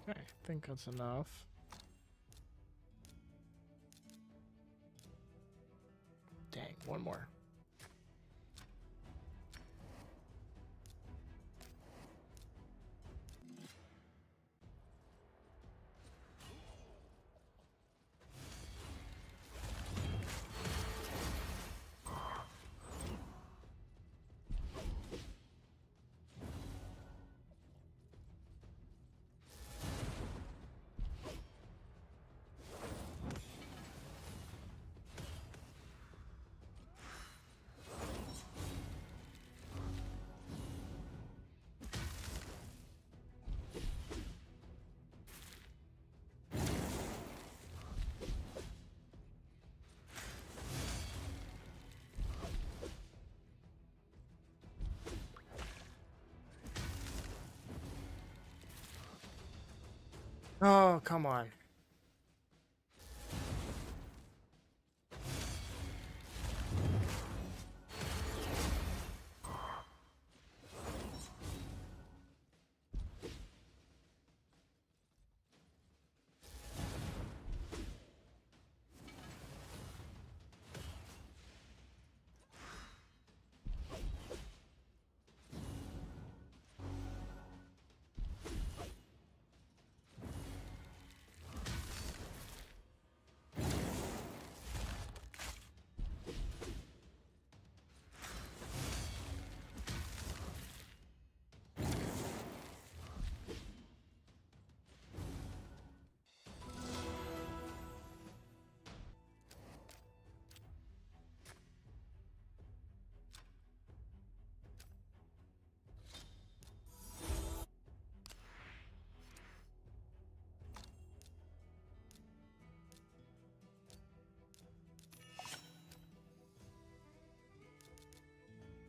I think that's enough. Dang, one more. Oh, come on.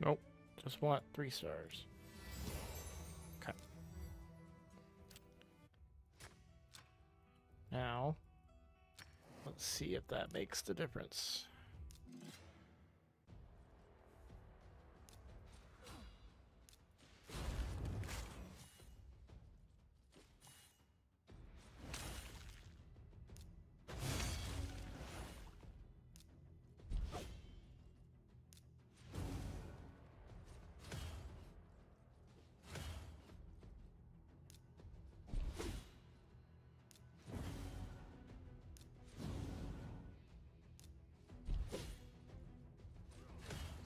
Nope. Just want 3 stars. Okay. Now, let's see if that makes the difference.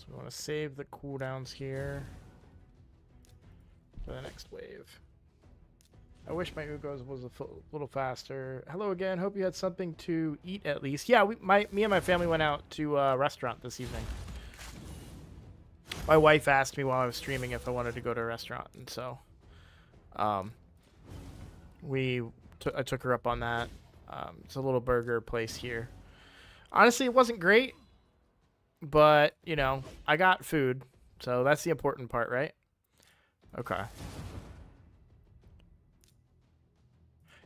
We want to save the cooldowns here for the next wave. I wish my Ugos was a little faster. Hello again. Hope you had something to eat at least. Yeah, me and my family went out to a restaurant this evening. My wife asked me while I was streaming if I wanted to go to a restaurant, and so I took her up on that. It's a little burger place here. Honestly, it wasn't great. But, you know, I got food, so that's the important part, right? Okay.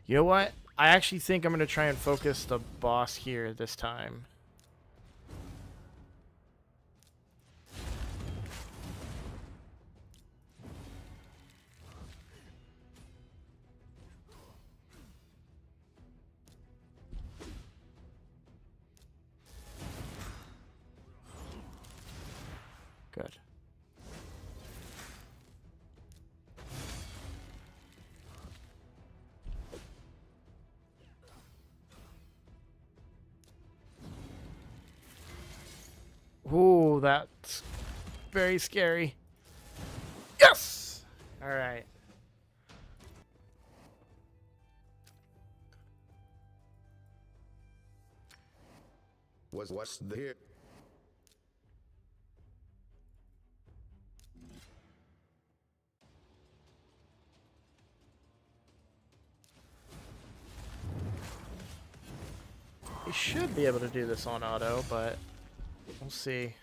You know what? I actually think I'm going to try and focus the boss here this time. Good. Ooh, that's very scary. Yes! All right. What's there? You should be able to do this on auto, but we'll see.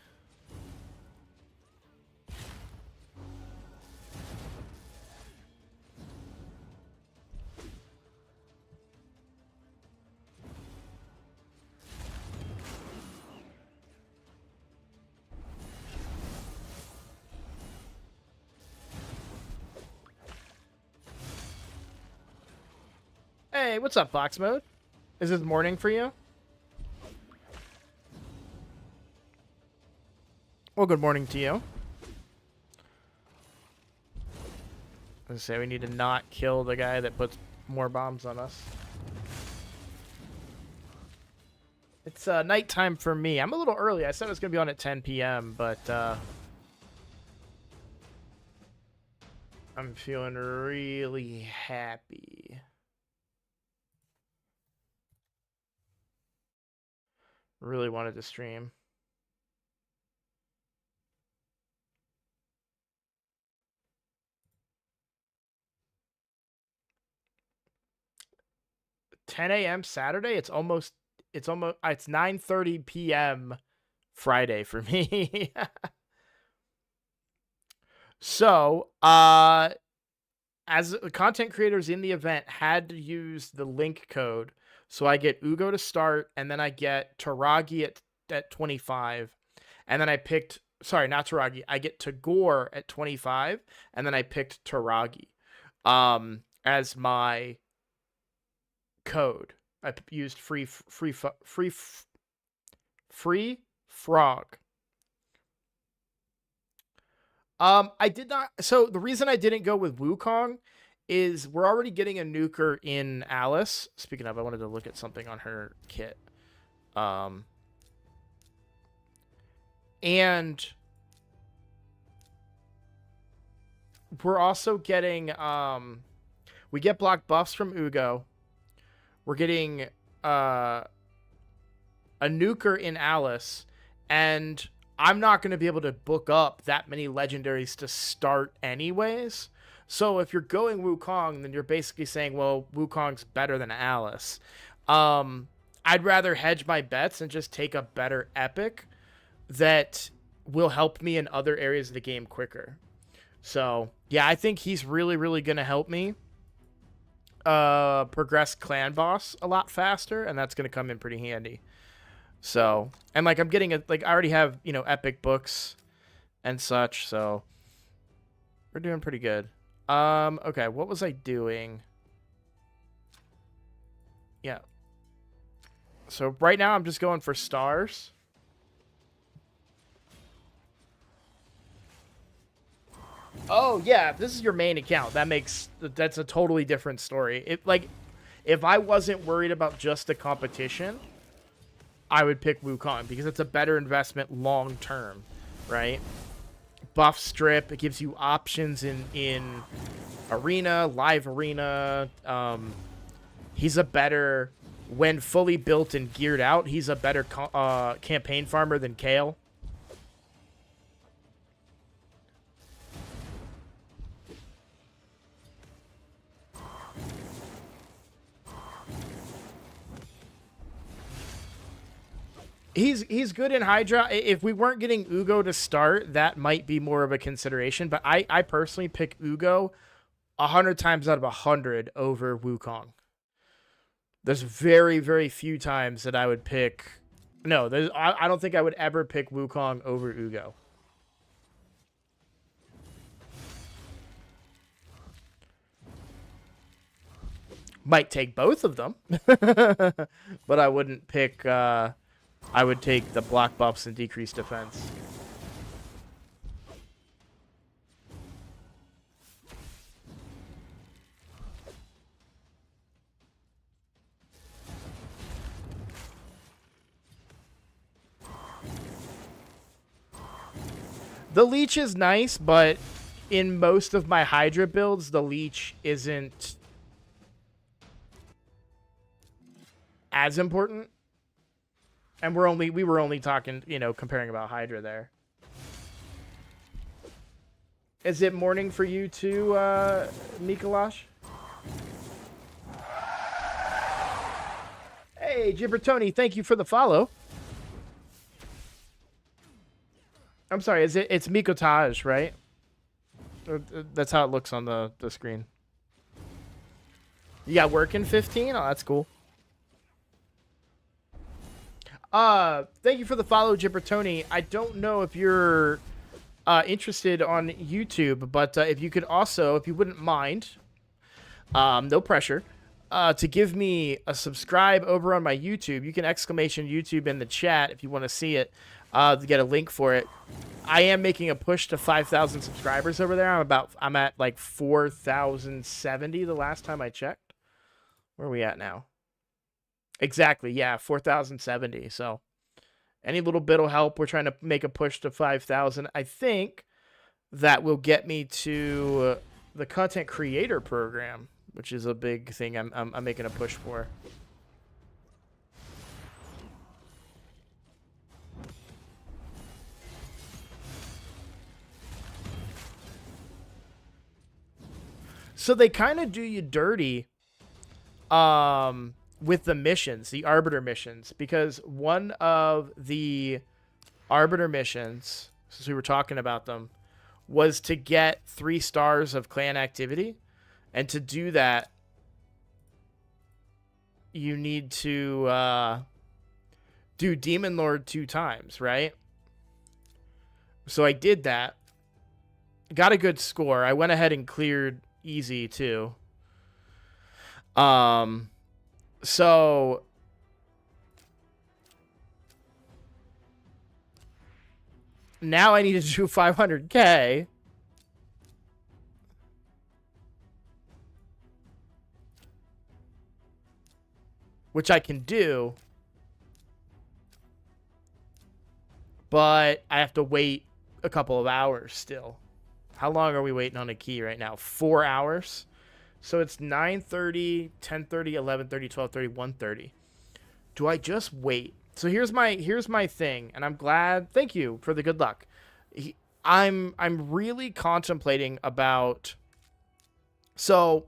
Hey, what's up, Fox Mode? Is this morning for you? Well, good morning to you. I say we need to not kill the guy that puts more bombs on us. It's nighttime for me. I'm a little early. I said I was going to be on at 10 p.m., but I'm feeling really happy. Really wanted to stream. $10 a.m. Saturday. It's 9:30 p.m. Friday for me. So, as content creators in the event had to use the link code, so I get Ugo to start, and then I get Taragi at 25, and then I picked, sorry, not Taragi, I get Tagore at 25, and then I picked Taragi as my code. I used free frog. I did not. So the reason I didn't go with Wukong is we're already getting a nuker in Alice. Speaking of, I wanted to look at something on her kit. And we're also getting, we get block buffs from Ugo. We're getting a nuker in Alice, and I'm not going to be able to book up that many legendaries to start anyways. So if you're going Wukong, then you're basically saying, well, Wukong's better than Alice. I'd rather hedge my bets and just take a better epic that will help me in other areas of the game quicker. So, yeah, I think he's really, really going to help me progress clan boss a lot faster, and that's going to come in pretty handy. So, and like I'm getting I already have, you know, epic books and such, so we're doing pretty good. Okay, what was I doing? Yeah. So right now I'm just going for stars. Oh yeah, if this is your main account, that's a totally different story. If I wasn't worried about just the competition, I would pick Wukong because it's a better investment long term, right? Buff strip, it gives you options in arena, live arena. He's a better, when fully built and geared out, he's a better campaign farmer than Kale. He's good in Hydra. If we weren't getting Ugo to start, that might be more of a consideration. But I personally pick Ugo 100 times out of 100 over Wukong. There's very, very few times that I would pick... No, I don't think I would ever pick Wukong over Ugo. Might take both of them. But I wouldn't pick... I would take the block buffs and decreased defense. The leech is nice, but in most of my Hydra builds, the leech isn't as important. And we were only talking, you know, comparing about Hydra there. Is it morning for you too, Mikolash? Hey, Gibber Tony, thank you for the follow. I'm sorry, it's Mikotaj, right? That's how it looks on the screen. You got work in 15? Oh, that's cool. Thank you for the follow, Gibber Tony. I don't know if you're interested on YouTube, but if you could also, if you wouldn't mind, no pressure, to give me a subscribe over on my YouTube. You can exclamation YouTube in the chat if you want to see it, to get a link for it. I am making a push to 5,000 subscribers over there. I'm at like 4,070 the last time I checked. Where are we at now? Exactly, yeah, 4,070. So any little bit will help. We're trying to make a push to 5,000. I think that will get me to the content creator program, which is a big thing I'm making a push for. So they kind of do you dirty with the missions, the Arbiter missions, because one of the Arbiter missions, since we were talking about them, was to get 3 stars of clan activity. And to do that, you need to do Demon Lord 2 times, right? So I did that. Got a good score. I went ahead and cleared easy too. So now I need to do 500k. Which I can do. But I have to wait a couple of hours still. How long are we waiting on a key right now? 4 hours. So it's 9:30, 10:30, 11:30, 12:30, 1:30. Do I just wait? So here's my thing, and I'm glad. Thank you for the good luck. I'm really contemplating about. So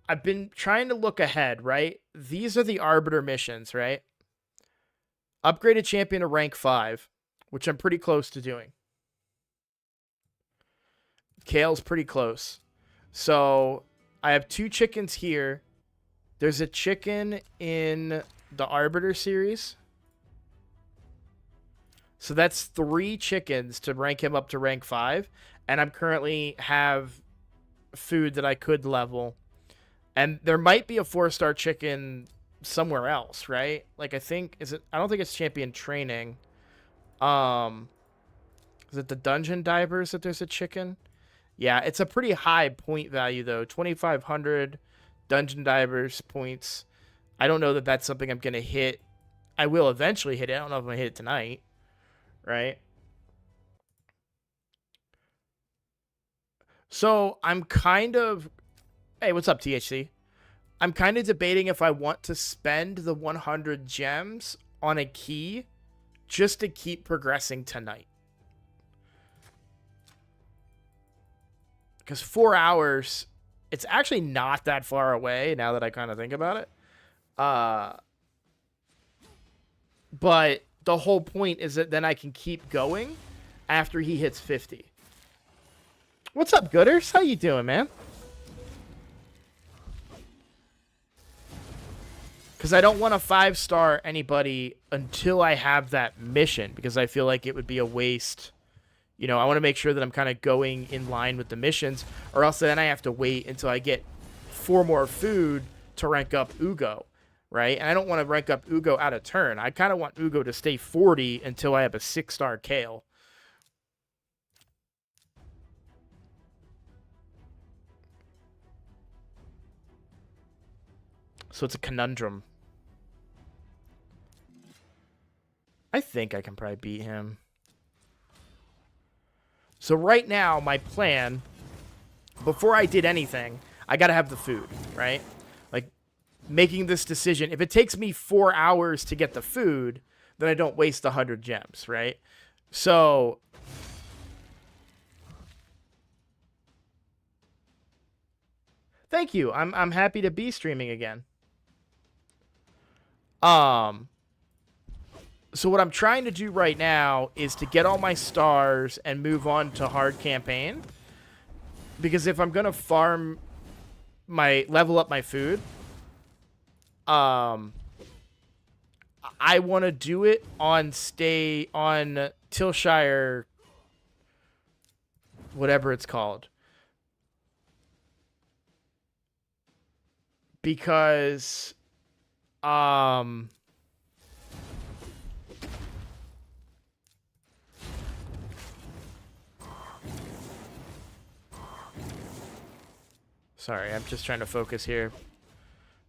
I've been trying to look ahead, right? These are the Arbiter missions, right? Upgraded champion to rank 5, which I'm pretty close to doing. Kale's pretty close. So I have 2 chickens here. There's a chicken in the Arbiter series. So that's 3 chickens to rank him up to rank 5. And I'm currently have food that I could level. And there might be a 4-star chicken somewhere else, right? Like I don't think it's champion training. Is it the dungeon divers that there's a chicken? Yeah, it's a pretty high point value though. 2,500 dungeon divers points. I don't know that that's something I'm going to hit. I will eventually hit it. I don't know if I'm going to hit it tonight, right? So I'm kind of... Hey, what's up, THC? I'm kind of debating if I want to spend the 100 gems on a key just to keep progressing tonight. Because 4 hours, it's actually not that far away now that I kind of think about it. But the whole point is that then I can keep going after he hits 50. What's up, Gooders? How you doing, man? Because I don't want to 5-star anybody until I have that mission, because I feel like it would be a waste. You know, I want to make sure that I'm kind of going in line with the missions, or else then I have to wait until I get 4 more food to rank up Ugo, right? And I don't want to rank up Ugo out of turn. I kind of want Ugo to stay 40 until I have a 6-star Kale. So it's a conundrum. I think I can probably beat him. So right now, my plan, before I did anything, I got to have the food, right? Like, making this decision. If it takes me 4 hours to get the food, then I don't waste 100 gems, right? So... Thank you. I'm happy to be streaming again. So what I'm trying to do right now is to get all my stars and move on to hard campaign. Because if I'm going to level up my food, I want to do it on Tilshire, whatever it's called. because sorry, I'm just trying to focus here,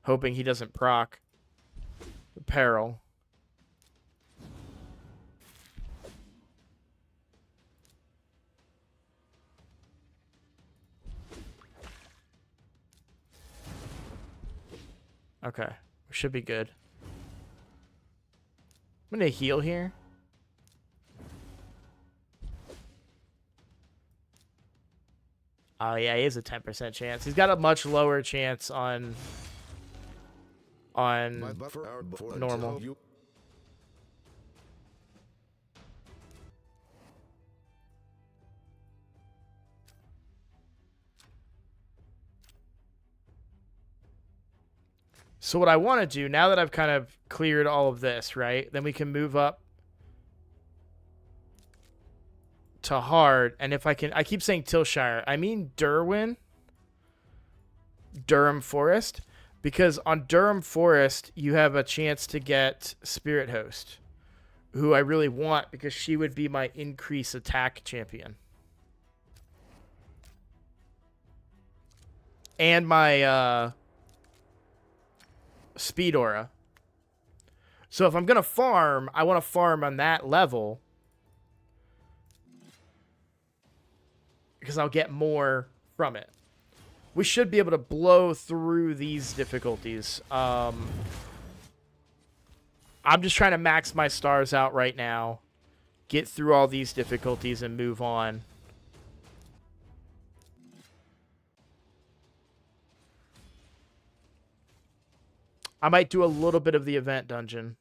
hoping he doesn't proc peril. Okay, we should be good. I'm gonna heal here. Oh yeah, he has a 10% chance. He's got a much lower chance on normal. So what I want to do, now that I've kind of cleared all of this, right? Then we can move up to hard. And if I can, I keep saying Tilshire. I mean Durham Forest. Because on Durham Forest, you have a chance to get Spirit Host, who I really want because she would be my increase attack champion. And my Speed Aura. So if I'm going to farm, I want to farm on that level because I'll get more from it. We should be able to blow through these difficulties. I'm just trying to max my stars out right now, get through all these difficulties, and move on. I might do a little bit of the event dungeon.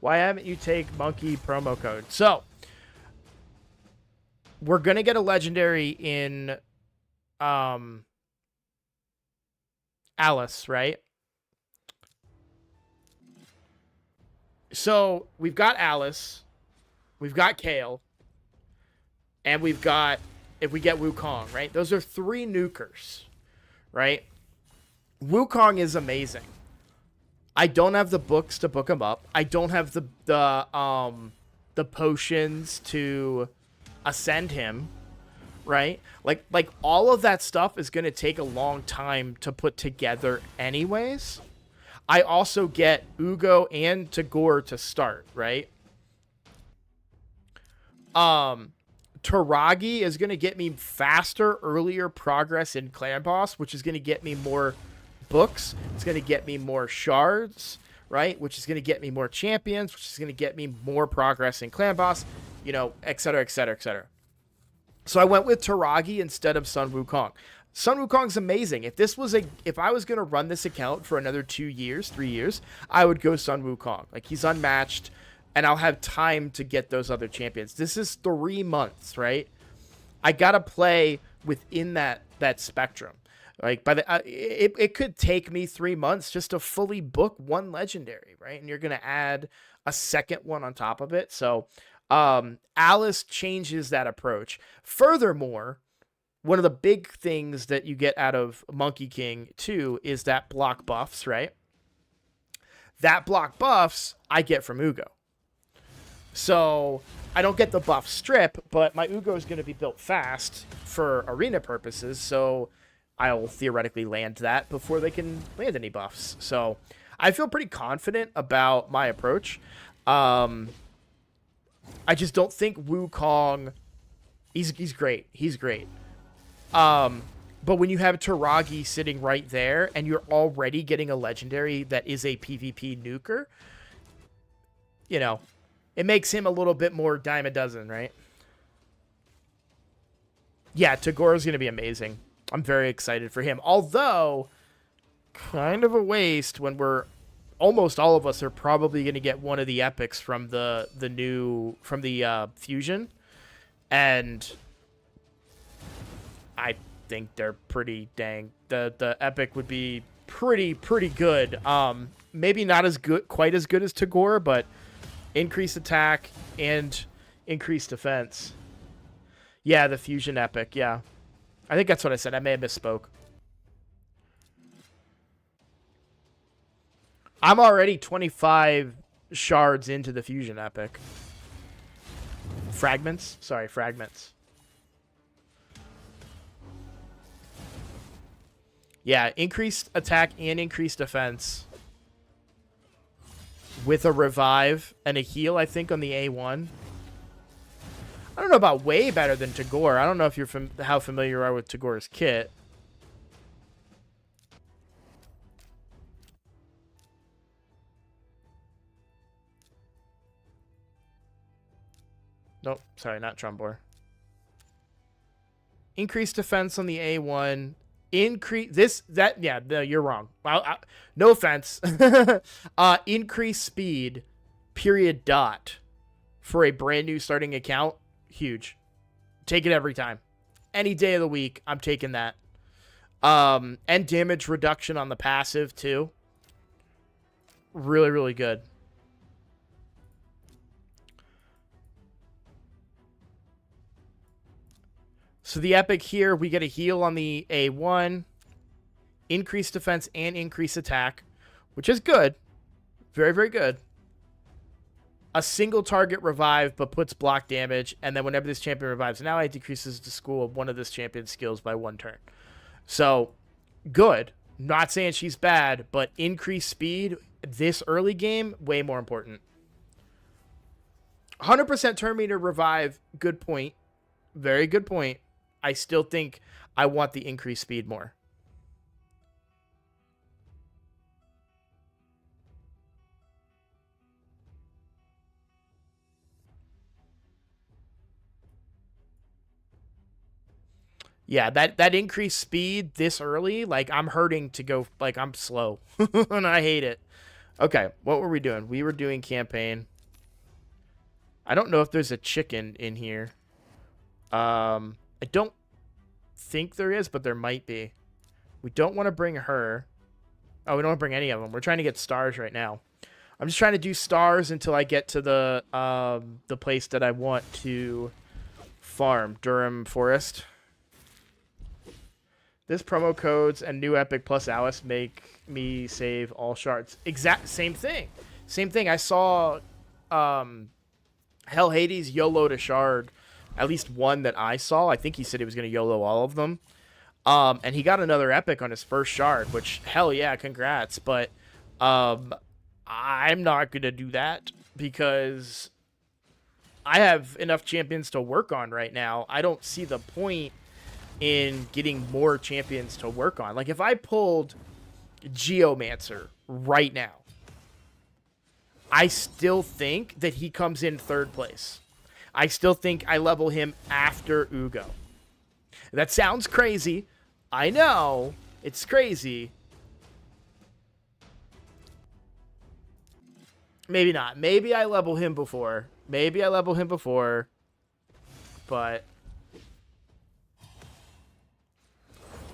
Why haven't you take Monkey promo code? So, we're going to get a legendary in Alice, right? So, we've got Alice, we've got Kale, and we've got, if we get Wukong, right? Those are 3 nukers, right? Wukong is amazing. I don't have the books to book him up. I don't have the potions to ascend him, right? Like all of that stuff is going to take a long time to put together anyways. I also get Ugo and Tagore to start, right? Taragi is going to get me faster, earlier progress in Clan Boss, which is going to get me more books. It's going to get me more shards, right? Which is going to get me more champions, which is going to get me more progress in Clan Boss, you know, et cetera, et cetera, et cetera. So I went with Taragi instead of Sun Wukong. Sun Wukong's amazing. If I was going to run this account for another 2 years, 3 years, I would go Sun Wukong. Like, he's unmatched, and I'll have time to get those other champions. This is 3 months, right? I got to play within that spectrum. Like, it could take me 3 months just to fully book one legendary, right? And you're going to add a second one on top of it. So, Alice changes that approach. Furthermore, one of the big things that you get out of Monkey King too is that block buffs, right? That block buffs I get from Ugo. So I don't get the buff strip, but my Ugo is going to be built fast for arena purposes. So I'll theoretically land that before they can land any buffs. So I feel pretty confident about my approach. I just don't think Wukong, he's great. He's great. But when you have Taragi sitting right there and you're already getting a legendary that is a PvP nuker, you know, it makes him a little bit more dime a dozen, right? Yeah, Tagore's going to be amazing. I'm very excited for him. Although, kind of a waste when almost all of us are probably going to get one of the epics from the fusion. And I think they're pretty dang. The epic would be pretty good. Maybe not as good, quite as good as Tagore, but increased attack and increased defense. Yeah, the fusion epic. Yeah, I think that's what I said. I may have misspoke. I'm already 25 shards into the fusion epic. Fragments? Sorry, fragments. Yeah, increased attack and increased defense. With a revive and a heal, I think, on the A1. I don't know about way better than Tagore. I don't know if you're how familiar you are with Tagore's kit. Nope, sorry, not Trumbor. Increased defense on the A1. Yeah, no, you're wrong. No offense. Increase speed, period, dot, for a brand new starting account. Huge. Take it every time. Any day of the week, I'm taking that. And damage reduction on the passive, too. Really, really good. So the epic here, we get a heal on the A1, increased defense and increased attack, which is good. Very, very good. A single target revive, but puts block damage, and then whenever this champion revives an ally, it decreases the school of one of this champion's skills by 1 turn. So, good. Not saying she's bad, but increased speed, this early game, way more important. 100% turn meter revive, good point. Very good point. I still think I want the increased speed more. Yeah, that increased speed this early, like, I'm hurting to go, like, I'm slow. And I hate it. Okay, what were we doing? We were doing campaign. I don't know if there's a chicken in here. I don't think there is, but there might be. We don't want to bring her. Oh, we don't want to bring any of them. We're trying to get stars right now. I'm just trying to do stars until I get to the place that I want to farm, Durham Forest. This promo codes and new epic plus Alice make me save all shards. Same thing. Same thing. I saw Hell Hades YOLO'd a shard. At least one that I saw. I think he said he was going to YOLO all of them. And he got another epic on his first shard, which, hell yeah, congrats. But I'm not going to do that because I have enough champions to work on right now. I don't see the point in getting more champions to work on. Like, if I pulled Geomancer right now, I still think that he comes in 3rd place. I still think I level him after Ugo. That sounds crazy. I know. It's crazy. Maybe not. Maybe I level him before. But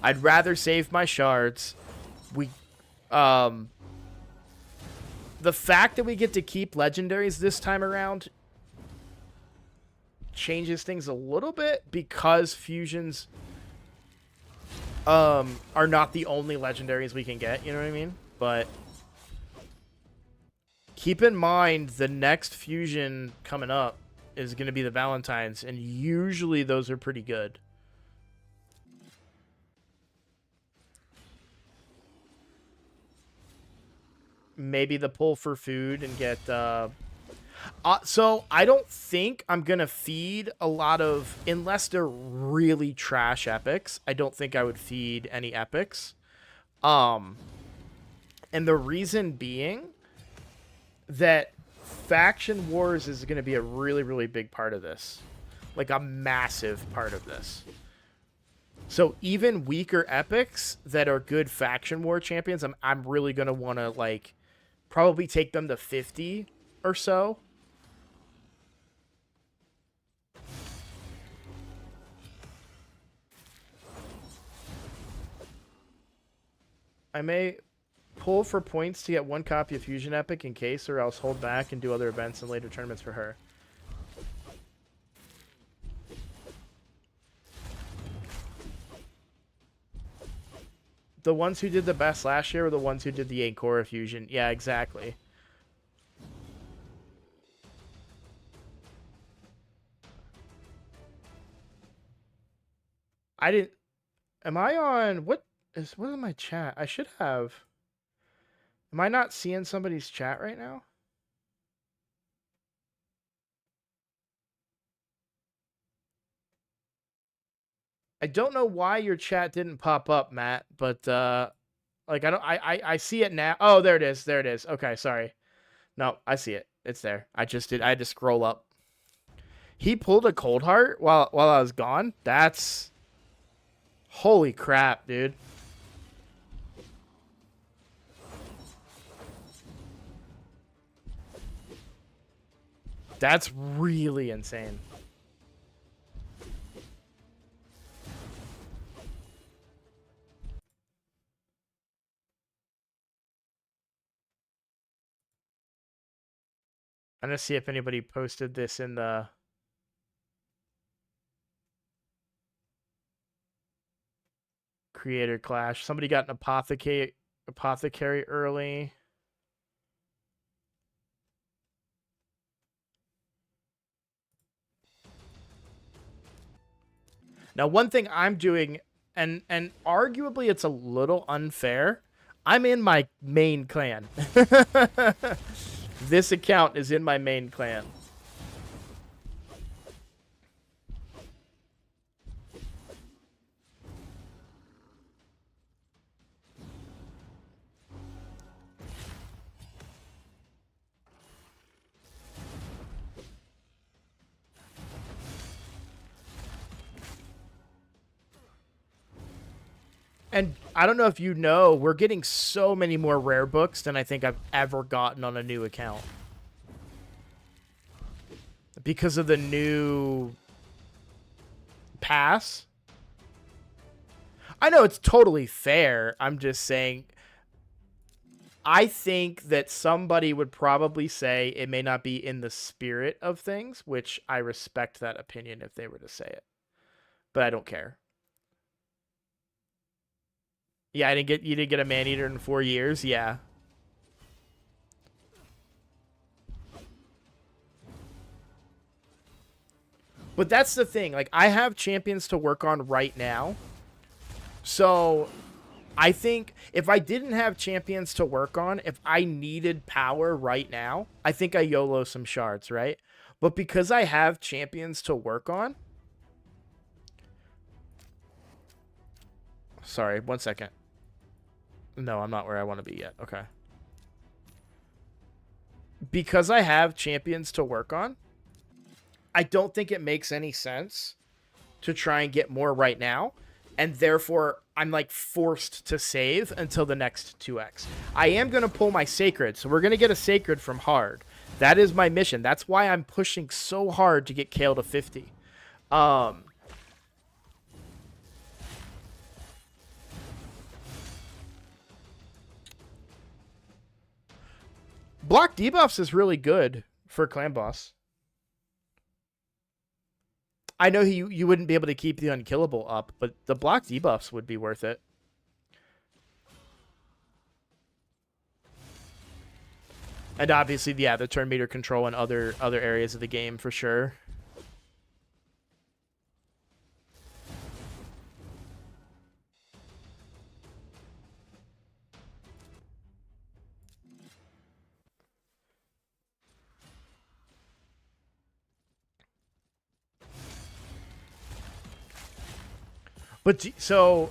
I'd rather save my shards. The fact that we get to keep legendaries this time around changes things a little bit because fusions are not the only legendaries we can get, you know what I mean? But keep in mind the next fusion coming up is going to be the Valentines, and usually those are pretty good. Maybe the pull for food and get so I don't think I'm gonna feed a lot of, unless they're really trash epics, I don't think I would feed any epics. And the reason being that faction wars is gonna be a really, really big part of this. Like a massive part of this. So even weaker epics that are good faction war champions, I'm really gonna wanna, like, probably take them to 50 or so. I may pull for points to get one copy of Fusion Epic in case, or else hold back and do other events and later tournaments for her. The ones who did the best last year were the ones who did the Ancora Fusion. Yeah, exactly. I didn't... Am I on... What is my chat? I should have... Am I not seeing somebody's chat right now? I don't know why your chat didn't pop up, Matt, but like I see it now. Oh, there it is. There it is. Okay, sorry. No, I see it. It's there. I had to scroll up. He pulled a cold heart while I was gone. That's holy crap, dude. That's really insane. I'm gonna see if anybody posted this in the Creator Clash. Somebody got an apothecary early. Now, one thing I'm doing, and arguably it's a little unfair, I'm in my main clan. This account is in my main clan. And I don't know if you know, we're getting so many more rare books than I think I've ever gotten on a new account. Because of the new pass. I know it's totally fair. I'm just saying, I think that somebody would probably say it may not be in the spirit of things, which I respect that opinion if they were to say it. But I don't care. Yeah, you didn't get a man-eater in 4 years? Yeah. But that's the thing. Like, I have champions to work on right now. So, I think if I didn't have champions to work on, if I needed power right now, I think I YOLO some shards, right? But because I have champions to work on... Sorry, 1 second. No, I'm not where I want to be yet. Okay. Because I have champions to work on, I don't think it makes any sense to try and get more right now. And therefore, I'm like forced to save until the next 2x. I am going to pull my sacred. So we're going to get a sacred from hard. That is my mission. That's why I'm pushing so hard to get Kale to 50. Block debuffs is really good for Clan Boss. I know you wouldn't be able to keep the unkillable up, but the block debuffs would be worth it. And obviously, yeah, the turn meter control in other areas of the game for sure. But so,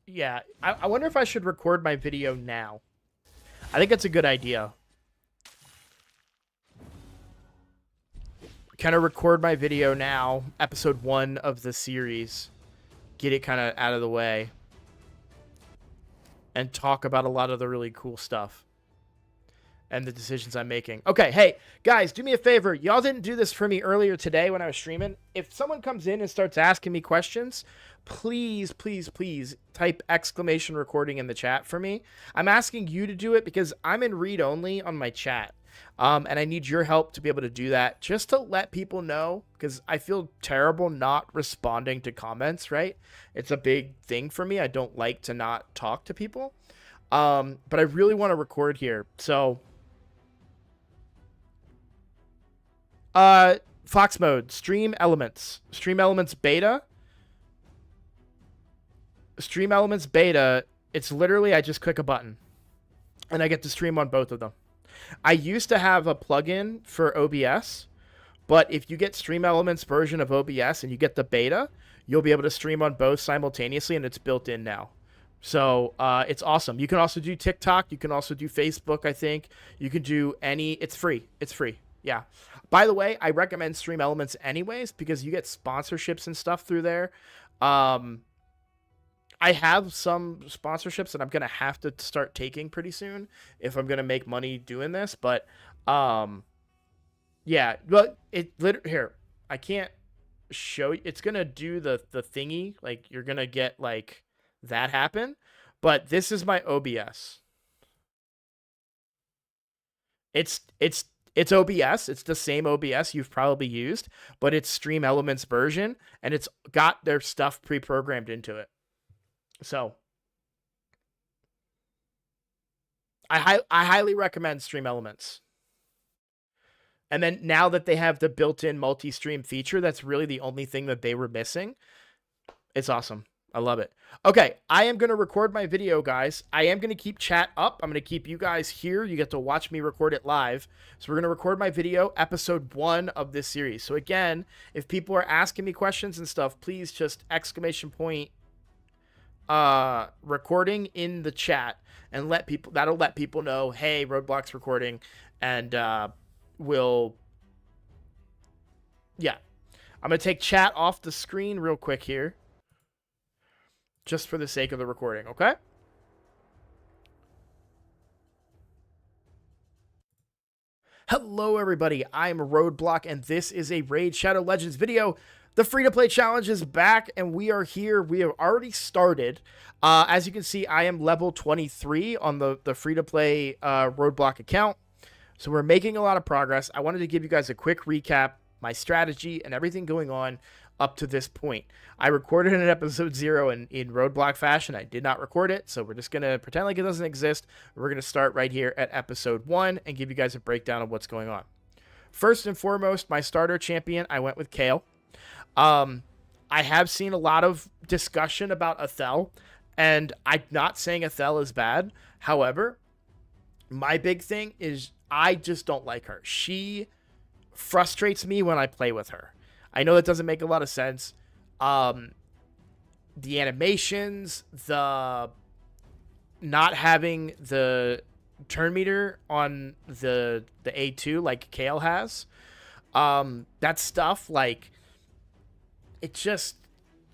yeah, I wonder if I should record my video now. I think that's a good idea. Kind of record my video now, episode 1 of the series. Get it kind of out of the way. And talk about a lot of the really cool stuff. and the decisions I'm making. Okay, hey, guys, do me a favor. Y'all didn't do this for me earlier today when I was streaming. If someone comes in and starts asking me questions, please, please, please type exclamation recording in the chat for me. I'm asking you to do it because I'm in read only on my chat. And I need your help to be able to do that just to let people know, because I feel terrible not responding to comments, right? It's a big thing for me. I don't like to not talk to people. But I really want to record here. So, Fox mode, Stream Elements beta. Stream Elements beta. It's literally, I just click a button and I get to stream on both of them. I used to have a plugin for OBS, but if you get Stream Elements version of OBS and you get the beta, you'll be able to stream on both simultaneously, and it's built in now. So it's awesome. You can also do TikTok. You can also do Facebook, I think. You can do any. It's free. It's free. Yeah. By the way, I recommend Stream Elements anyways because you get sponsorships and stuff through there. I have some sponsorships that I'm going to have to start taking pretty soon if I'm going to make money doing this. But, yeah. Well, here, I can't show you. It's going to do the thingy. Like, you're going to get, like, that happen. But this is my OBS. It's OBS. It's the same OBS you've probably used, but it's Stream Elements version, and it's got their stuff pre-programmed into it. So I highly recommend Stream Elements. And then now that they have the built-in multi-stream feature, that's really the only thing that they were missing. It's awesome. I love it. Okay, I am going to record my video, guys. I am going to keep chat up. I'm going to keep you guys here. You get to watch me record it live. So we're going to record my video, episode 1 of this series. So again, if people are asking me questions and stuff, please just exclamation point recording in the chat and that'll let people know, hey, Roadblock's recording, and yeah. I'm going to take chat off the screen real quick here, just for the sake of the recording, okay? Hello, everybody. I'm Roadblock, and this is a Raid Shadow Legends video. The free-to-play challenge is back, and we are here. We have already started. As you can see, I am level 23 on the free-to-play Roadblock account. So we're making a lot of progress. I wanted to give you guys a quick recap, my strategy, and everything going on up to this point. I recorded an episode 0 in Roadblock fashion. I did not record it, so we're just going to pretend like it doesn't exist. We're going to start right here at episode 1 and give you guys a breakdown of what's going on. First and foremost, my starter champion, I went with Kale. I have seen a lot of discussion about Athel, and I'm not saying Athel is bad. However, my big thing is I just don't like her. She frustrates me when I play with her. I know that doesn't make a lot of sense. The animations, the not having the turn meter on the A2 like Kale has, that stuff, like, it just,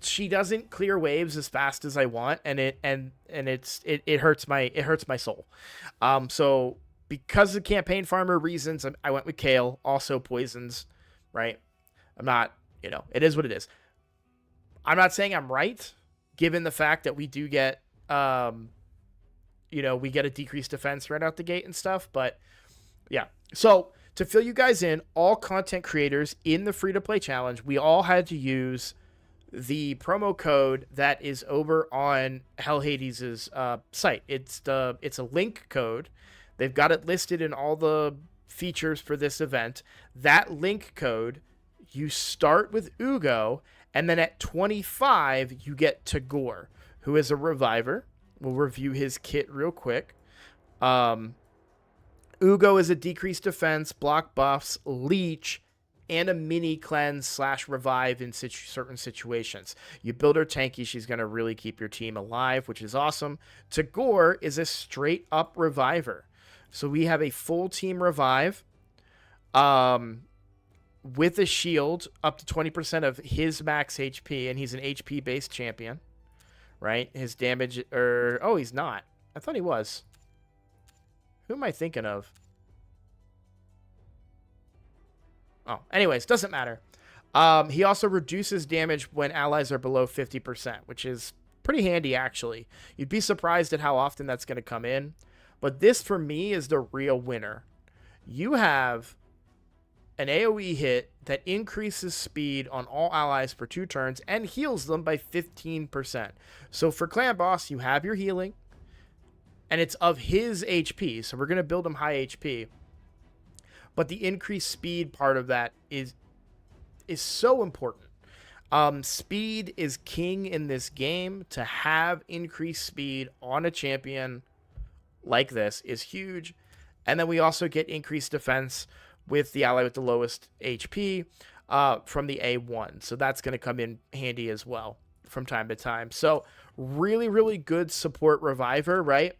she doesn't clear waves as fast as I want, and it hurts my soul. So because of campaign farmer reasons, I went with Kale. Also poisons, right? I'm not, it is what it is. I'm not saying I'm right, given the fact that we do get, we get a decreased defense right out the gate and stuff. But yeah, so to fill you guys in, all content creators in the free-to-play challenge, we all had to use the promo code that is over on Hell Hades' site. It's a link code. They've got it listed in all the features for this event. That link code, you start with Ugo, and then at 25, you get Tagore, who is a reviver. We'll review his kit real quick. Ugo is a decreased defense, block buffs, leech, and a mini cleanse / revive in certain situations. You build her tanky, she's going to really keep your team alive, which is awesome. Tagore is a straight up reviver. So we have a full team revive with a shield up to 20% of his max HP, and he's an HP based champion, right? His damage, he's not. I thought he was. Who am I thinking of? Oh, anyways, doesn't matter. He also reduces damage when allies are below 50%, which is pretty handy, actually. You'd be surprised at how often that's going to come in. But this, for me, is the real winner. You have an AoE hit that increases speed on all allies for 2 turns and heals them by 15%. So for Clan Boss, you have your healing, and it's of his HP. So we're going to build him high HP. But the increased speed part of that is so important. Speed is king in this game. To have increased speed on a champion like this is huge. And then we also get increased defense with the ally with the lowest HP from the A1. So that's going to come in handy as well from time to time. So really, really good support reviver, right?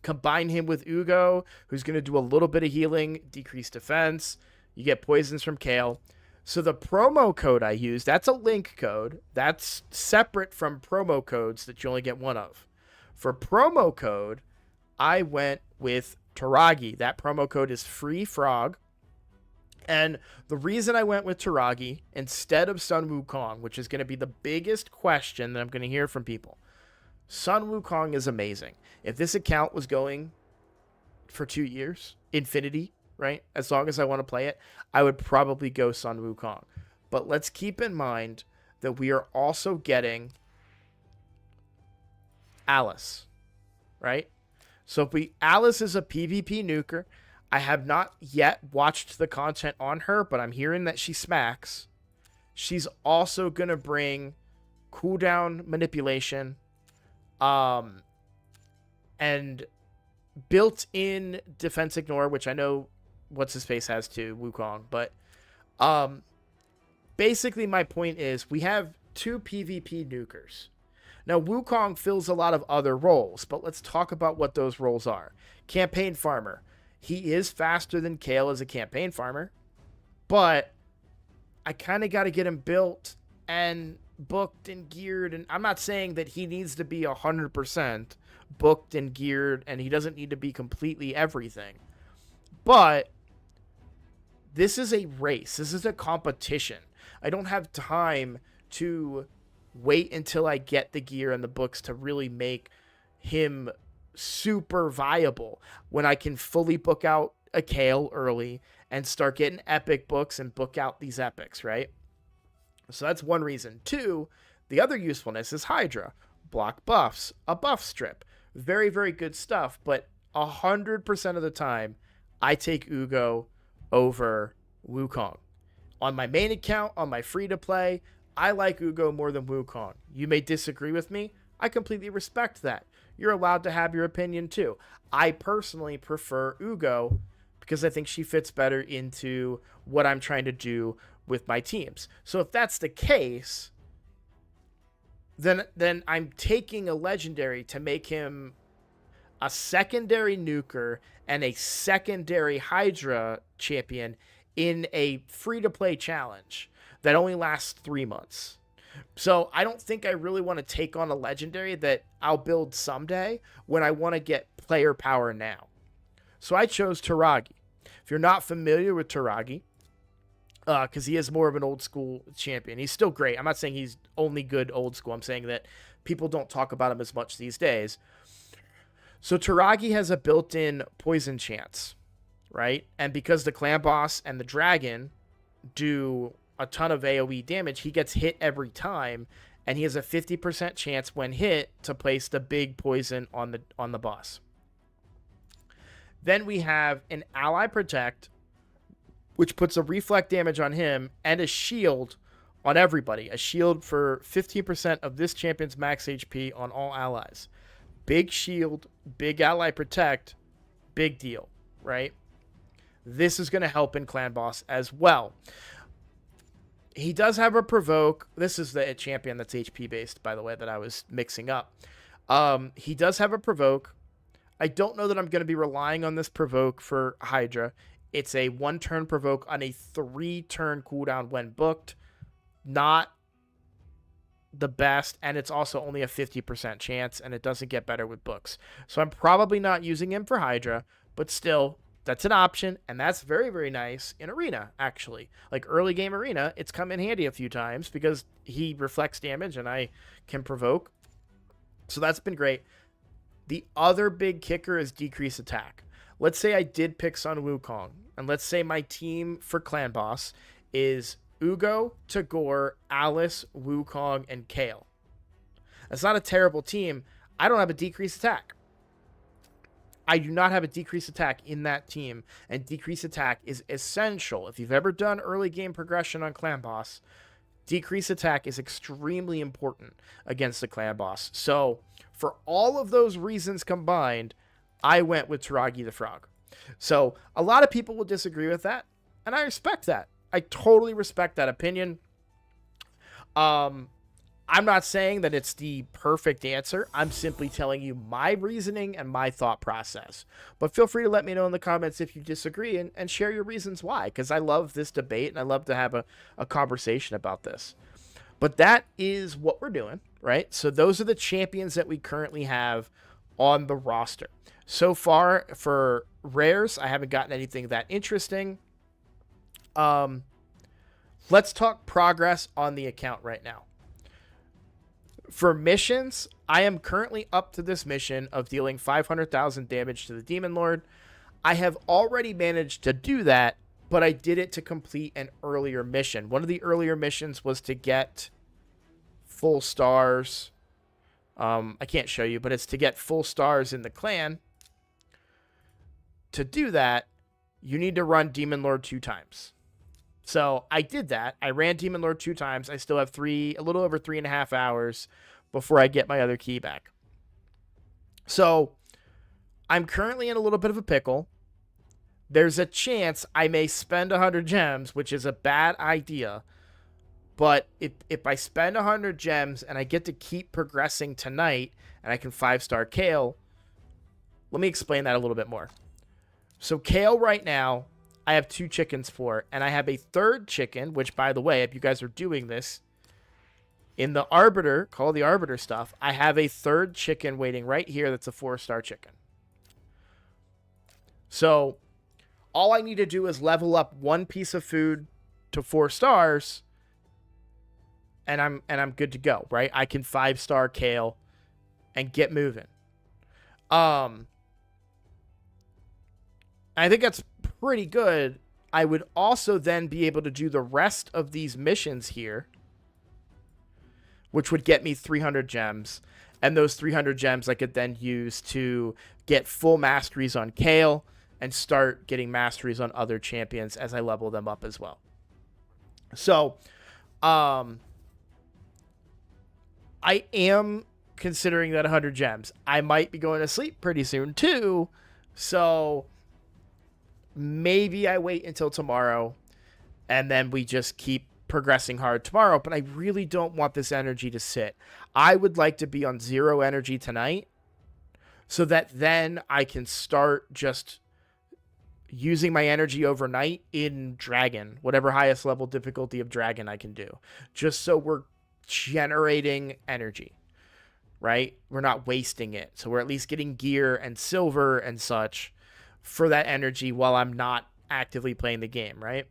Combine him with Ugo, who's going to do a little bit of healing, decrease defense. You get poisons from Kale. So the promo code I use, that's a link code. That's separate from promo codes that you only get one of. For promo code, I went with Taragi. That promo code is Free Frog. And the reason I went with Taragi instead of Sun Wukong, which is going to be the biggest question that I'm going to hear from people. Sun Wukong is amazing. If this account was going for 2 years, infinity, right? As long as I want to play it, I would probably go Sun Wukong. But let's keep in mind that we are also getting Alice, right? So if Alice is a PvP nuker. I have not yet watched the content on her, but I'm hearing that she smacks. She's also going to bring cooldown manipulation, and built-in defense ignore, which I know what's-his-face has too, Wukong. But basically my point is we have 2 PvP nukers. Now, Wukong fills a lot of other roles, but let's talk about what those roles are. Campaign farmer. He is faster than Kale as a campaign farmer, but I kind of got to get him built and booked and geared. And I'm not saying that he needs to be 100% booked and geared, and he doesn't need to be completely everything. But this is a race. This is a competition. I don't have time to wait until I get the gear and the books to really make him super viable when I can fully book out a Kale early and start getting epic books and book out these epics, right? So that's one reason. 2, the other usefulness is Hydra. Block buffs, a buff strip. Very, very good stuff, but 100% of the time, I take Ugo over Wukong. On my main account, on my free-to-play, I like Ugo more than Wukong. You may disagree with me. I completely respect that. You're allowed to have your opinion too. I personally prefer Ugo because I think she fits better into what I'm trying to do with my teams. So if that's the case, then I'm taking a legendary to make him a secondary nuker and a secondary Hydra champion in a free-to-play challenge that only lasts 3 months. So I don't think I really want to take on a legendary that I'll build someday when I want to get player power now. So I chose Taragi. If you're not familiar with Taragi, because he is more of an old school champion. He's still great. I'm not saying he's only good old school. I'm saying that people don't talk about him as much these days. So Taragi has a built-in poison chance, right? And because the clan boss and the dragon do a ton of AoE damage, he gets hit every time, and he has a 50% chance when hit to place the big poison on the boss. Then we have an ally protect, which puts a reflect damage on him and a shield on everybody. A shield for 15% of this champion's max HP on all allies. Big shield, big ally protect, big deal, right? This is going to help in clan boss as well. He does have a provoke. This is the champion that's HP based, by the way, that I was mixing up. He does have a provoke. I don't know that I'm going to be relying on this provoke for Hydra. It's a 1-turn provoke on a 3-turn cooldown when booked. Not the best, and it's also only a 50% chance, and it doesn't get better with books. So I'm probably not using him for Hydra, but still, That's an option, and that's very, very nice in arena, actually. Like early game arena, it's come in handy a few times because he reflects damage and I can provoke. So that's been great. The other big kicker is decrease attack. Let's say I did pick Sun Wukong, and let's say my team for Clan Boss is Ugo, Tagore, Alice, Wukong, and Kale. That's not a terrible team. I don't have a decrease attack. I do not have a decrease attack in that team, and decrease attack is essential. If you've ever done early game progression on Clan Boss, decrease attack is extremely important against the Clan Boss. So, for all of those reasons combined, I went with Taragi the Frog. So, a lot of people will disagree with that, and I respect that. I totally respect that opinion. I'm not saying that it's the perfect answer. I'm simply telling you my reasoning and my thought process. But feel free to let me know in the comments if you disagree and share your reasons why, because I love this debate and I love to have a conversation about this. But that is what we're doing, right? So those are the champions that we currently have on the roster. So far for rares, I haven't gotten anything that interesting. Let's talk progress on the account right now. For missions, I am currently up to this mission of dealing 500,000 damage to the Demon Lord. I have already managed to do that, but I did it to complete an earlier mission. One of the earlier missions was to get full stars. I can't show you, but it's to get full stars in the clan. To do that, you need to run Demon Lord 2 times. So I did that. I ran Demon Lord 2 times. I still have a little over 3.5 hours before I get my other key back. So I'm currently in a little bit of a pickle. There's a chance I may spend 100 gems, which is a bad idea. But if I spend 100 gems and I get to keep progressing tonight and I can 5-star Kale, let me explain that a little bit more. So Kale right now, I have 2 chickens for, and I have a 3rd chicken, which, by the way, if you guys are doing this, in the Arbiter, call the Arbiter stuff, I have a 3rd chicken waiting right here that's a 4-star chicken. So, all I need to do is level up 1 piece of food to 4 stars, and I'm good to go, right? I can 5-star Kale and get moving. I think that's pretty good. I would also then be able to do the rest of these missions here, which would get me 300 gems. And those 300 gems I could then use to get full masteries on Kale and start getting masteries on other champions as I level them up as well. So, I am considering that 100 gems. I might be going to sleep pretty soon too. So maybe I wait until tomorrow and then we just keep progressing hard tomorrow, but I really don't want this energy to sit. I would like to be on 0 energy tonight so that then I can start just using my energy overnight in Dragon, whatever highest level difficulty of Dragon I can do, just so we're generating energy, right? We're not wasting it. So we're at least getting gear and silver and such for that energy while I'm not actively playing the game, right?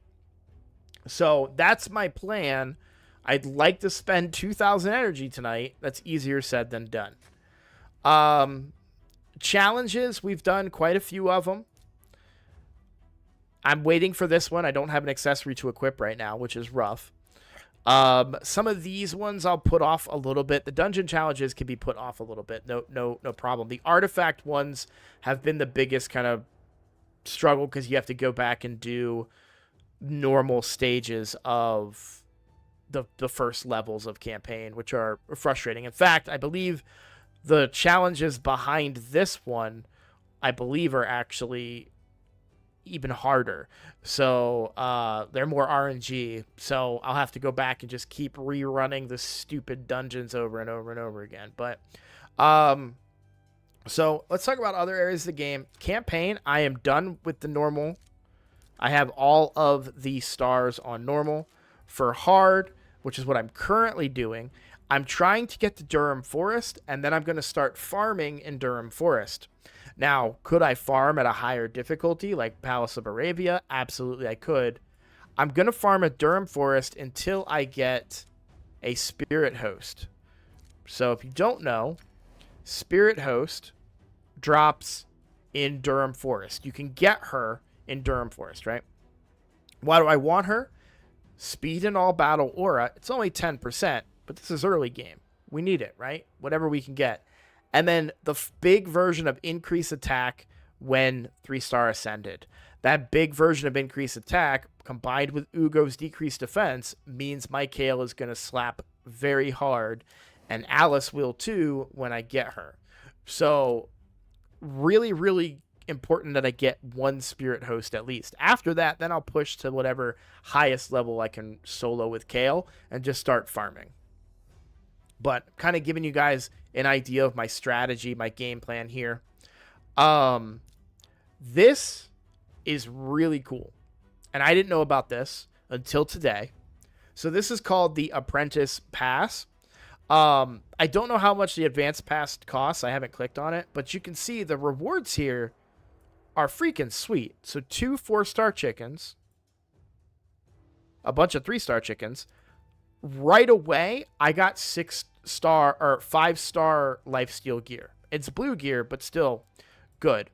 So that's my plan. I'd like to spend 2,000 energy tonight. That's easier said than done. Challenges, we've done quite a few of them. I'm waiting for this one. I don't have an accessory to equip right now, which is rough. Some of these ones I'll put off a little bit. The dungeon challenges can be put off a little bit. No problem. The artifact ones have been the biggest kind of struggle because you have to go back and do normal stages of the first levels of campaign, which are frustrating. In fact, I believe the challenges behind this one, I believe, are actually even harder. So they're more RNG. So I'll have to go back and just keep rerunning the stupid dungeons over and over and over again. But so let's talk about other areas of the game. Campaign, I am done with the normal. I have all of the stars on normal. For hard, which is what I'm currently doing, I'm trying to get to Durham Forest, and then I'm going to start farming in Durham Forest. Now, could I farm at a higher difficulty like Palace of Arabia? Absolutely, I could. I'm going to farm a Durham Forest until I get a Spirit Host. So if you don't know, Spirit Host drops in Durham Forest. You can get her in Durham Forest, right? Why do I want her? Speed in all battle aura. It's only 10%, but this is early game. We need it, right? Whatever we can get. And then the big version of increase attack when 3-star ascended. That big version of increase attack combined with Ugo's decreased defense means my Kale is going to slap very hard, and Alice will too when I get her. So really, really important that I get one Spirit Host at least. After that, then I'll push to whatever highest level I can solo with Kale and just start farming. But kind of giving you guys an idea of my strategy, my game plan here. This is really cool. And I didn't know about this until today. So this is called the Apprentice Pass. I don't know how much the Advanced Pass costs. I haven't clicked on it. But you can see the rewards here are freaking sweet. So 2 4-star chickens. A bunch of 3-star chickens. Right away, I got 6-star or 5-star lifesteal gear. It's blue gear, but still good.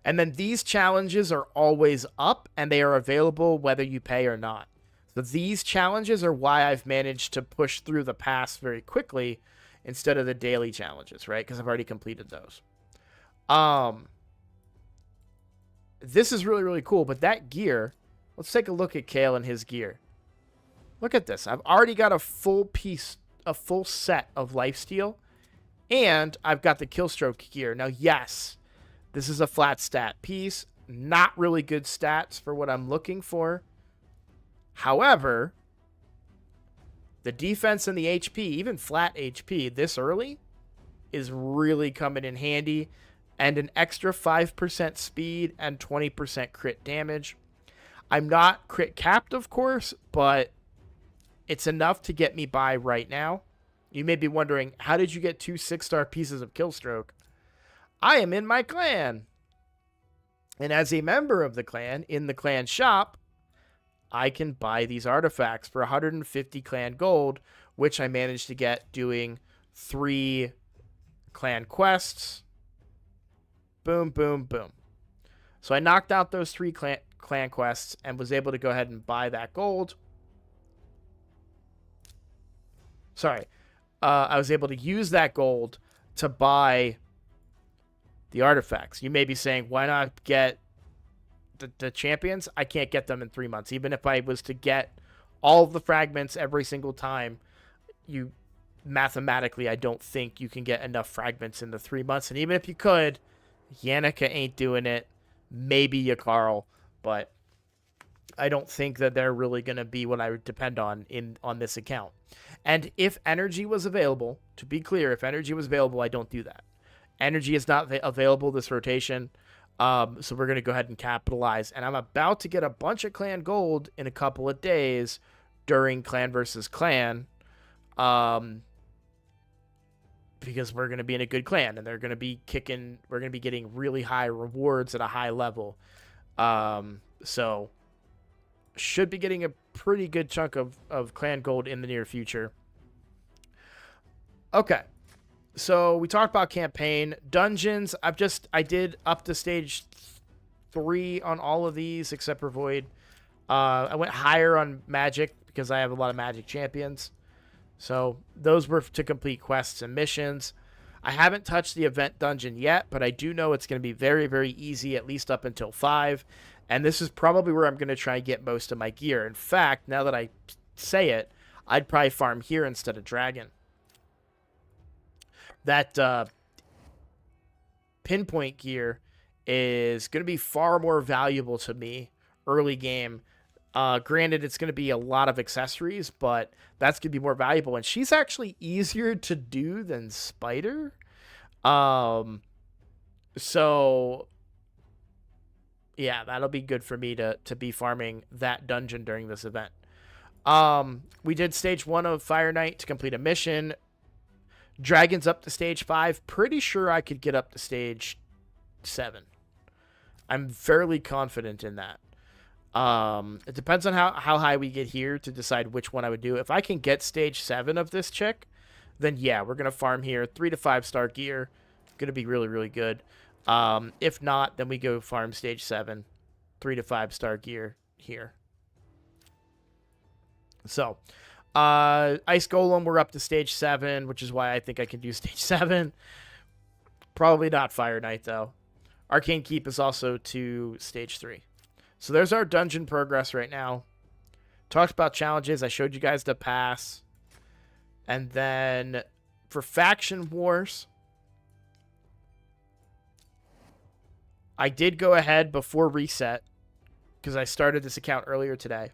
And then these challenges are always up, and they are available whether you pay or not. So these challenges are why I've managed to push through the pass very quickly instead of the daily challenges, right? Because I've already completed those. This is really, really cool, but that gear, let's take a look at Kale and his gear. Look at this. I've already got a full set of lifesteal, and I've got the Killstroke gear. Now, yes, this is a flat stat piece. Not really good stats for what I'm looking for. However, the defense and the HP, even flat HP this early, is really coming in handy. And an extra 5% speed and 20% crit damage. I'm not crit capped, of course, but it's enough to get me by right now. You may be wondering, how did you get 2 6-star pieces of Killstroke? I am in my clan. And as a member of the clan, in the clan shop, I can buy these artifacts for 150 clan gold, which I managed to get doing 3 clan quests. Boom, boom, boom. So I knocked out those 3 clan quests and was able to go ahead and buy that gold. Sorry. I was able to use that gold to buy the artifacts. You may be saying, why not get the champions? I can't get them in 3 months. Even if I was to get all of the fragments every single time, mathematically, I don't think you can get enough fragments in the 3 months. And even if you could, Yannicka ain't doing it. Maybe Yakarl, but I don't think that they're really going to be what I would depend on this account. And if energy was available, to be clear, if energy was available, I don't do that. Energy is not available this rotation, so we're going to go ahead and capitalize. And I'm about to get a bunch of clan gold in a couple of days during clan versus clan, because we're going to be in a good clan, and they're going to be we're going to be getting really high rewards at a high level. So should be getting a pretty good chunk of clan gold in the near future. Okay. So we talked about campaign. Dungeons, I did up to stage 3 on all of these except for Void. I went higher on Magic because I have a lot of Magic champions. So those were to complete quests and missions. I haven't touched the event dungeon yet, but I do know it's going to be very, very easy, at least up until 5. And this is probably where I'm going to try and get most of my gear. In fact, now that I say it, I'd probably farm here instead of Dragon. That pinpoint gear is going to be far more valuable to me early game. Granted, it's going to be a lot of accessories, but that's going to be more valuable. And she's actually easier to do than Spider. So, yeah, that'll be good for me to be farming that dungeon during this event. We did stage 1 of Fire Knight to complete a mission. Dragons up to stage 5. Pretty sure I could get up to stage 7. I'm fairly confident in that. It depends on how high we get here to decide which one I would do. If I can get stage 7 of this chick, then yeah, we're going to farm here. 3 to 5 star gear. Going to be really, really good. If not, then we go farm stage 7. 3 to 5 star gear here. So, Ice Golem, we're up to stage 7, which is why I think I can do stage 7. Probably not Fire Knight, though. Arcane Keep is also to stage 3. So there's our dungeon progress right now. Talked about challenges. I showed you guys the pass. And then for Faction Wars, I did go ahead before reset, because I started this account earlier today,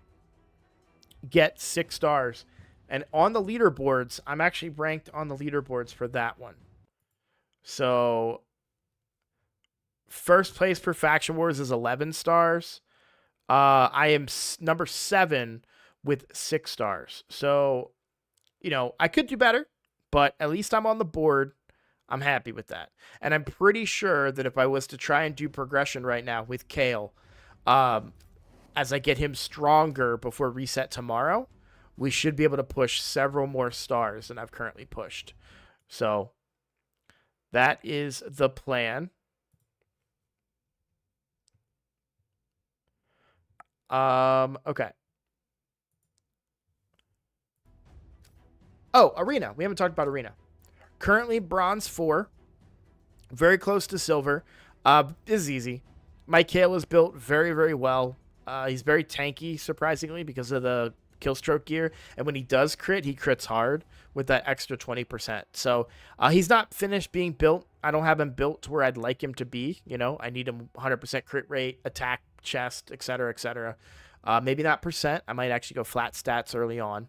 get 6 stars. And on the leaderboards, I'm actually ranked on the leaderboards for that one. So first place for Faction Wars is 11 stars. I am number 7 with 6 stars. So, you know, I could do better, but at least I'm on the board. I'm happy with that. And I'm pretty sure that if I was to try and do progression right now with Kale, as I get him stronger before reset tomorrow, we should be able to push several more stars than I've currently pushed. So that is the plan. Okay. Oh, Arena. We haven't talked about Arena. Currently bronze 4. Very close to silver. This is easy. My Kale is built very, very well. He's very tanky, surprisingly, because of the Killstroke gear. And when he does crit, he crits hard with that extra 20%. So he's not finished being built. I don't have him built to where I'd like him to be. You know, I need him 100% crit rate, attack, chest, etc., etc. Maybe not percent. I might actually go flat stats early on.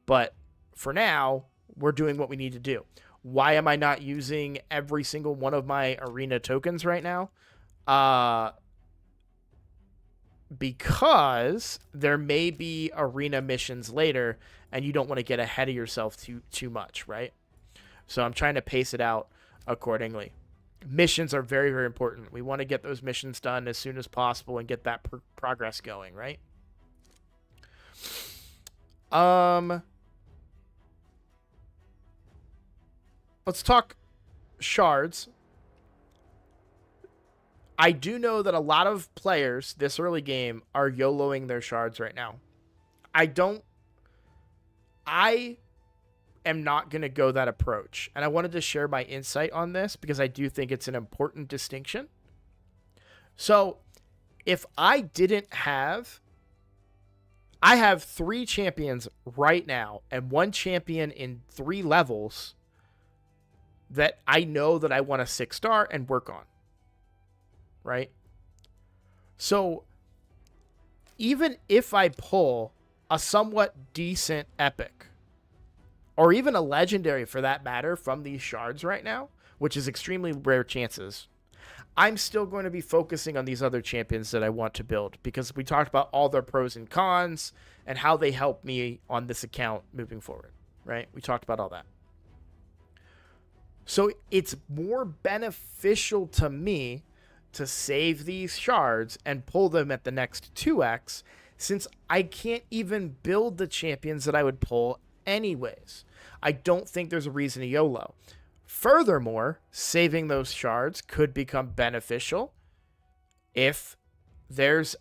But for now, we're doing what we need to do. Why am I not using every single one of my arena tokens right now? Because there may be arena missions later, and you don't want to get ahead of yourself too much, right? So I'm trying to pace it out accordingly. Missions are very, very important. We want to get those missions done as soon as possible and get that progress going, right? Let's talk shards. I do know that a lot of players this early game are YOLOing their shards right now. I am not going to go that approach. And I wanted to share my insight on this because I do think it's an important distinction. So if I have 3 champions right now and 1 champion in 3 levels that I know that I want a 6-star and work on. Right? So even if I pull a somewhat decent epic, or even a legendary for that matter, from these shards right now, which is extremely rare chances, I'm still going to be focusing on these other champions that I want to build, because we talked about all their pros and cons and how they help me on this account moving forward, right? We talked about all that. So it's more beneficial to me to save these shards and pull them at the next 2x, since I can't even build the champions that I would pull anyways. I don't think there's a reason to YOLO. Furthermore, saving those shards could become beneficial if there's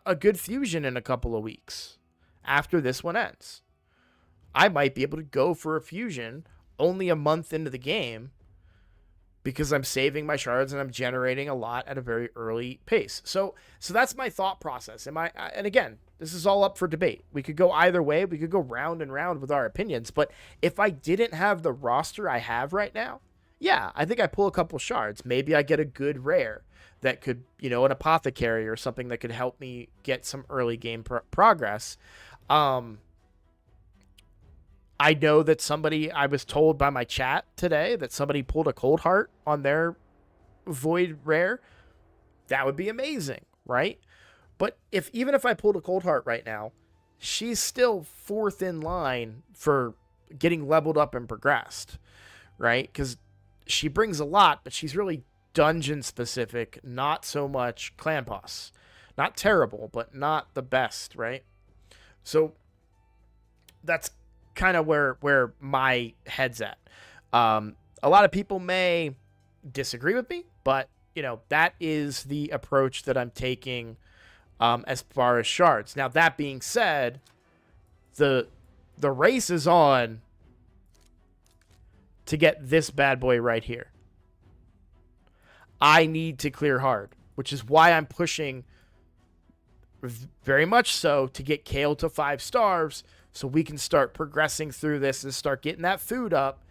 a good fusion in a couple of weeks after this one ends. I might be able to go for a fusion only a month into the game because I'm saving my shards and I'm generating a lot at a very early pace. So that's my thought process. And again, this is all up for debate. We could go either way. We could go round and round with our opinions. But if I didn't have the roster I have right now, yeah, I think I pull a couple shards. Maybe I get a good rare that could, an apothecary or something that could help me get some early game progress. I know that I was told by my chat today that somebody pulled a Cold Heart on their Void rare. That would be amazing, right? But even if I pulled a Cold Heart right now, she's still 4th in line for getting leveled up and progressed. right? Because she brings a lot, but she's really dungeon specific, not so much clan boss. Not terrible, but not the best, right? So that's kind of where my head's at. A lot of people may disagree with me, but that is the approach that I'm taking as far as shards. Now that being said, the race is on to get this bad boy right here. I need to clear hard, which is why I'm pushing very much so to get Kale to 5 stars so we can start progressing through this and start getting that food up,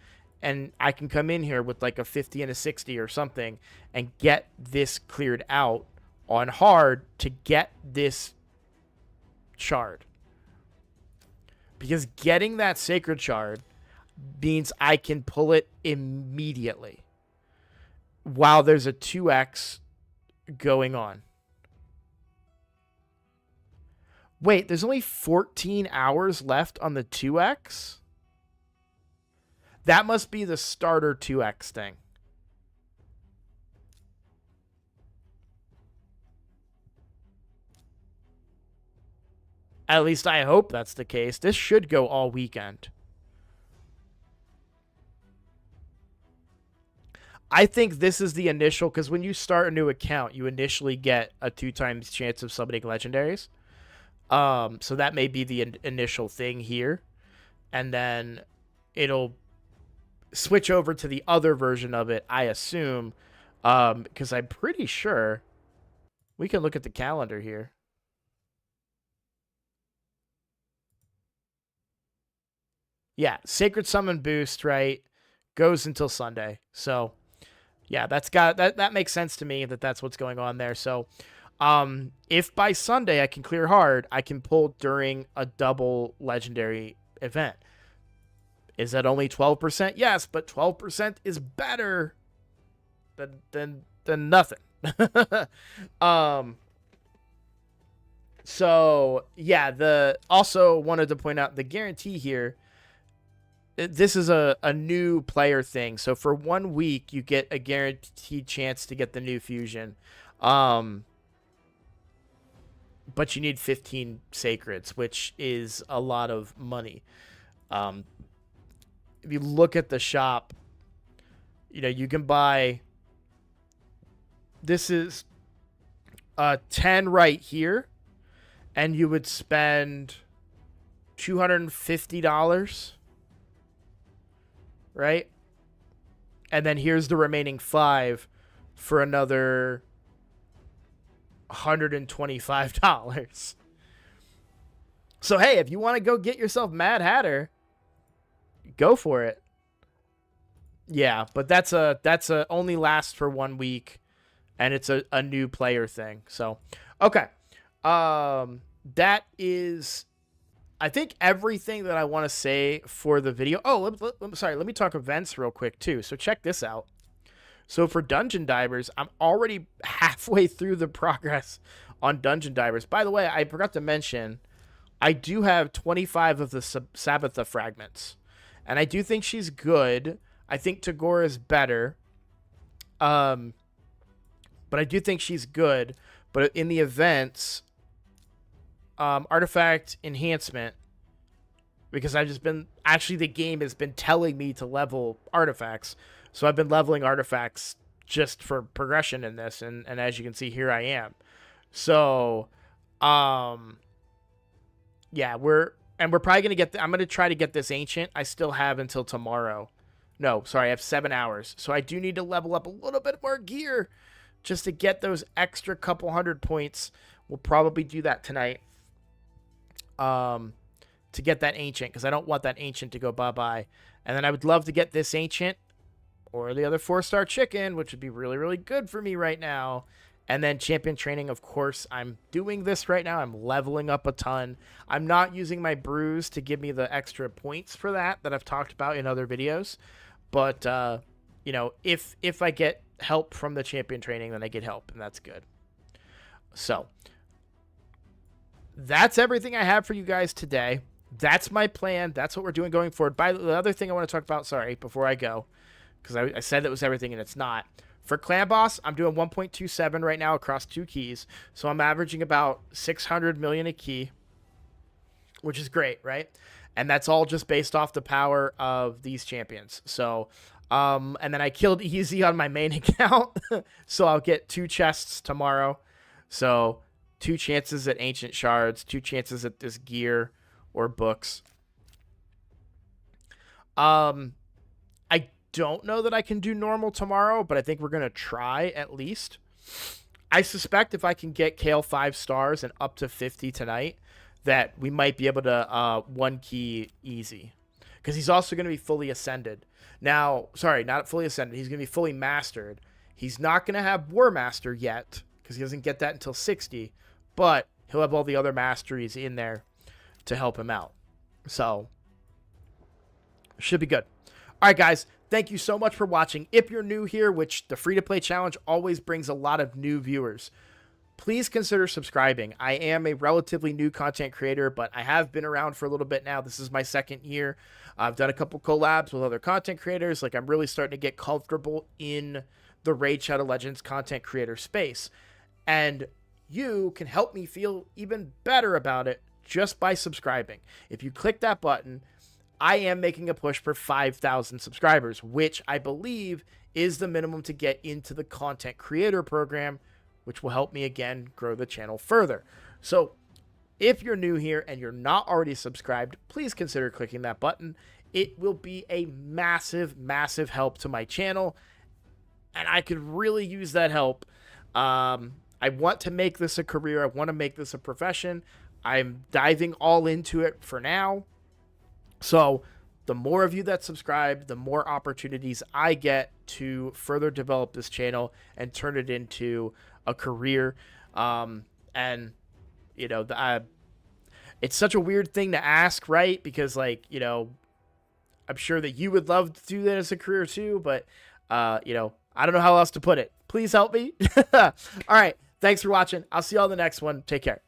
and I can come in here with like a 50 and a 60 or something and get this cleared out on hard to get this shard. Because getting that sacred shard means I can pull it immediately while there's a 2x going on. Wait, there's only 14 hours left on the 2x? That must be the starter 2x thing. At least I hope that's the case. This should go all weekend. I think this is the initial, because when you start a new account, you initially get a 2 times chance of summoning legendaries. So that may be the initial thing here. And then it'll switch over to the other version of it, I assume. Because I'm pretty sure we can look at the calendar here. Yeah, Sacred Summon boost, right? Goes until Sunday. So, yeah, that makes sense to me that that's what's going on there. So, if by Sunday I can clear hard, I can pull during a double legendary event. Is that only 12%? Yes, but 12% is better than nothing. So yeah, also wanted to point out the guarantee here. This is a new player thing. So for 1 week, you get a guaranteed chance to get the new fusion. But you need 15 sacreds, which is a lot of money. If you look at the shop, you can buy, this is 10 right here, and you would spend $250, right? And then here's the remaining 5 for another $125. So hey, if you want to go get yourself Mad Hatter, go for it. Yeah, but that's a only lasts for 1 week, and it's a new player thing. So okay, that is, I think, everything that I want to say for the video. Oh, let me talk events real quick too. So check this out. So for Dungeon Divers, I'm already halfway through the progress on Dungeon Divers. By the way, I forgot to mention, I do have 25 of the Sabbatha fragments, and I do think she's good. I think Tagore is better, but I do think she's good. But in the events, artifact enhancement, because I've just been, actually the game has been telling me to level artifacts, so I've been leveling artifacts just for progression in this, and as you can see, here I am. So yeah, we're probably gonna get I'm gonna try to get this ancient. I still have until tomorrow. No, sorry, I have 7 hours, so I do need to level up a little bit more gear just to get those extra couple hundred points. We'll probably do that tonight, to get that ancient, because I don't want that ancient to go bye-bye. And then I would love to get this ancient or the other 4-star chicken, which would be really, really good for me right now. And then champion training, of course, I'm doing this right now. I'm leveling up a ton. I'm not using my brews to give me the extra points for that I've talked about in other videos. But, if I get help from the champion training, then I get help, and that's good. So that's everything I have for you guys today. That's my plan. That's what we're doing going forward. By the other thing I want to talk about, sorry, before I go, because I said that was everything and it's not. For Clan Boss, I'm doing 1.27 right now across 2 keys. So I'm averaging about 600 million a key, which is great, right? And that's all just based off the power of these champions. So, and then I killed Easy on my main account. So I'll get 2 chests tomorrow. So 2 chances at ancient shards, 2 chances at this gear or books. I don't know that I can do normal tomorrow, but I think we're going to try at least. I suspect if I can get Kale 5 stars and up to 50 tonight, that we might be able to 1 key easy. Because he's also going to be fully ascended. Now, sorry, not fully ascended. He's going to be fully mastered. He's not going to have War Master yet, because he doesn't get that until 60. But he'll have all the other masteries in there to help him out. So, should be good. All right, guys. Thank you so much for watching. If you're new here, which the free-to-play challenge always brings a lot of new viewers, please consider subscribing. I am a relatively new content creator, but I have been around for a little bit now. This is my 2nd year. I've done a couple collabs with other content creators. Like, I'm really starting to get comfortable in the Raid Shadow Legends content creator space. And you can help me feel even better about it just by subscribing. If you click that button, I am making a push for 5,000 subscribers, which I believe is the minimum to get into the content creator program, which will help me again grow the channel further. So if you're new here and you're not already subscribed, please consider clicking that button. It will be a massive, massive help to my channel, and I could really use that help. I want to make this a career. I want to make this a profession. I'm diving all into it for now. So the more of you that subscribe, the more opportunities I get to further develop this channel and turn it into a career. And, you know, it's such a weird thing to ask, right? Because, like, you know, I'm sure that you would love to do that as a career too, but, you know, I don't know how else to put it. Please help me. All right. Thanks for watching. I'll see you on the next one. Take care.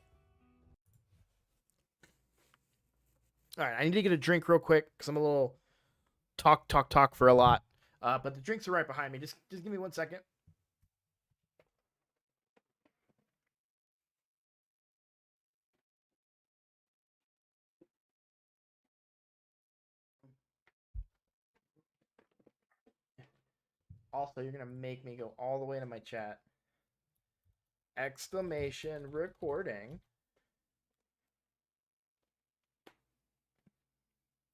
All right, I need to get a drink real quick because I'm a little talk for a lot. But the drinks are right behind me. Just give me 1 second. Also, you're going to make me go all the way to my chat. Exclamation recording.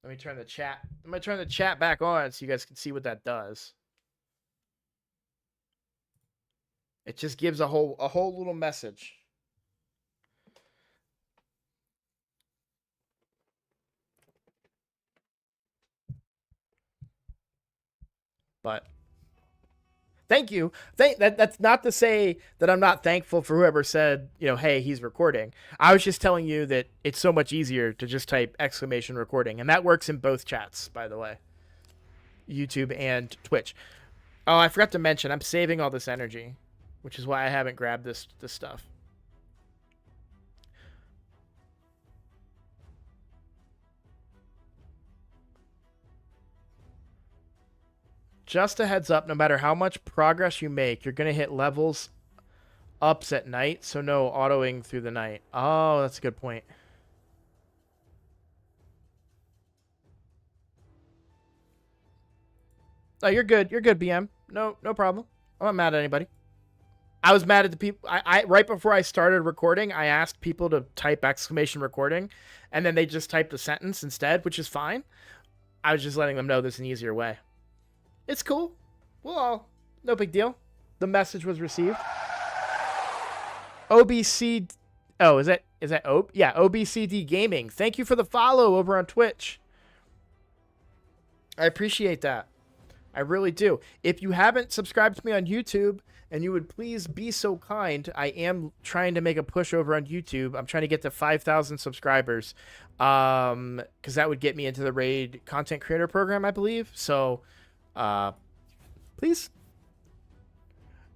Let me turn the chat. I'm going to turn the chat back on so you guys can see what that does. It just gives a whole little message. But thank you. That's not to say that I'm not thankful for whoever said, you know, hey, he's recording. I was just telling you that it's so much easier to just type exclamation recording. And that works in both chats, by the way. YouTube and Twitch. Oh, I forgot to mention, I'm saving all this energy, which is why I haven't grabbed this stuff. Just a heads up, no matter how much progress you make, you're going to hit levels ups at night, so no autoing through the night. Oh, that's a good point. Oh, you're good. You're good, BM. No problem. I'm not mad at anybody. I was mad at the people. I right before I started recording, I asked people to type exclamation recording, and then they just typed a sentence instead, which is fine. I was just letting them know there's an easier way. It's cool. Well, no big deal. The message was received. OBC. Oh, is that OB? Yeah, OBCD Gaming. Thank you for the follow over on Twitch. I appreciate that. I really do. If you haven't subscribed to me on YouTube, and you would please be so kind, I am trying to make a push over on YouTube. I'm trying to get to 5,000 subscribers, because that would get me into the Raid content creator program, I believe. So, please.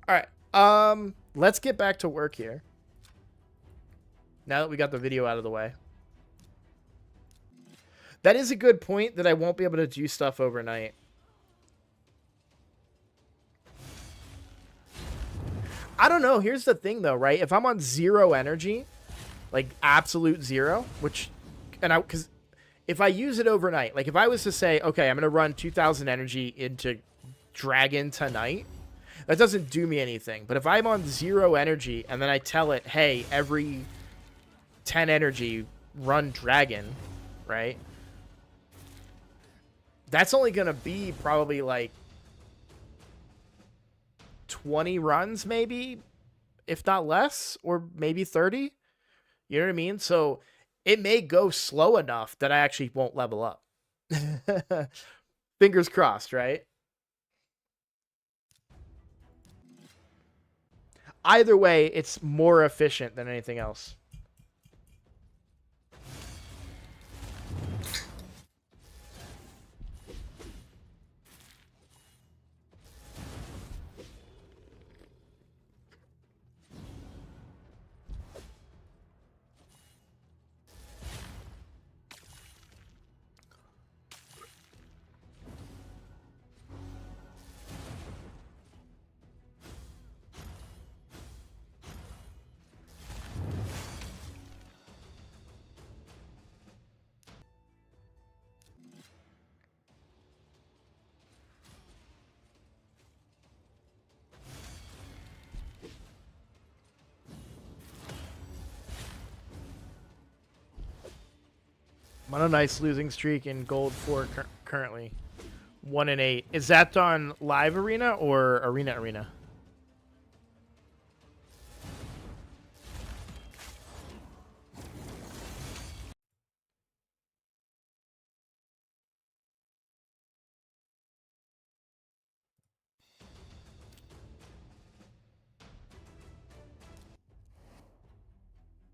All right. Let's get back to work here. Now that we got the video out of the way. That is a good point that I won't be able to do stuff overnight. I don't know. Here's the thing, though, right? If I'm on 0 energy, like absolute 0, because if I use it overnight, like if I was to say, okay, I'm going to run 2,000 energy into Dragon tonight, that doesn't do me anything. But if I'm on 0 energy and then I tell it, hey, every 10 energy, run Dragon, right? That's only going to be probably like 20 runs, maybe, if not less, or maybe 30. You know what I mean? So it may go slow enough that I actually won't level up. Fingers crossed, right? Either way, it's more efficient than anything else. I'm on a nice losing streak in Gold 4 currently. 1-8. Is that on Live Arena or Arena?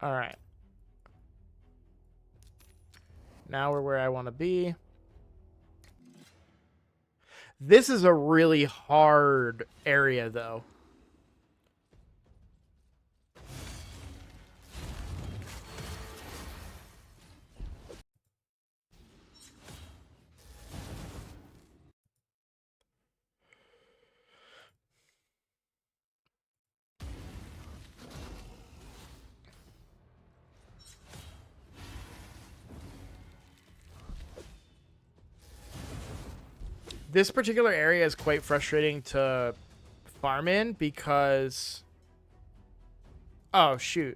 All right. Now we're where I want to be. This is a really hard area, though. This particular area is quite frustrating to farm in because... Oh, shoot.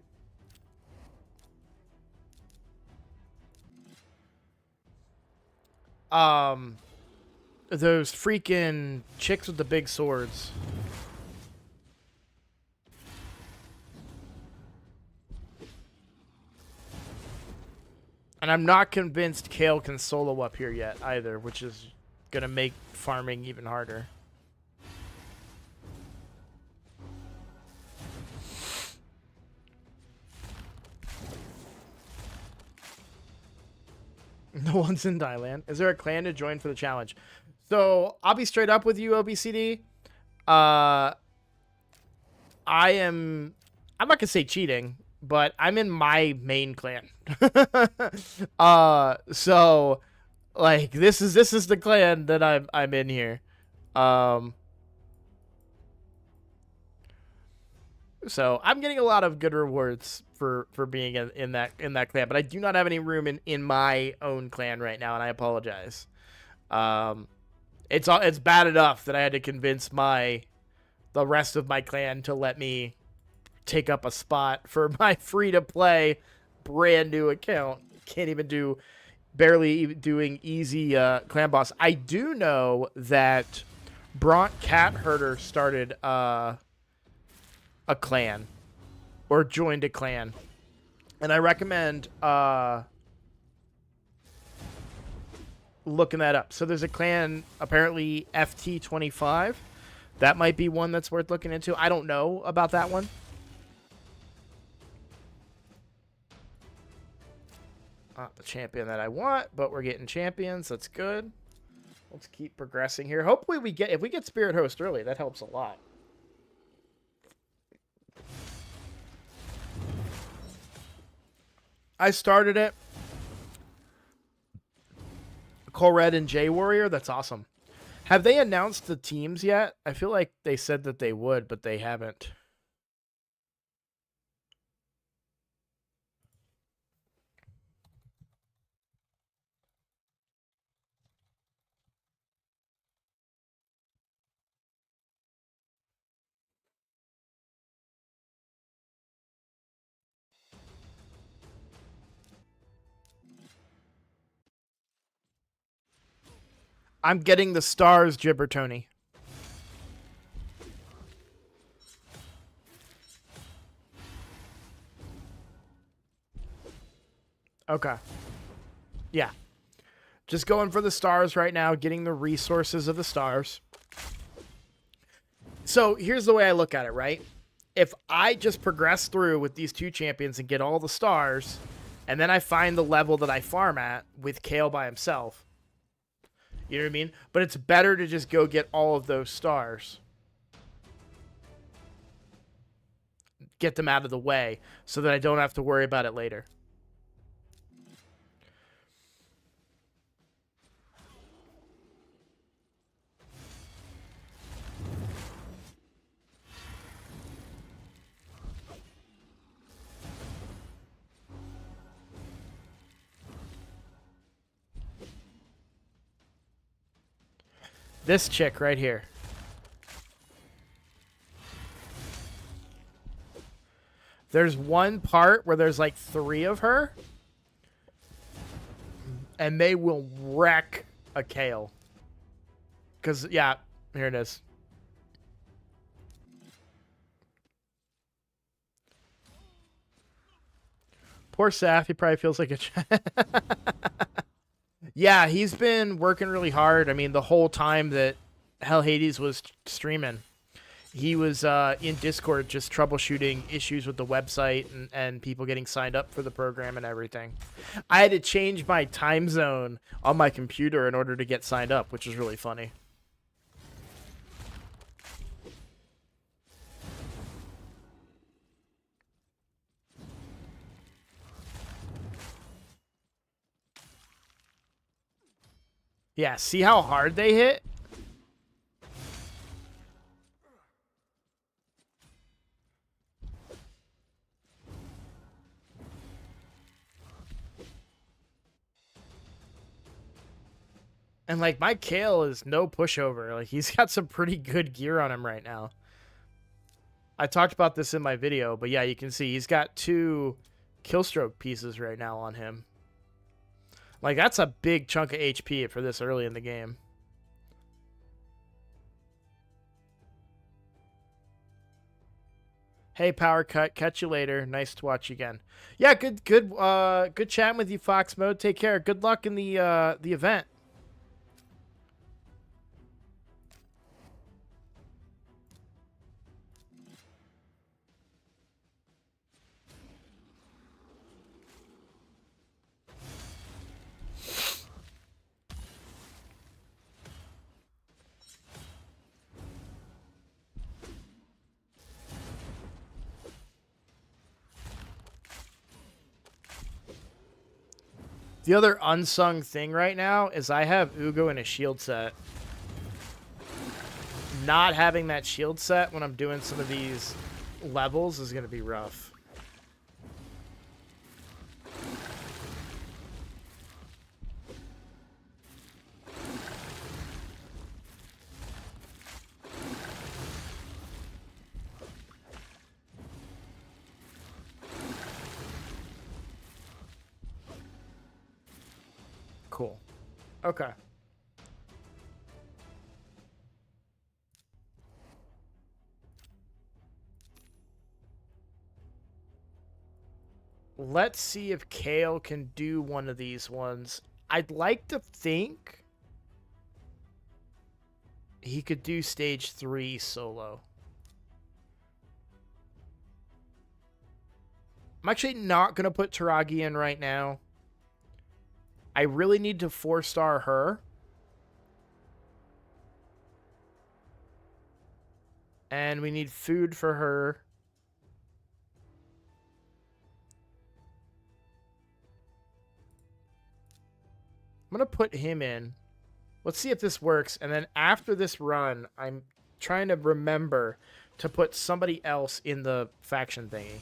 Those freaking chicks with the big swords. And I'm not convinced Kale can solo up here yet either, which is gonna make farming even harder. No one's in Thailand. Is there a clan to join for the challenge? So I'll be straight up with you, OBCD. I'm not gonna say cheating, but I'm in my main clan. So like this is the clan that I'm in here. So I'm getting a lot of good rewards for being in that clan, but I do not have any room in my own clan right now, and I apologize. It's bad enough that I had to convince the rest of my clan to let me take up a spot for my free to play brand new account. Can't even do barely even doing easy clan boss. I do know that Bront Cat Herder started a clan or joined a clan, and I recommend looking that up. So there's a clan, apparently FT25. That might be one that's worth looking into. I don't know about that one. Not the champion that I want, but we're getting champions. That's good. Let's keep progressing here. Hopefully if we get Spirit Host early, that helps a lot. I started it. Colred and J Warrior. That's awesome. Have they announced the teams yet? I feel like they said that they would, but they haven't. I'm getting the stars, Gibber Tony. Okay. Yeah. Just going for the stars right now, getting the resources of the stars. So here's the way I look at it, right? If I just progress through with these two champions and get all the stars, and then I find the level that I farm at with Kale by himself, you know what I mean? But it's better to just go get all of those stars. Get them out of the way so that I don't have to worry about it later. This chick right here. There's one part where there's like 3 of her. And they will wreck a Kale. Because, yeah, here it is. Poor Saf, he probably feels like a... Yeah, he's been working really hard. I mean, the whole time that Hell Hades was streaming, he was in Discord just troubleshooting issues with the website and people getting signed up for the program and everything. I had to change my time zone on my computer in order to get signed up, which is really funny. Yeah, see how hard they hit? And, like, my Kale is no pushover. Like, he's got some pretty good gear on him right now. I talked about this in my video, but yeah, you can see he's got 2 killstroke pieces right now on him. Like, that's a big chunk of HP for this early in the game. Hey, Power Cut. Catch you later. Nice to watch you again. Yeah, good chatting with you, Fox Mode. Take care. Good luck in the event. The other unsung thing right now is I have Ugo in a shield set. Not having that shield set when I'm doing some of these levels is going to be rough. Cool. Okay. Let's see if Kale can do one of these ones. I'd like to think he could do stage 3 solo. I'm actually not going to put Taragi in right now. I really need to 4-star her. And we need food for her. I'm going to put him in. Let's see if this works. And then after this run, I'm trying to remember to put somebody else in the faction thingy.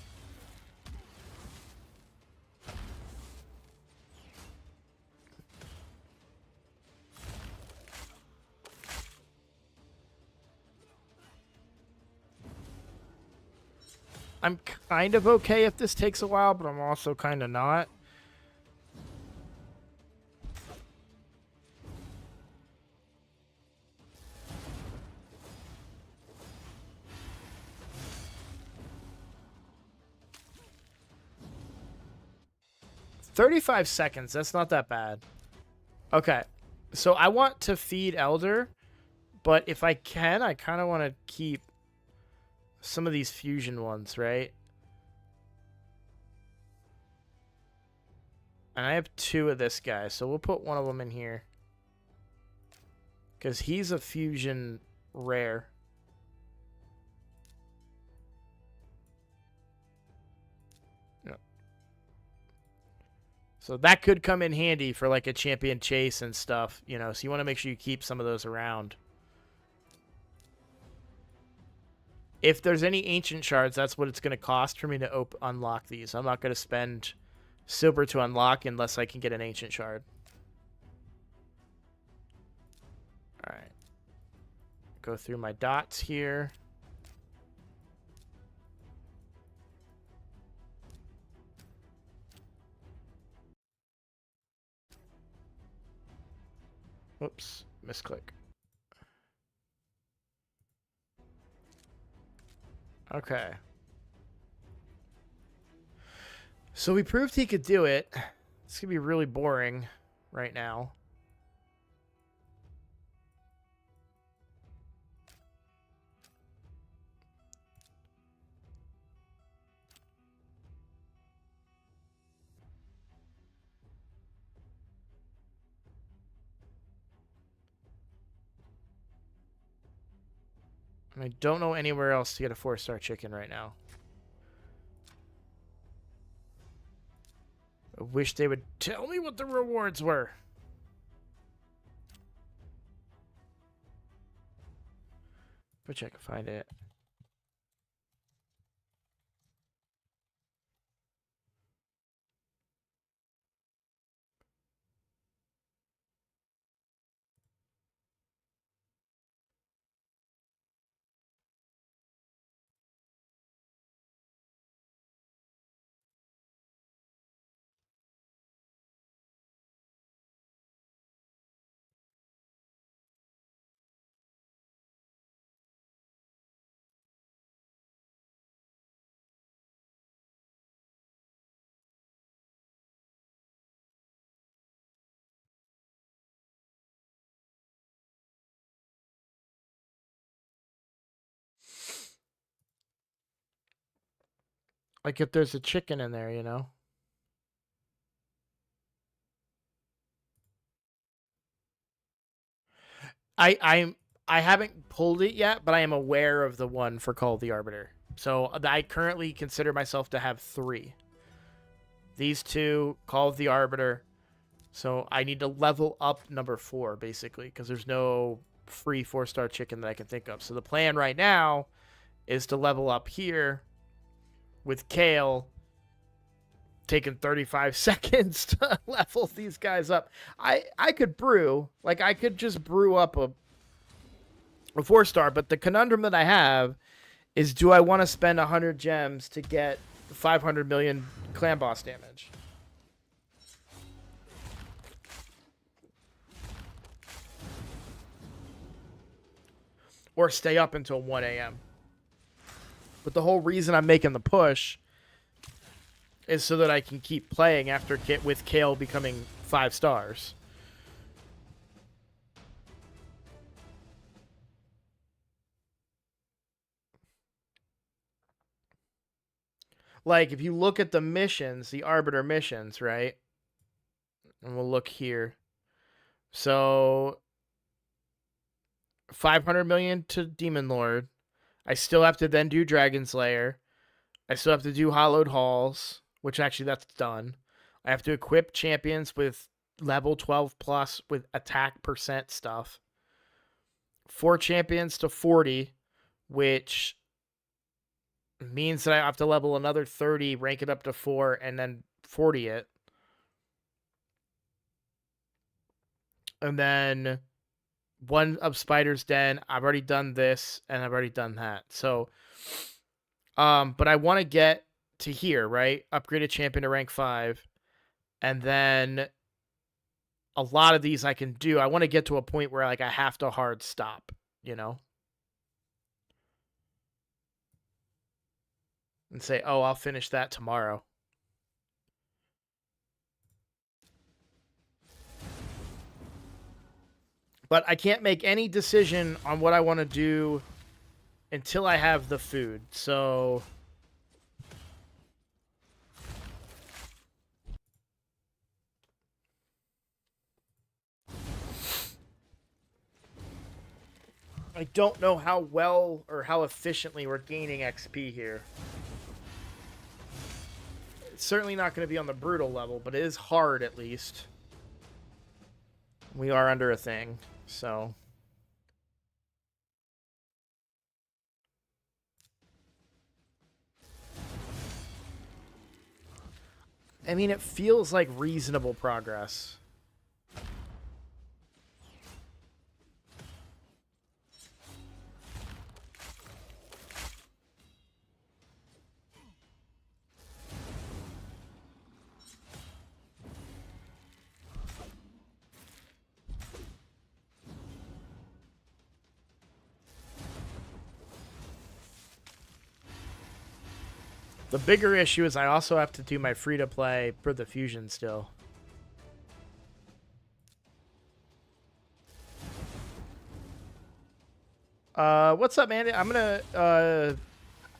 I'm kind of okay if this takes a while, but I'm also kind of not. 35 seconds. That's not that bad. Okay. So I want to feed Elder, but if I can, I kind of want to keep some of these fusion ones, right? And I have 2 of this guy, so we'll put one of them in here. Because he's a fusion rare. Yep. So that could come in handy for like a champion chase and stuff, you know. So you want to make sure you keep some of those around. If there's any ancient shards, that's what it's going to cost for me to unlock these. I'm not going to spend silver to unlock unless I can get an ancient shard. All right. Go through my dots here. Whoops, misclick. Okay. So we proved he could do it. It's going to be really boring right now. I don't know anywhere else to get a 4-star chicken right now. I wish they would tell me what the rewards were. But I can find it. Like if there's a chicken in there, you know? I I haven't pulled it yet, but I am aware of the one for Call of the Arbiter. So I currently consider myself to have 3. These 2, Call of the Arbiter. So I need to level up number 4, basically, because there's no free 4-star chicken that I can think of. So the plan right now is to level up here with Kale, taking 35 seconds to level these guys up. I could brew, like I could just brew up a 4-star, but the conundrum that I have is, do I want to spend 100 gems to get 500 million clan boss damage? Or stay up until 1 a.m. But the whole reason I'm making the push is so that I can keep playing after with Kale becoming 5 stars. Like, if you look at the missions, the Arbiter missions, right? And we'll look here. So, 500 million to Demon Lord. I still have to then do Dragon's Lair. I still have to do Hollowed Halls, which actually that's done. I have to equip champions with level 12 plus with attack percent stuff. 4 champions to 40, which means that I have to level another 30, rank it up to 4, and then 40 it. And then 1 of Spider's Den. I've already done this, and I've already done that. So, but I want to get to here, right? Upgrade a champion to rank 5. And then a lot of these I can do. I want to get to a point where like I have to hard stop, you know? And say, oh, I'll finish that tomorrow. But I can't make any decision on what I want to do until I have the food. So I don't know how well or how efficiently we're gaining XP here. It's certainly not going to be on the brutal level, but it is hard at least. We are under a thing, so... I mean, it feels like reasonable progress. The bigger issue is I also have to do my free-to-play for the fusion still. What's up, man? I'm gonna, I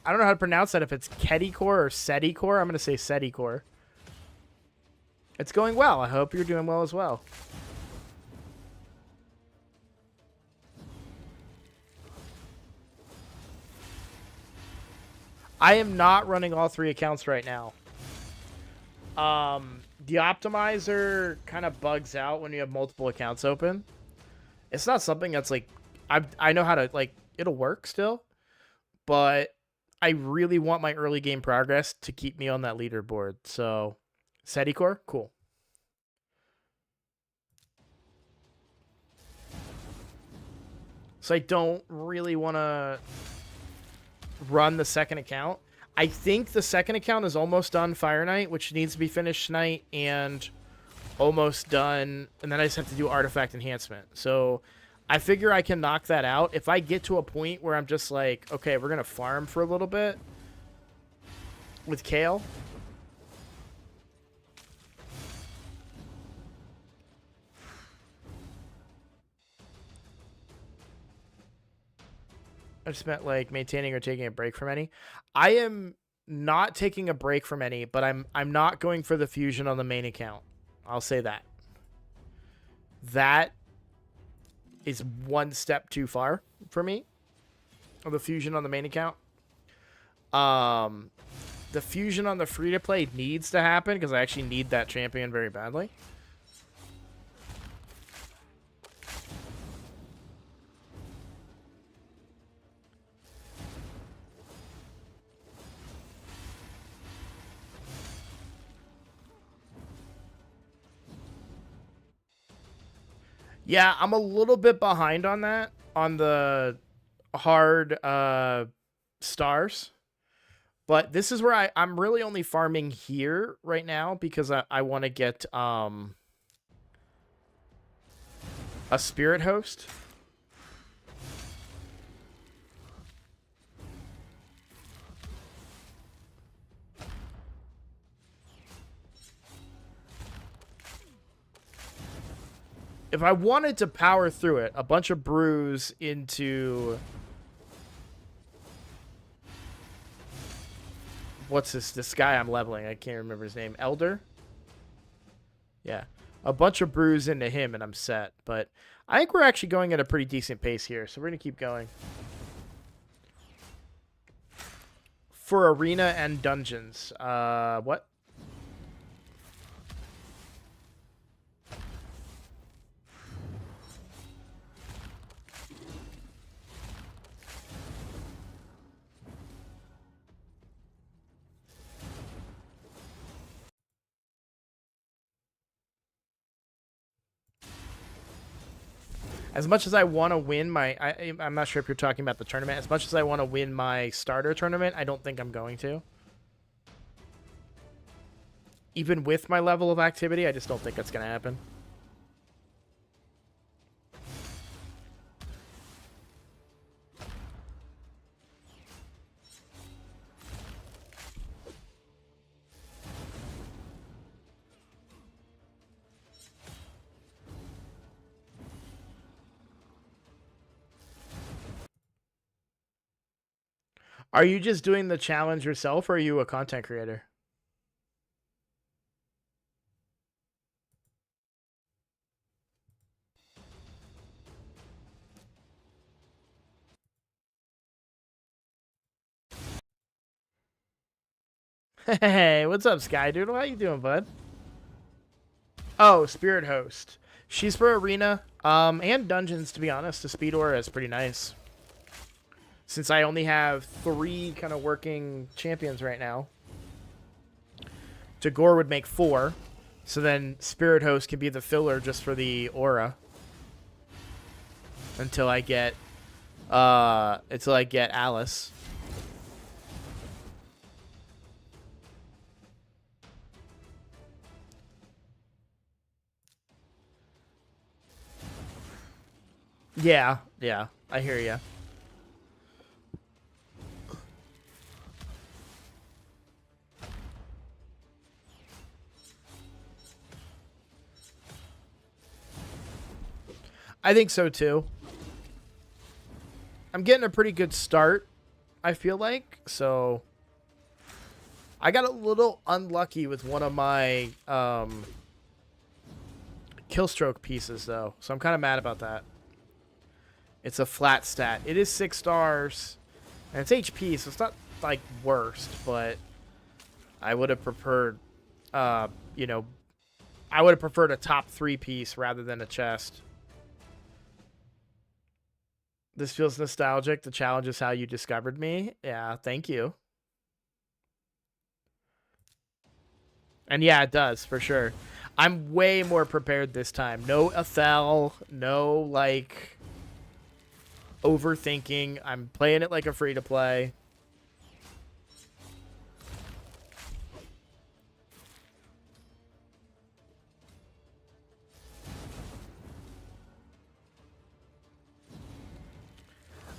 don't know how to pronounce that, if it's Keticore or Seticore. I'm gonna say Seticore. It's going well. I hope you're doing well as well. I am not running all 3 accounts right now. The optimizer kind of bugs out when you have multiple accounts open. It's not something that's like, I know how to, like, it'll work still, but I really want my early game progress to keep me on that leaderboard. So, Seticore, cool. So I don't really want to run the second account. I think the second account is almost done Fire Knight, which needs to be finished tonight, and almost done, and then I just have to do Artifact Enhancement. So I figure I can knock that out. If I get to a point where I'm just like, okay, we're going to farm for a little bit with Kale. I just meant like maintaining or taking a break from any. I am not taking a break from any, but I'm not going for the fusion on the main account. I'll say that. That is one step too far for me. The fusion on the main account. The fusion on the free-to-play needs to happen because I actually need that champion very badly. Yeah, I'm a little bit behind on that, on the hard stars. But this is where I'm really only farming here right now because I want to get a spirit host. If I wanted to power through it, a bunch of brews into... What's this guy I'm leveling? I can't remember his name. Elder? Yeah. A bunch of brews into him and I'm set. But I think we're actually going at a pretty decent pace here, so we're going to keep going. For arena and dungeons. What? As much as I want to win my... I'm not sure if you're talking about the tournament. As much as I want to win my starter tournament, I don't think I'm going to. Even with my level of activity, I just don't think that's going to happen. Are you just doing the challenge yourself, or are you a content creator? Hey, what's up, Sky Doodle? How you doing, bud? Oh, Spirit Host. She's for Arena, and Dungeons, to be honest. The Speed Aura is pretty nice. Since I only have 3 kind of working champions right now. Tagore would make 4. So then Spirit Host can be the filler just for the Aura. Until I get Alice. Yeah, I hear ya. I think so too. I'm getting a pretty good start, I feel like. So I got a little unlucky with one of my Killstroke pieces though. So I'm kind of mad about that. It's a flat stat. It is 6 stars. And it's HP, so it's not like worst, but I would have preferred you know, I would have preferred a top 3 piece rather than a chest. This feels nostalgic. The challenge is how you discovered me. Yeah, thank you. And yeah, it does, for sure. I'm way more prepared this time. No Ethel, no, like, overthinking. I'm playing it like a free-to-play.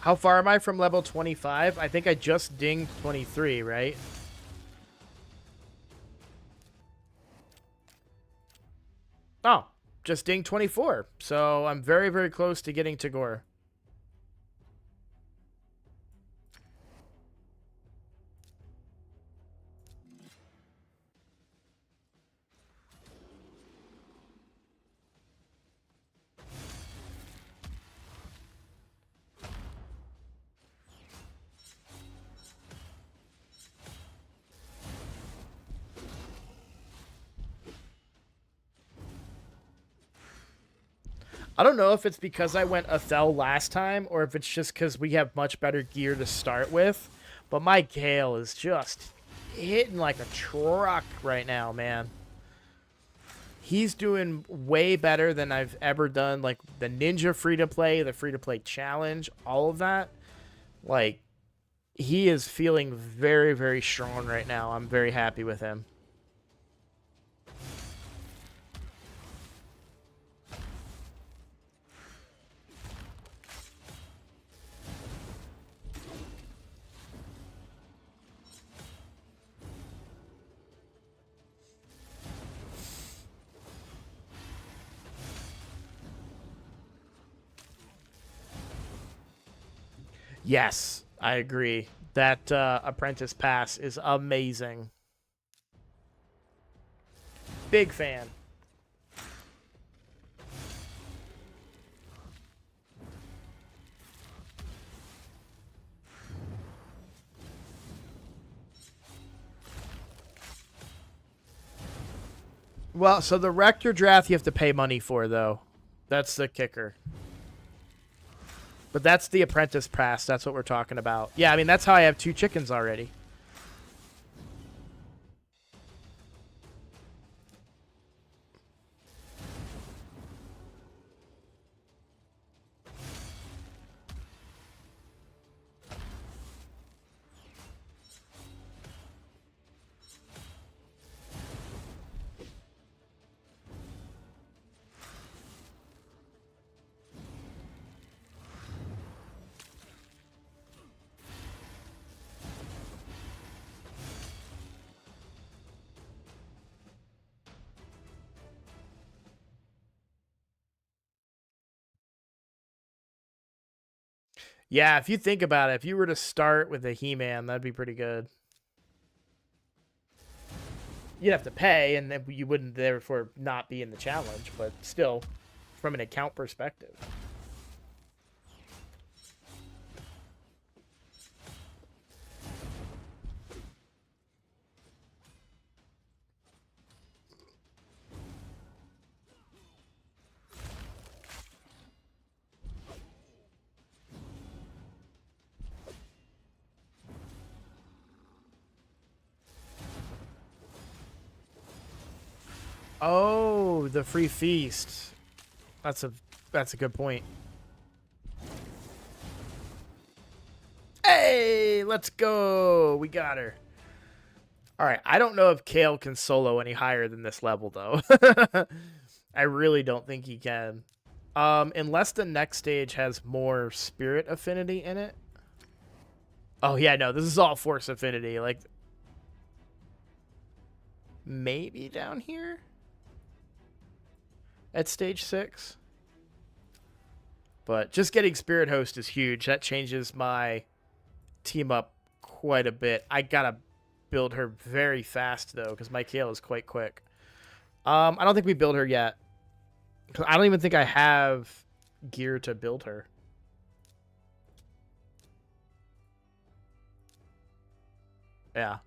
How far am I from level 25? I think I just dinged 23, right? Oh, just dinged 24. So I'm very, very close to getting Tagore. I don't know if it's because I went Ethel last time or if it's just because we have much better gear to start with. But my Gale is just hitting like a truck right now, man. He's doing way better than I've ever done. Like the Ninja free-to-play, the free-to-play challenge, all of that. Like, he is feeling very, very strong right now. I'm very happy with him. Yes, I agree. That Apprentice Pass is amazing. Big fan. Well, so the Rector draft you have to pay money for, though. That's the kicker. But that's the Apprentice Pass. That's what we're talking about. Yeah, I mean, that's how I have 2 chickens already. Yeah, if you think about it, if you were to start with a He-Man, that'd be pretty good. You'd have to pay, and then you wouldn't therefore not be in the challenge, but still, from an account perspective. Oh, the free feast. That's a good point. Hey, let's go. We got her. All right, I don't know if Kale can solo any higher than this level though. I really don't think he can. Unless the next stage has more spirit affinity in it. Oh yeah, no, this is all force affinity. Like maybe down here at stage 6. But just getting Spirit Host is huge. That changes my team up quite a bit. I gotta build her very fast though, because my Kale is quite quick. I don't think we build her yet. I don't even think I have gear to build her. Yeah.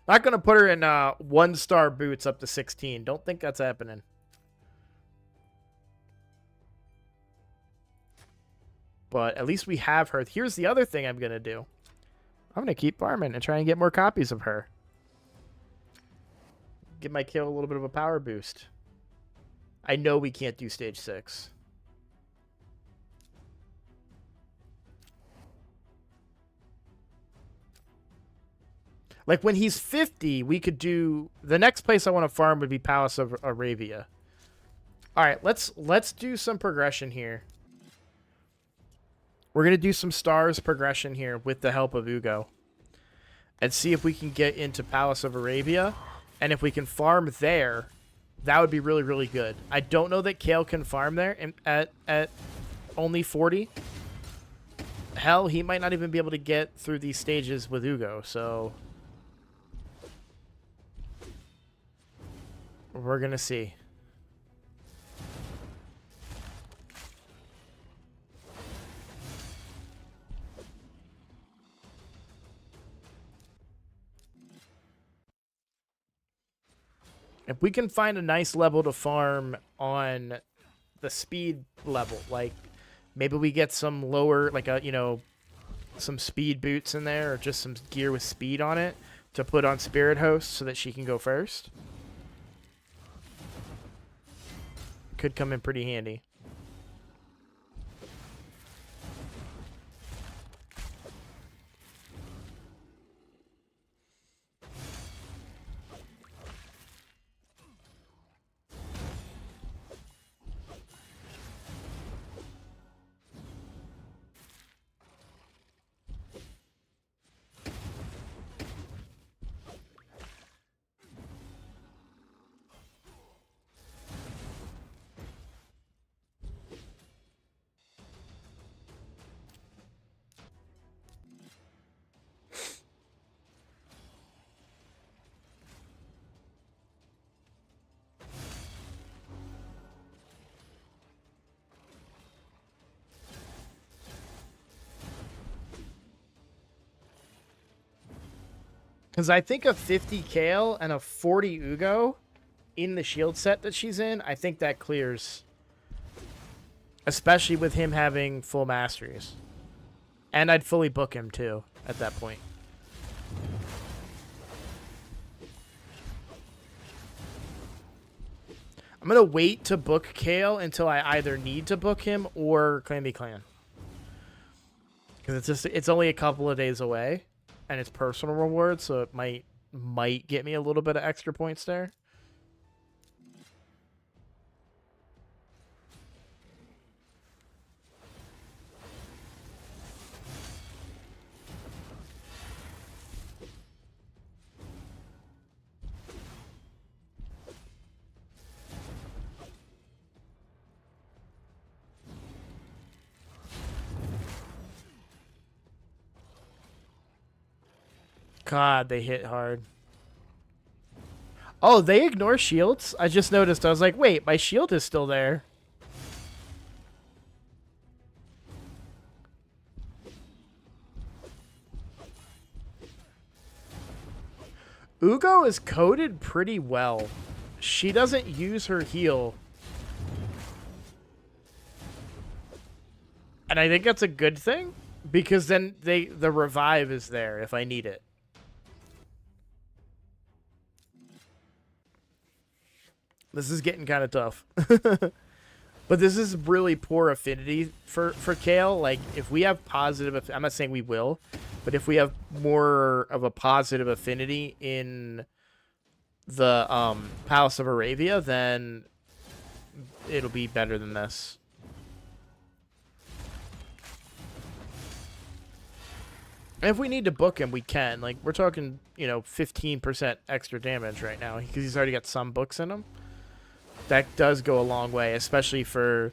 Not gonna put her in 1-star boots up to 16. Don't think that's happening. But at least we have her. Here's the other thing I'm gonna do. I'm gonna keep farming and try and get more copies of her. Give my Kale a little bit of a power boost. I know we can't do stage 6. Like when he's 50, we could do the next place I want to farm would be Palace of Arabia. All right, let's do some progression here. We're gonna do some stars progression here with the help of Ugo, and see if we can get into Palace of Arabia, and if we can farm there, that would be really, really good. I don't know that Kale can farm there at only 40. Hell, he might not even be able to get through these stages with Ugo, so we're gonna see. If we can find a nice level to farm on the speed level, like maybe we get some lower, like some speed boots in there, or just some gear with speed on it to put on Spirit Host so that she can go first. Could come in pretty handy. Because I think a 50 Kale and a 40 Ugo in the shield set that she's in, I think that clears. Especially with him having full masteries. And I'd fully book him too at that point. I'm going to wait to book Kale until I either need to book him or Clan v Clan. Because it's only a couple of days away. And it's personal reward, so it might get me a little bit of extra points there. God, they hit hard. Oh, they ignore shields? I just noticed. I was like, wait, my shield is still there. Ugo is coded pretty well. She doesn't use her heal. And I think that's a good thing, because then the revive is there if I need it. This is getting kind of tough. But this is really poor affinity for Kale. Like, if we have positive... I'm not saying we will, but if we have more of a positive affinity in the Palace of Aravia, then it'll be better than this. And if we need to book him, we can. Like, we're talking, 15% extra damage right now, because he's already got some books in him. That does go a long way, especially for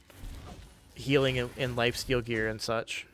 healing in lifesteal gear and such.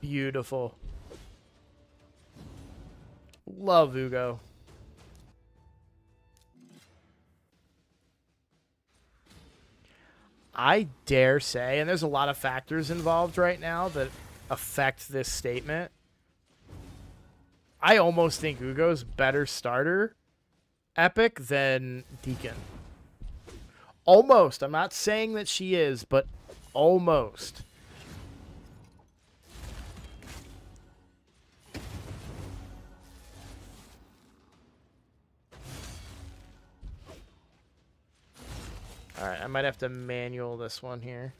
Beautiful. Love Ugo. I dare say, and there's a lot of factors involved right now that affect this statement. I almost think Ugo's better starter epic than Deacon. Almost. I'm not saying that she is, but almost. Alright, I might have to manual this one here.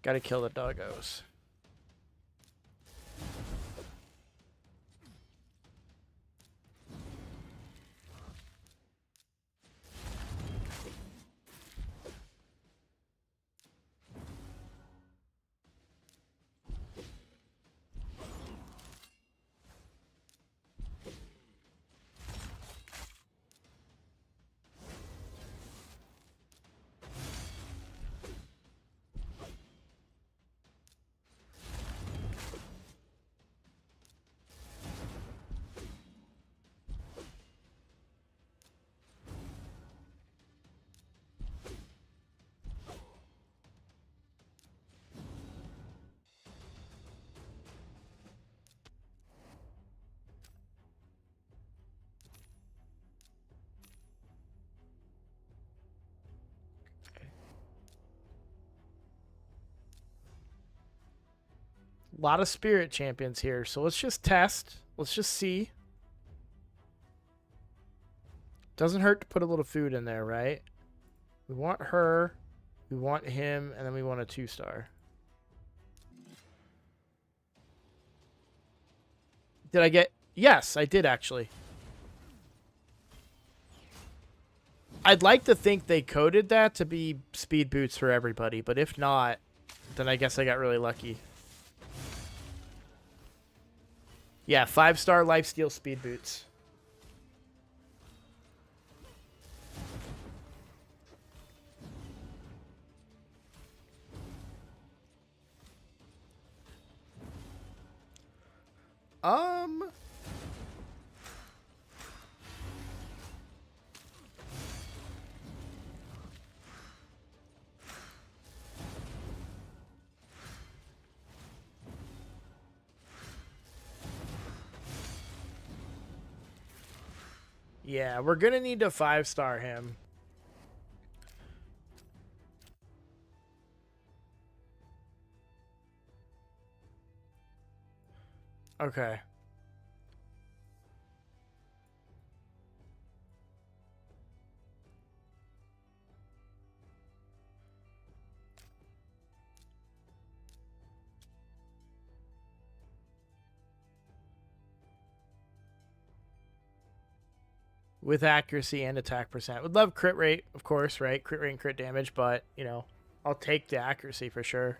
Gotta kill the doggos. A lot of spirit champions here, so let's just test. Let's just see. Doesn't hurt to put a little food in there, right? We want her, we want him, and then we want a 2-star. Did I get... Yes, I did actually. I'd like to think they coded that to be speed boots for everybody, but if not, then I guess I got really lucky. Yeah, 5-star lifesteal speed boots. Yeah, we're gonna need to 5-star him. Okay. With accuracy and attack percent. Would love crit rate, of course, right? Crit rate and crit damage, but, you know, I'll take the accuracy for sure.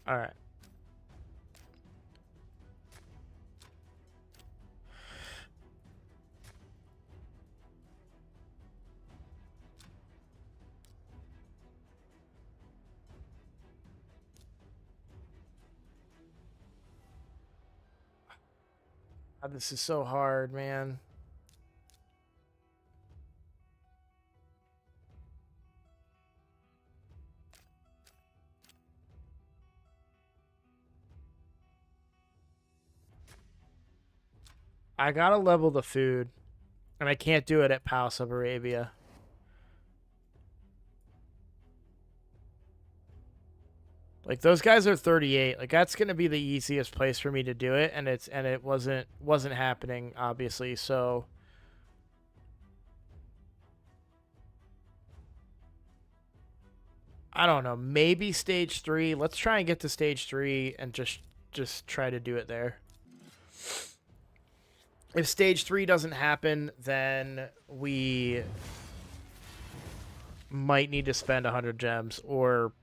All right. God, this is so hard, man. I gotta level the food, and I can't do it at Palace of Arabia. Like those guys are 38. Like that's gonna be the easiest place for me to do it, and it wasn't happening obviously. So I don't know. Maybe stage 3. Let's try and get to stage 3 and just try to do it there. If stage 3 doesn't happen, then we might need to spend 100 gems, or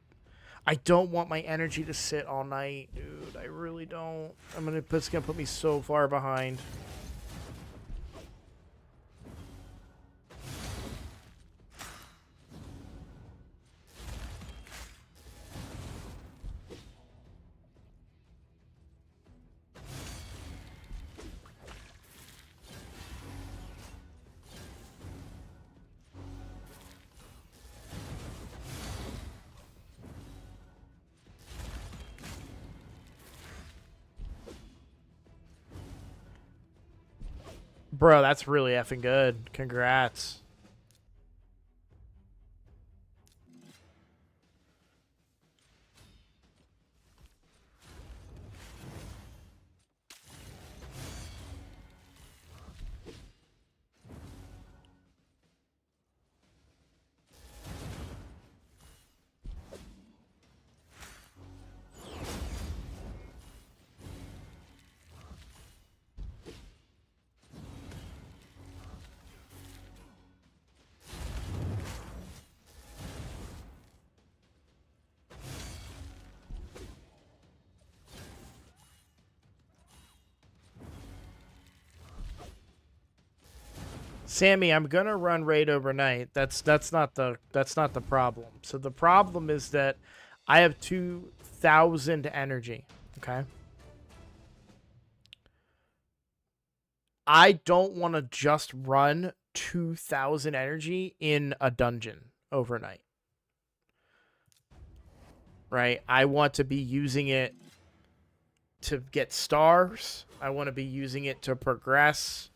I don't want my energy to sit all night, dude. I really don't. It's gonna put me so far behind. Bro, that's really effing good. Congrats. Sammy, I'm gonna run raid overnight. That's not the problem. So the problem is that I have 2,000 energy. Okay. I don't want to just run 2,000 energy in a dungeon overnight. Right? I want to be using it to get stars. I want to be using it to progress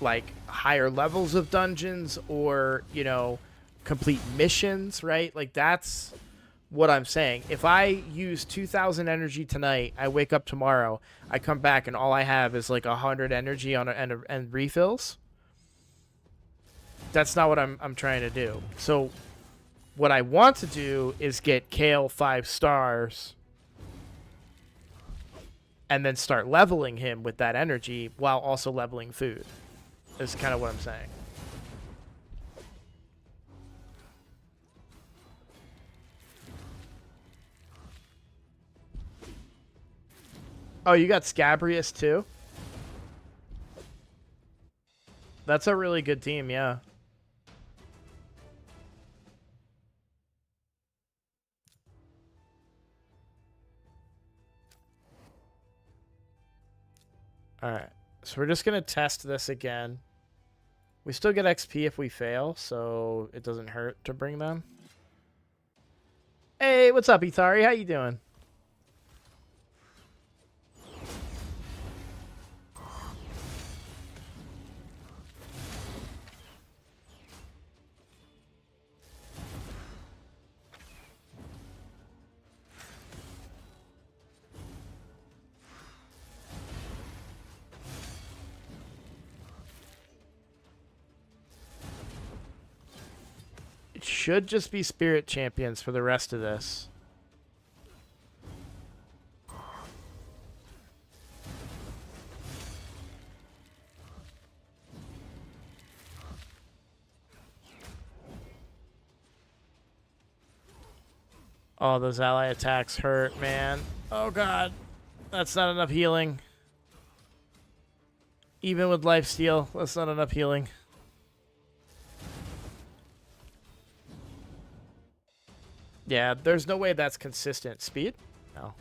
like higher levels of dungeons, or, you know, complete missions, right? Like that's what I'm saying. If I use 2,000 energy tonight, I wake up tomorrow, I come back and all I have is like 100 energy on and refills. That's not what I'm trying to do. So what I want to do is get Kale 5 stars and then start leveling him with that energy while also leveling food. Is kind of what I'm saying. Oh, you got Scabrius too? That's a really good team, yeah. Alright. So we're just going to test this again. We still get XP if we fail, so it doesn't hurt to bring them. Hey, what's up, Ithari? How you doing? should just be spirit champions for the rest of this. Oh, those ally attacks hurt, man. Oh, God. That's not enough healing. Even with lifesteal, that's not enough healing. Yeah, there's no way that's consistent. Speed? No.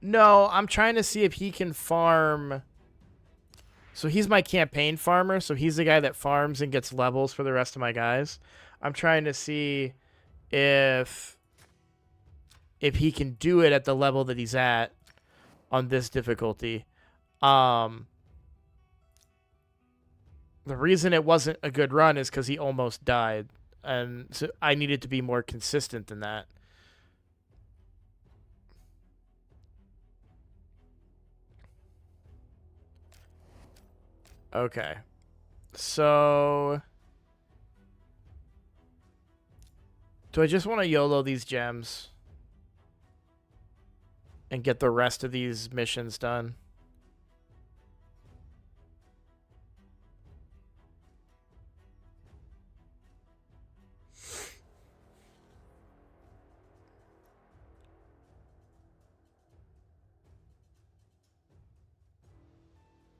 No, I'm trying to see if he can farm. So he's my campaign farmer, so he's the guy that farms and gets levels for the rest of my guys. I'm trying to see if he can do it at the level that he's at on this difficulty. The reason it wasn't a good run is because he almost died, and so I needed to be more consistent than that. Okay. So do I just want to YOLO these gems and get the rest of these missions done?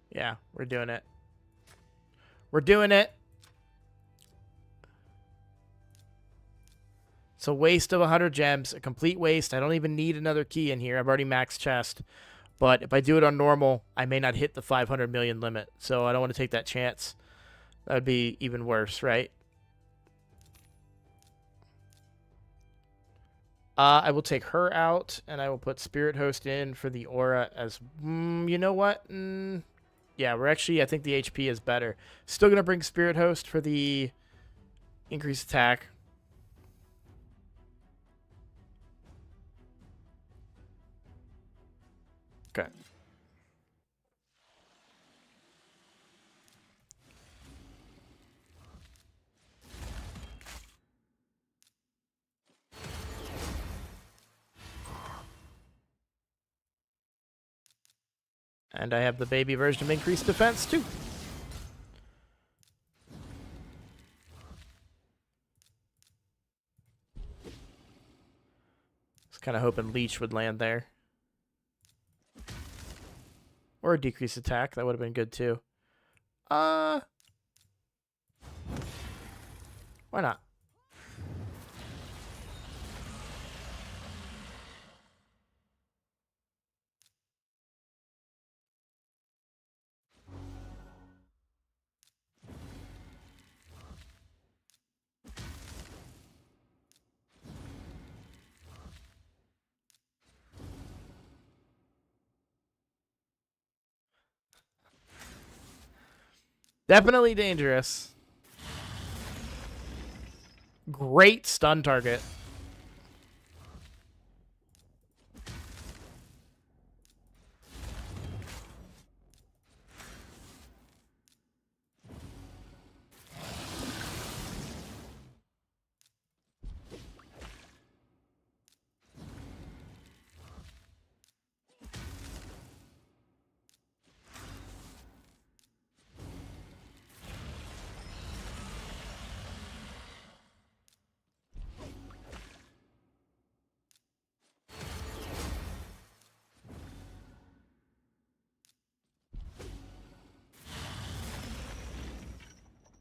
Yeah, we're doing it. We're doing it. It's a waste of 100 gems, a complete waste. I don't even need another key in here. I've already maxed chest. But if I do it on normal, I may not hit the 500 million limit. So I don't want to take that chance. That would be even worse, right? I will take her out, and I will put Spirit Host in for the aura as... you know what? Yeah, we're actually... I think the HP is better. Still going to bring Spirit Host for the increased attack. Okay. And I have the baby version of increased defense, too. Was kind of hoping Leech would land there. Or a decreased attack. That would have been good, too. Why not? Definitely dangerous. Great stun target.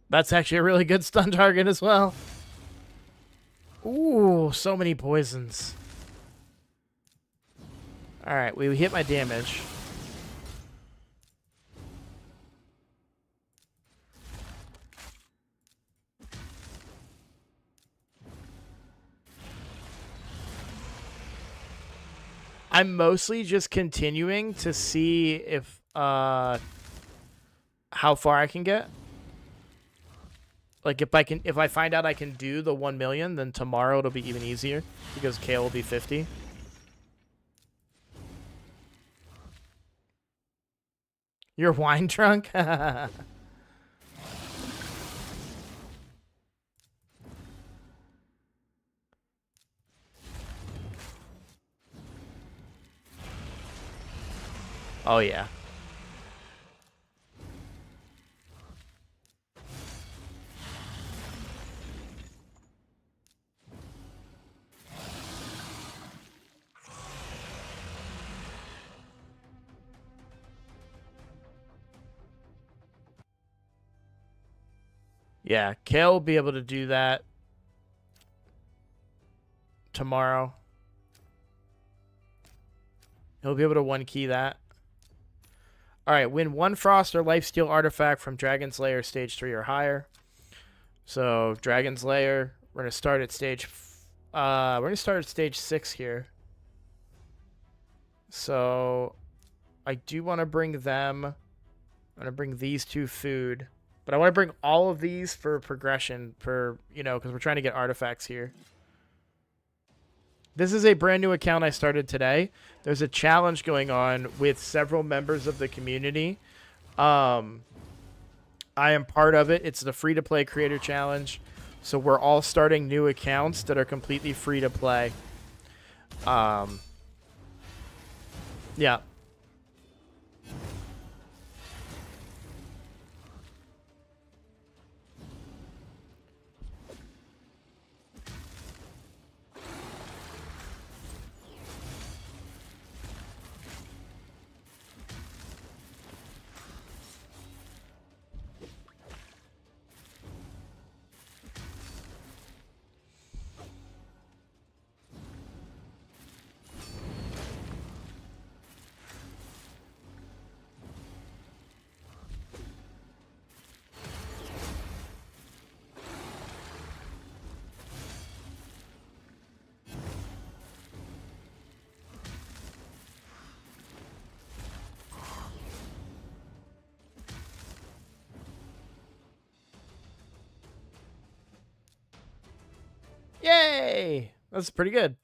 That's actually a really good stun target as well. Ooh, so many poisons. Alright, we hit my damage. I'm mostly just continuing to see if how far I can get. Like if I find out I can do the 1 million, then tomorrow it'll be even easier because Kale will be 50. Your wine trunk? Oh yeah. Yeah, Kale will be able to do that tomorrow. He'll be able to 1-key that. Alright, win 1 Frost or Lifesteal artifact from Dragon's Lair stage 3 or higher. So, Dragon's Lair, we're going to start at stage... we're going to start at stage 6 here. So, I do want to bring them... I'm going to bring these 2 food. But I want to bring all of these for progression, for, you know, because we're trying to get artifacts here. This is a brand new account I started today. There's a challenge going on with several members of the community. I am part of it. It's the free-to-play creator challenge. So we're all starting new accounts that are completely free to play. Yeah. Yay! That's pretty good.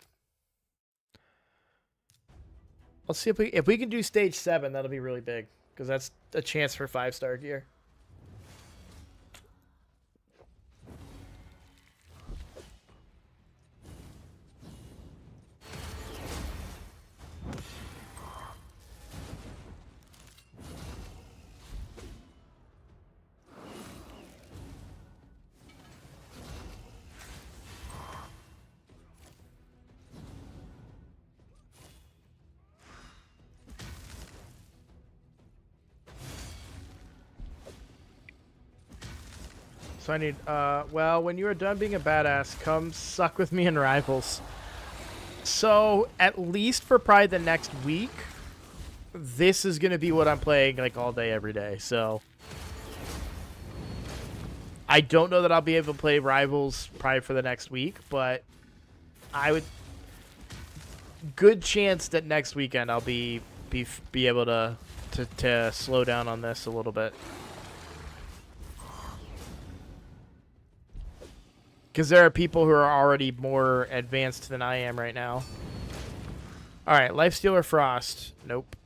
Let's see if we can do stage 7, that'll be really big. Because that's a chance for 5-star gear. So I need, well, when you are done being a badass, come suck with me in Rivals. So, at least for probably the next week, this is going to be what I'm playing, like, all day, every day. So, I don't know that I'll be able to play Rivals probably for the next week, but I would... Good chance that next weekend I'll be able to slow down on this a little bit. Because there are people who are already more advanced than I am right now. Alright, Lifesteal or Frost? Nope.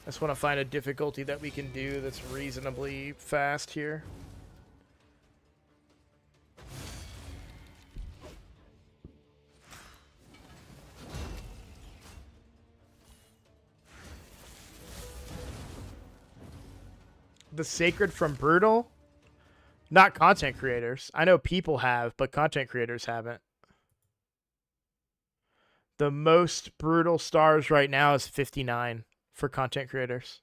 I just want to find a difficulty that we can do that's reasonably fast here. The Sacred from Brutal? Not content creators. I know people have, but content creators haven't. The most brutal stars right now is 59 for content creators.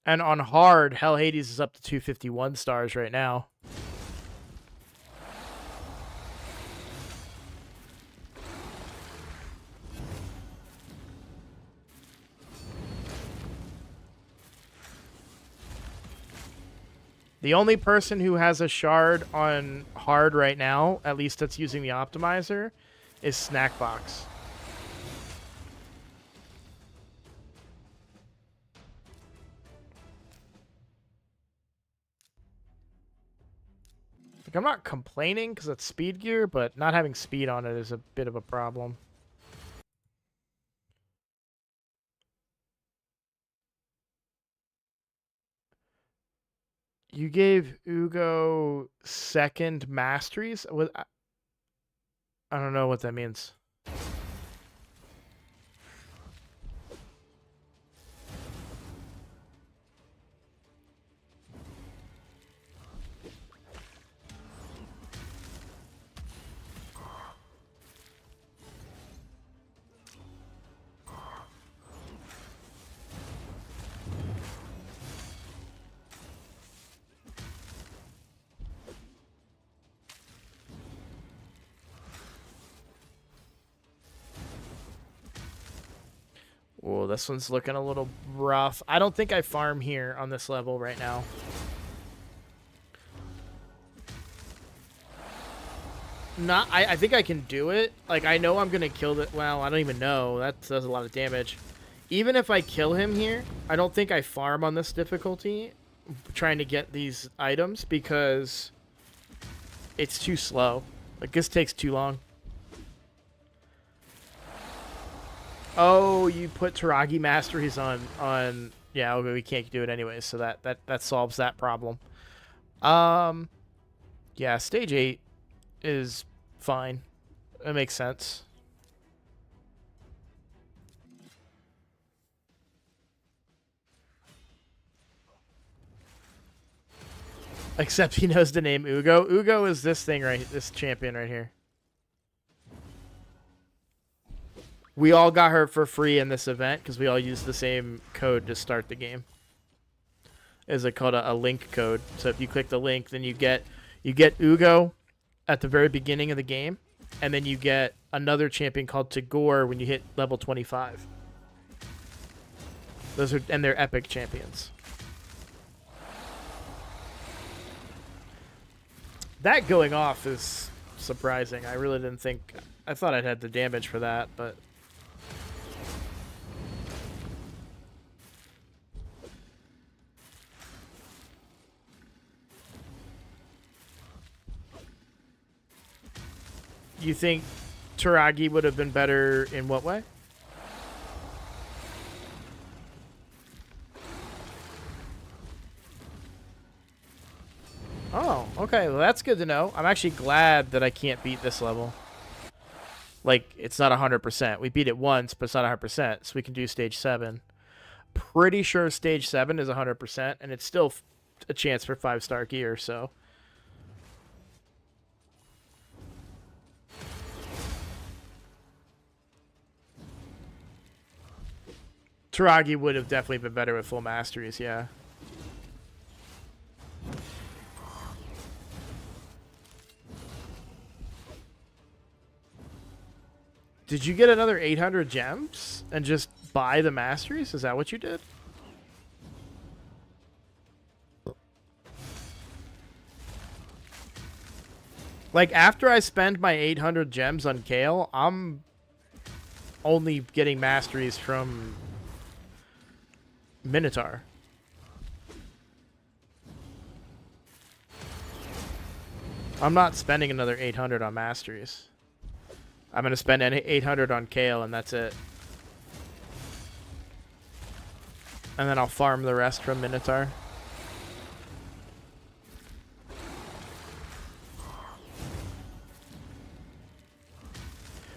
And on hard, Hell Hades is up to 251 stars right now. The only person who has a shard on hard right now, at least that's using the optimizer, is Snackbox. Like, I'm not complaining because it's speed gear, but not having speed on it is a bit of a problem. You gave Ugo second masteries? I don't know what that means. Oh, this one's looking a little rough. I don't think I farm here on this level right now. I think I can do it. Like, I know I'm going to kill it. Well, I don't even know. That does a lot of damage. Even if I kill him here, I don't think I farm on this difficulty trying to get these items because it's too slow. Like, this takes too long. Oh, you put Taragi Masteries on yeah, okay, we can't do it anyways, so that solves that problem. Yeah, stage 8 is fine. It makes sense. Except he knows the name Ugo. Ugo is this thing right, this champion right here. We all got her for free in this event because we all used the same code to start the game. Is it called a link code? So if you click the link, then you get Ugo at the very beginning of the game, and then you get another champion called Tagore when you hit level 25. And they're epic champions. That going off is surprising. I really didn't think. I thought I'd had the damage for that, but. You think Taragi would have been better in what way? Oh, okay. Well, that's good to know. I'm actually glad that I can't beat this level. Like, it's not 100%. We beat it once, but it's not 100%, so we can do stage 7. Pretty sure stage 7 is 100%, and it's still a chance for 5-star gear, so... Taragi would have definitely been better with full masteries, yeah. Did you get another 800 gems and just buy the masteries? Is that what you did? Like, after I spend my 800 gems on Kale, I'm only getting masteries from Minotaur. I'm not spending another 800 on masteries. I'm going to spend 800 on Kale, and that's it. And then I'll farm the rest from Minotaur.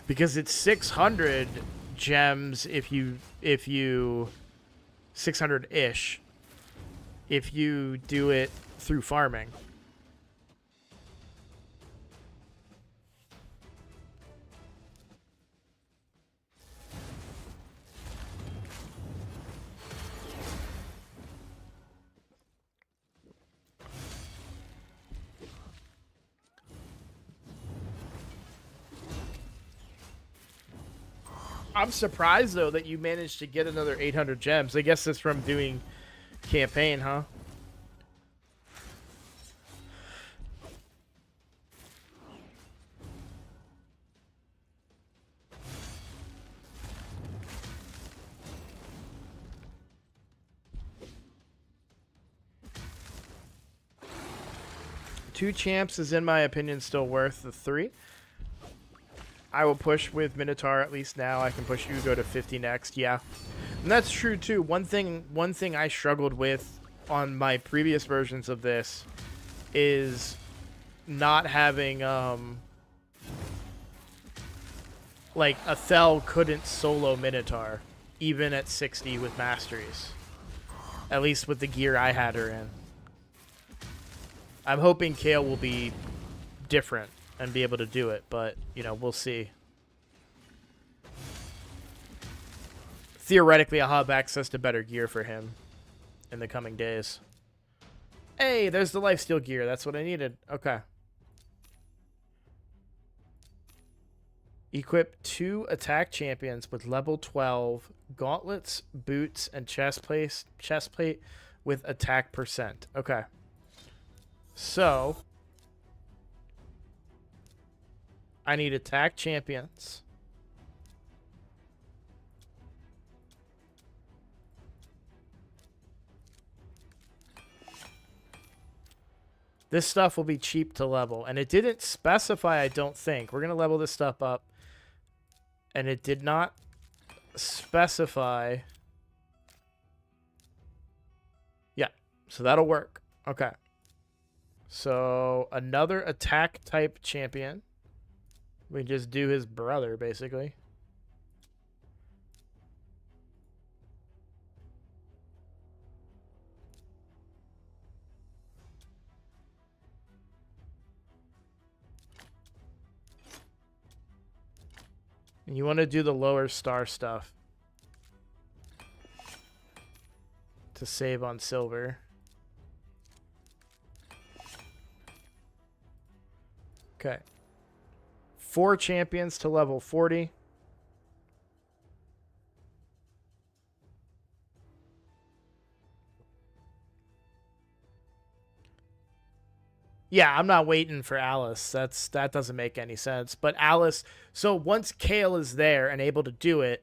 Because it's 600 gems if you 600-ish if you do it through farming. I'm surprised, though, that you managed to get another 800 gems. I guess it's from doing campaign, huh? 2 champs is, in my opinion, still worth the 3. I will push with Minotaur at least now. I can push Ugo to 50 next. Yeah. And that's true, too. One thing I struggled with on my previous versions of this is not having, like, Athel couldn't solo Minotaur, even at 60 with Masteries. At least with the gear I had her in. I'm hoping Kale will be different and be able to do it, but, you know, we'll see. Theoretically, I'll have access to better gear for him in the coming days. Hey, there's the lifesteal gear. That's what I needed. Okay. Equip 2 attack champions with level 12 gauntlets, boots, and chest plate with attack percent. Okay. So, I need attack champions. This stuff will be cheap to level. And it didn't specify, I don't think. We're going to level this stuff up. And it did not specify. Yeah, so that'll work. Okay. So, another attack type champion. We just do his brother, basically. And you want to do the lower star stuff to save on silver. Okay. 4 champions to level 40. Yeah, I'm not waiting for Alice. That doesn't make any sense. But Alice, so once Kale is there and able to do it,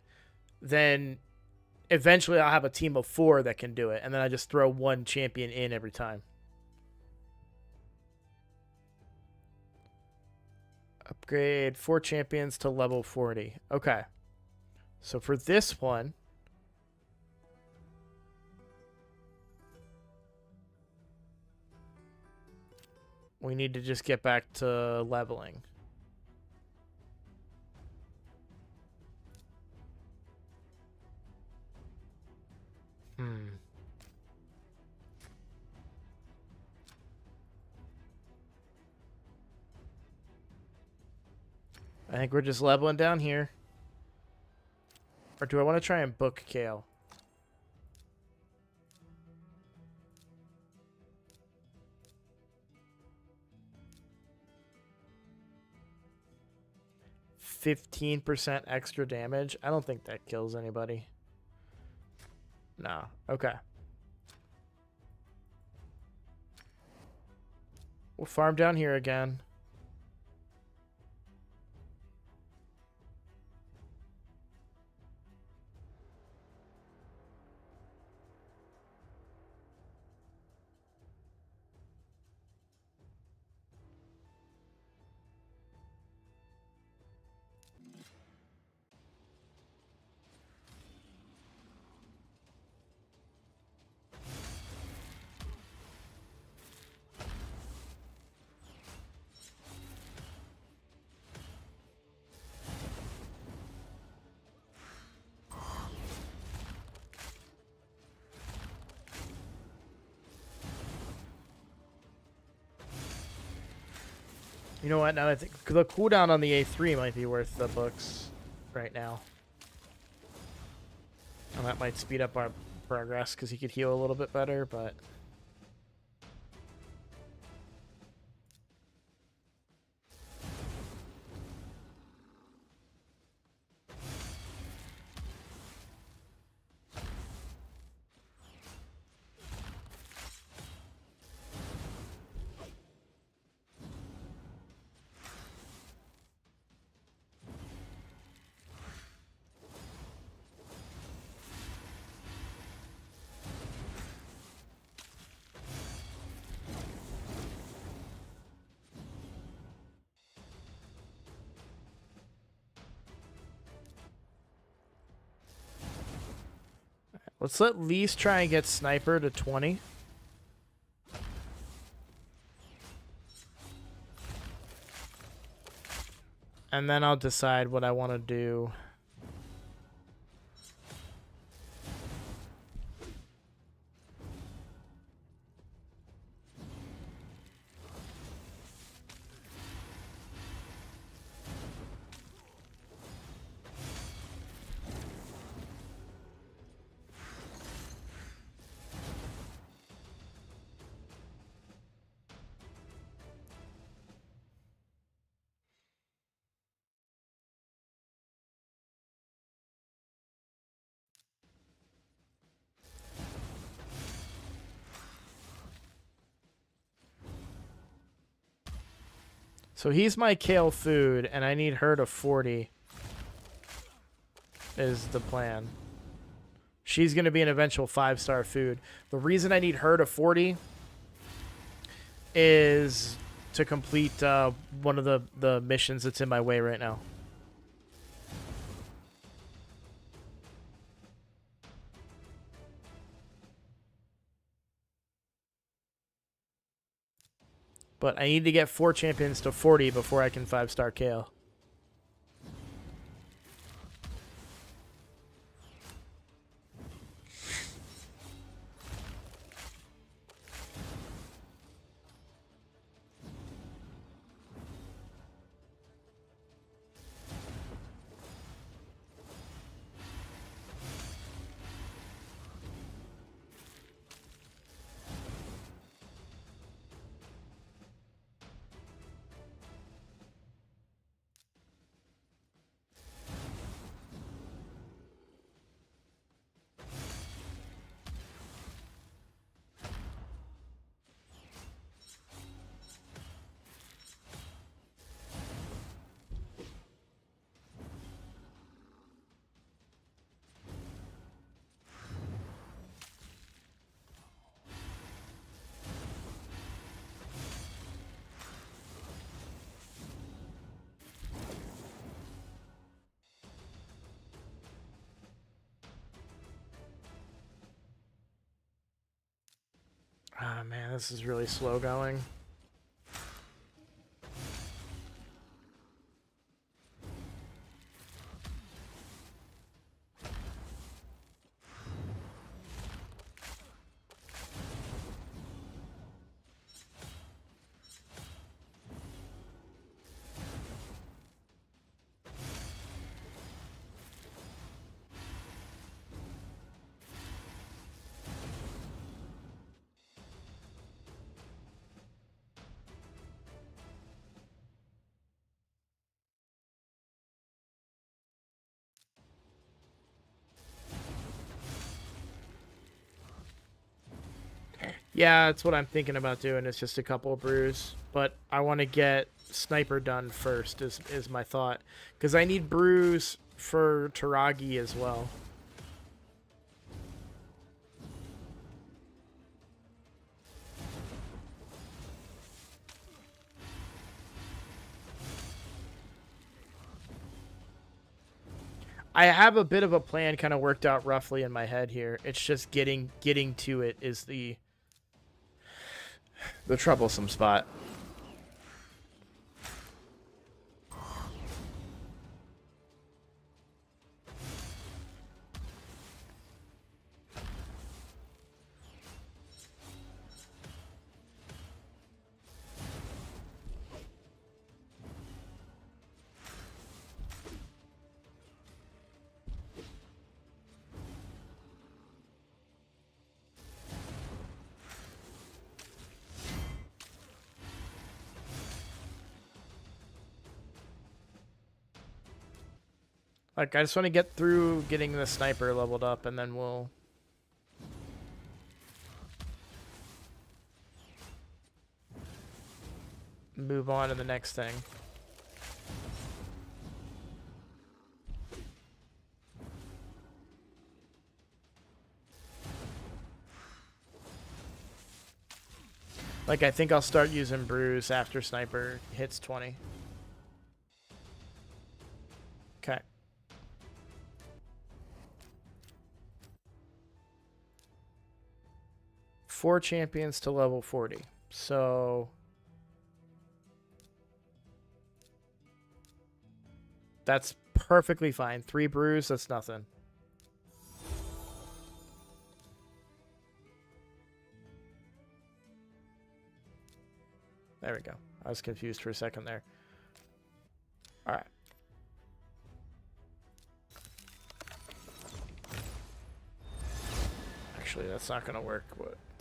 then eventually I'll have a team of 4 that can do it, and then I just throw 1 champion in every time. Upgrade 4 champions to level 40. Okay. So for this one, we need to just get back to leveling. I think we're just leveling down here. Or do I want to try and book Kale? %15 extra damage. I don't think that kills anybody. No. Okay. We'll farm down here again. You know what? Now I think the cooldown on the A3 might be worth the books right now. And that might speed up our progress because he could heal a little bit better, but... Let's at least try and get sniper to 20. And then I'll decide what I want to do. So he's my kale food, and I need her to 40 is the plan. She's going to be an eventual 5-star food. The reason I need her to 40 is to complete one of the missions that's in my way right now. But I need to get 4 champions to 40 before I can 5-star Kale. Ah, man, this is really slow going. Yeah, that's what I'm thinking about doing. It's just a couple of brews, but I want to get sniper done first. Is my thought, because I need brews for Taragi as well. I have a bit of a plan kind of worked out roughly in my head here. It's just getting to it is the troublesome spot. Like, I just want to get through getting the sniper leveled up, and then we'll move on to the next thing. Like, I think I'll start using brews after sniper hits 20. Okay. 4 champions to level 40. So that's perfectly fine. 3 brews, that's nothing. There we go. I was confused for a second there. All right. Actually, that's not going to work.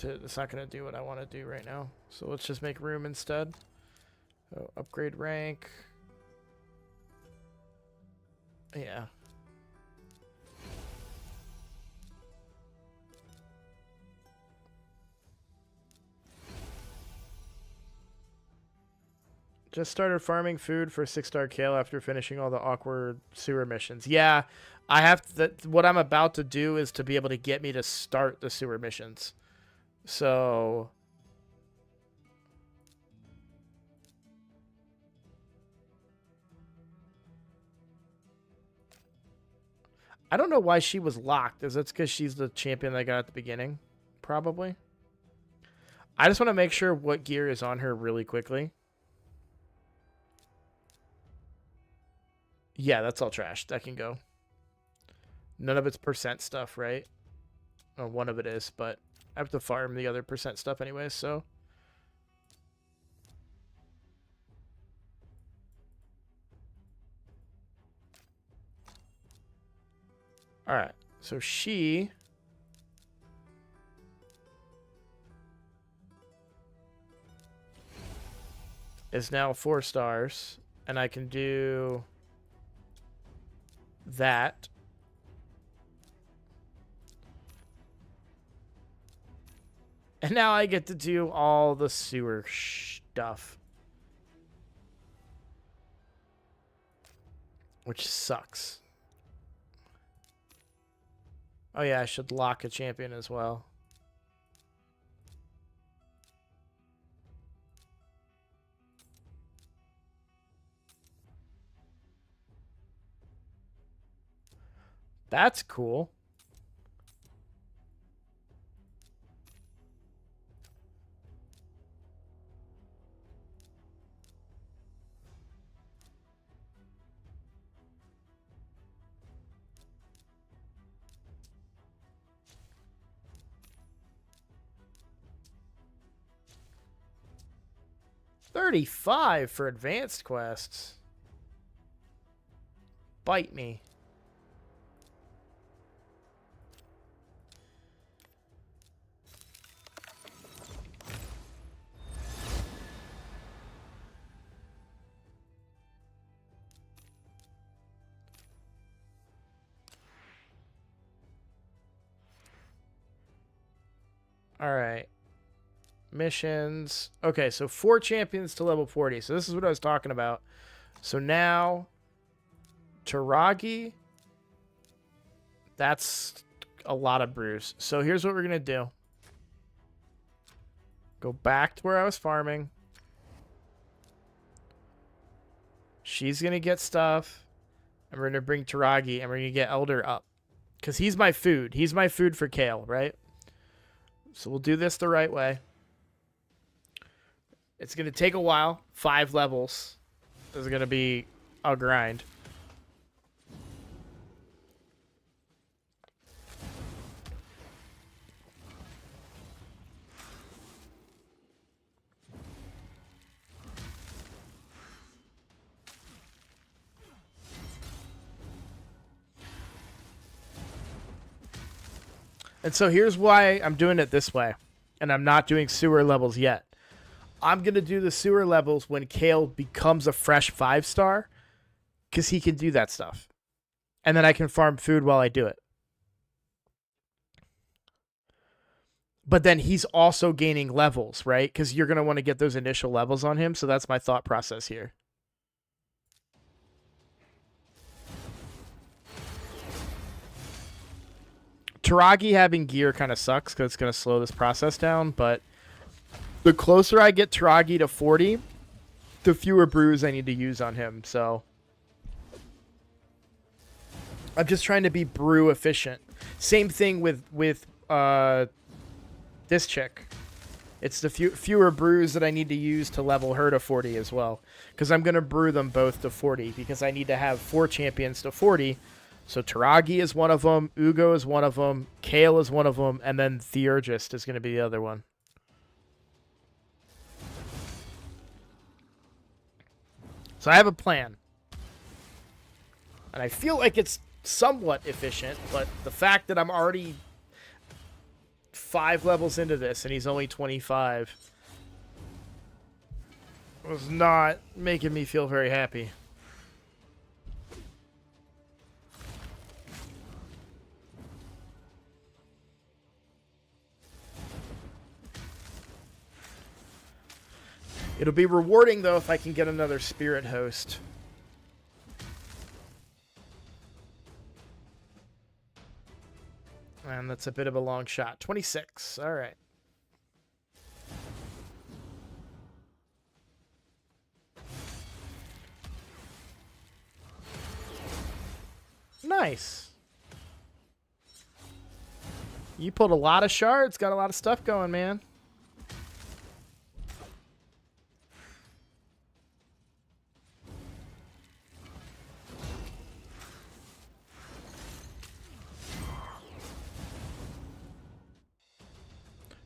It's not going to do what I want to do right now. So let's just make room instead. So upgrade rank. Yeah. Just started farming food for 6-star kale after finishing all the awkward sewer missions. Yeah, I have what I'm about to do is to be able to get me to start the sewer missions. So I don't know why she was locked. Is it because she's the champion that I got at the beginning? Probably. I just want to make sure what gear is on her really quickly. Yeah, that's all trash. That can go. None of it's percent stuff, right? Or one of it is, but I have to farm the other percent stuff anyway, so. Alright, so she is now 4 stars, and I can do that. And now I get to do all the sewer stuff. Which sucks. Oh yeah, I should lock a champion as well. That's cool. $35 for advanced quests. Bite me. All right. Missions. Okay, so 4 champions to level 40. So this is what I was talking about. So now, Taragi. That's a lot of brews. So here's what we're going to do. Go back to where I was farming. She's going to get stuff. And we're going to bring Taragi, and we're going to get Elder up. Because he's my food. He's my food for Kale, right? So we'll do this the right way. It's going to take a while. 5 levels. This is going to be a grind. And so here's why I'm doing it this way. And I'm not doing sewer levels yet. I'm going to do the sewer levels when Kale becomes a fresh 5-star. Because he can do that stuff. And then I can farm food while I do it. But then he's also gaining levels, right? Because you're going to want to get those initial levels on him. So that's my thought process here. Taragi having gear kind of sucks because it's going to slow this process down, but the closer I get Taragi to 40, the fewer brews I need to use on him, so I'm just trying to be brew efficient. Same thing with this chick. It's the fewer brews that I need to use to level her to 40 as well. Because I'm going to brew them both to 40 because I need to have 4 champions to 40. So Taragi is one of them, Ugo is one of them, Kale is one of them, and then Theurgist is going to be the other one. So I have a plan. And I feel like it's somewhat efficient, but the fact that I'm already 5 levels into this and he's only 25 was not making me feel very happy. It'll be rewarding, though, if I can get another Spirit Host. And that's a bit of a long shot. 26. All right. Nice. You pulled a lot of shards. Got a lot of stuff going, man.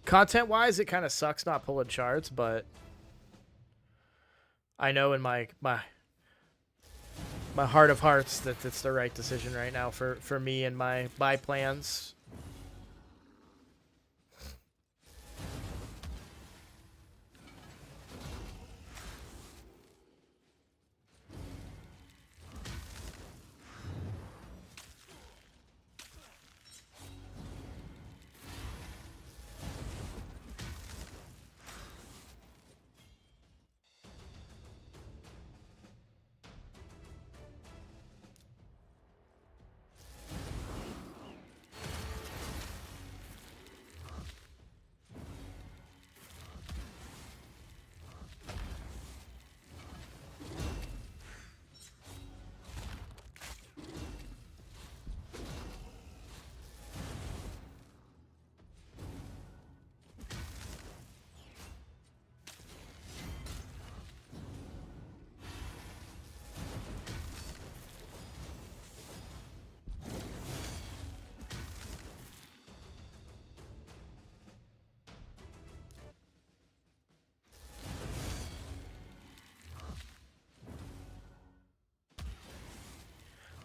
Content-wise, it kind of sucks not pulling shards, but I know in my heart of hearts that it's the right decision right now for me and my plans.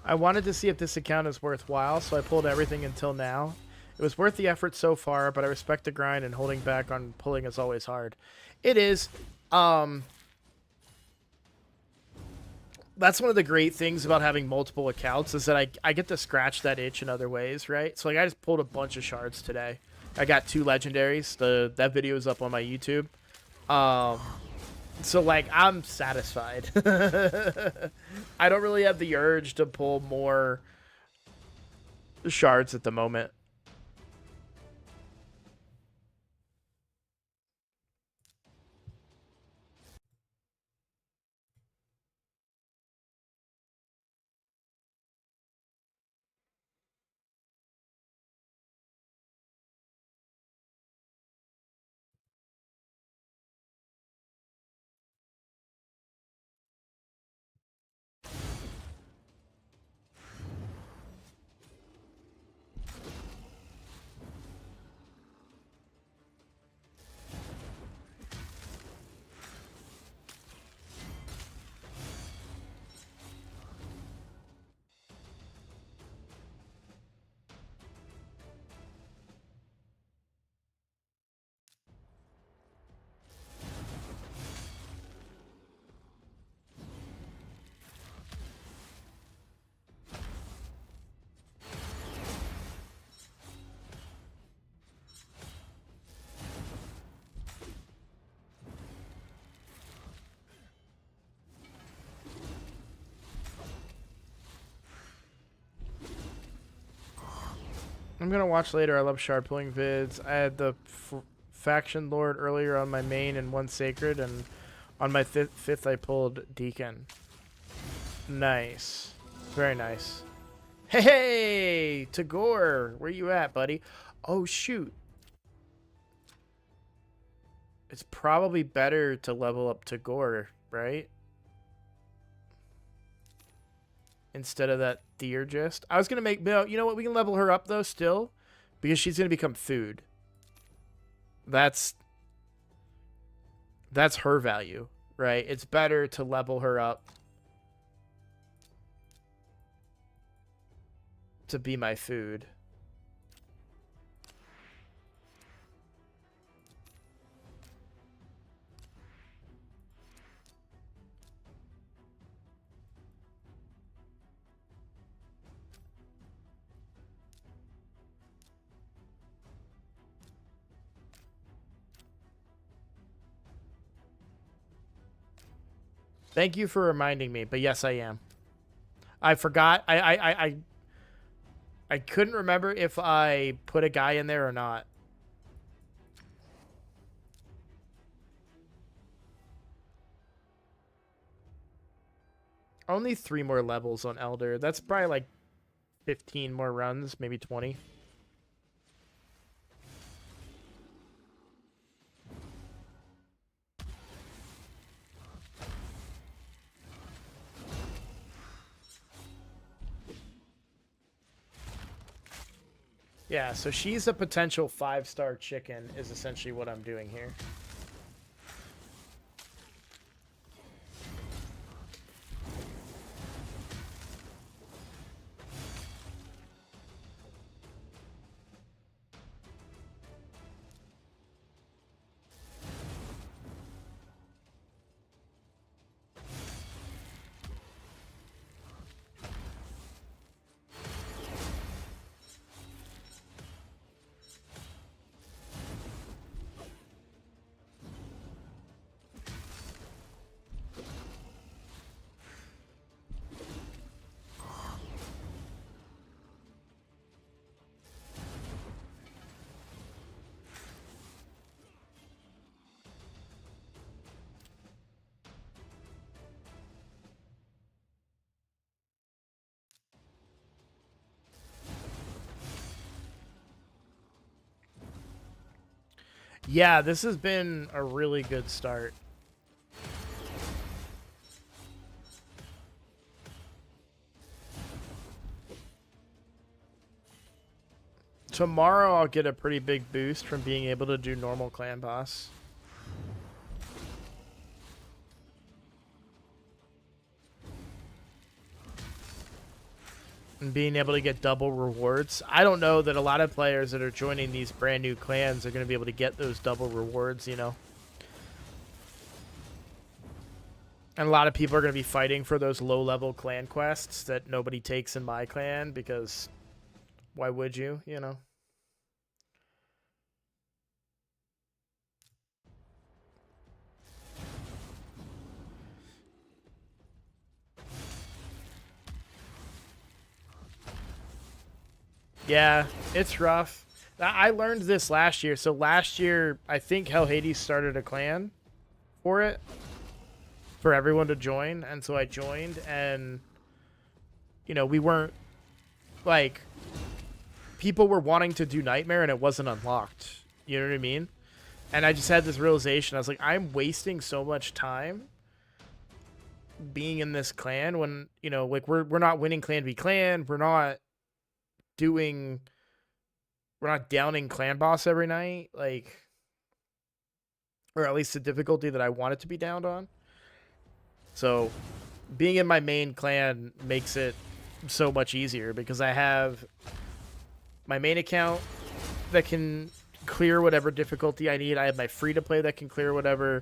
I wanted to see if this account is worthwhile, so I pulled everything until now. It was worth the effort so far, but I respect the grind, and holding back on pulling is always hard. It is. That's one of the great things about having multiple accounts is that I get to scratch that itch in other ways, right? So like I just pulled a bunch of shards today. I got 2 legendaries. That video is up on my YouTube. So, like, I'm satisfied. I don't really have the urge to pull more shards at the moment. I'm gonna watch later. I love shard pulling vids. I had the faction lord earlier on my main and 1 sacred, and on my 5th I pulled deacon. Nice, very nice. Hey, Tagore, where you at, buddy? Oh shoot. It's probably better to level up to Gore, right? Instead of that deer gist. I was going to make... You know what? We can level her up, though, still. Because she's going to become food. That's her value, right? It's better to level her up to be my food. Thank you for reminding me, but yes, I am. I forgot. I couldn't remember if I put a guy in there or not. Only 3 more levels on Elder. That's probably like 15 more runs, maybe 20. Yeah, so she's a potential 5-star chicken is essentially what I'm doing here. Yeah, this has been a really good start. Tomorrow I'll get a pretty big boost from being able to do normal clan boss. And being able to get double rewards. I don't know that a lot of players that are joining these brand new clans are going to be able to get those double rewards, you know. And a lot of people are going to be fighting for those low-level clan quests that nobody takes in my clan because why would you, you know? Yeah, it's rough. I learned this last year. So last year, I think Hell Hades started a clan for it, for everyone to join. And so I joined, and, you know, we weren't, like, people were wanting to do Nightmare, and it wasn't unlocked. You know what I mean? And I just had this realization. I was like, I'm wasting so much time being in this clan when, you know, like, we're not winning clan v clan. We're not downing clan boss every night, like, or at least the difficulty that I want it to be downed on. So being in my main clan makes it so much easier because I have my main account that can clear whatever difficulty I need. I have my free-to-play that can clear whatever,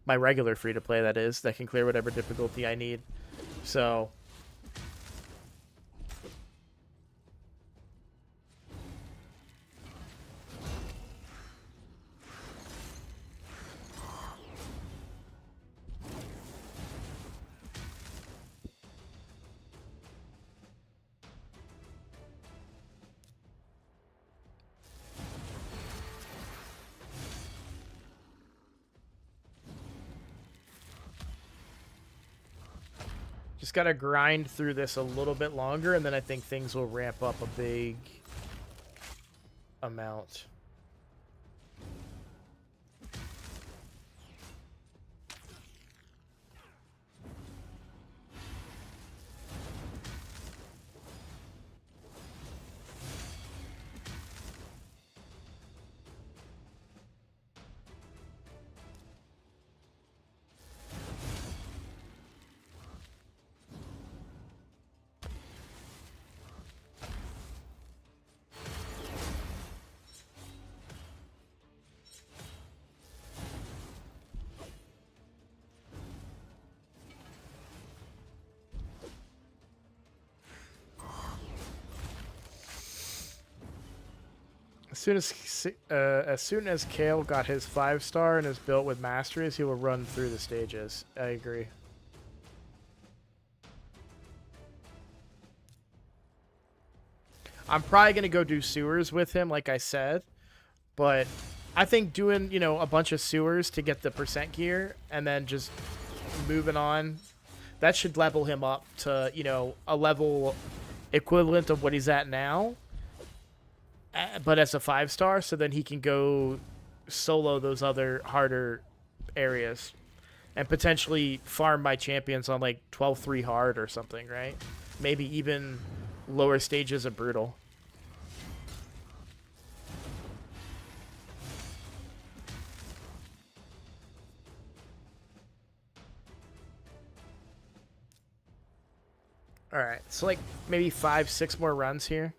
my regular free-to-play that is, that can clear whatever difficulty I need. So just got to grind through this a little bit longer, and then I think things will ramp up a big amount. As soon as Kale got his 5-star and is built with masteries, he will run through the stages. I agree. I'm probably gonna go do sewers with him, like I said, but I think doing, you know, a bunch of sewers to get the percent gear and then just moving on, that should level him up to, you know, a level equivalent of what he's at now, but as a 5-star, so then he can go solo those other harder areas and potentially farm my champions on like 12-3 hard or something, right? Maybe even lower stages of brutal. All right, so like maybe 5-6 more runs here.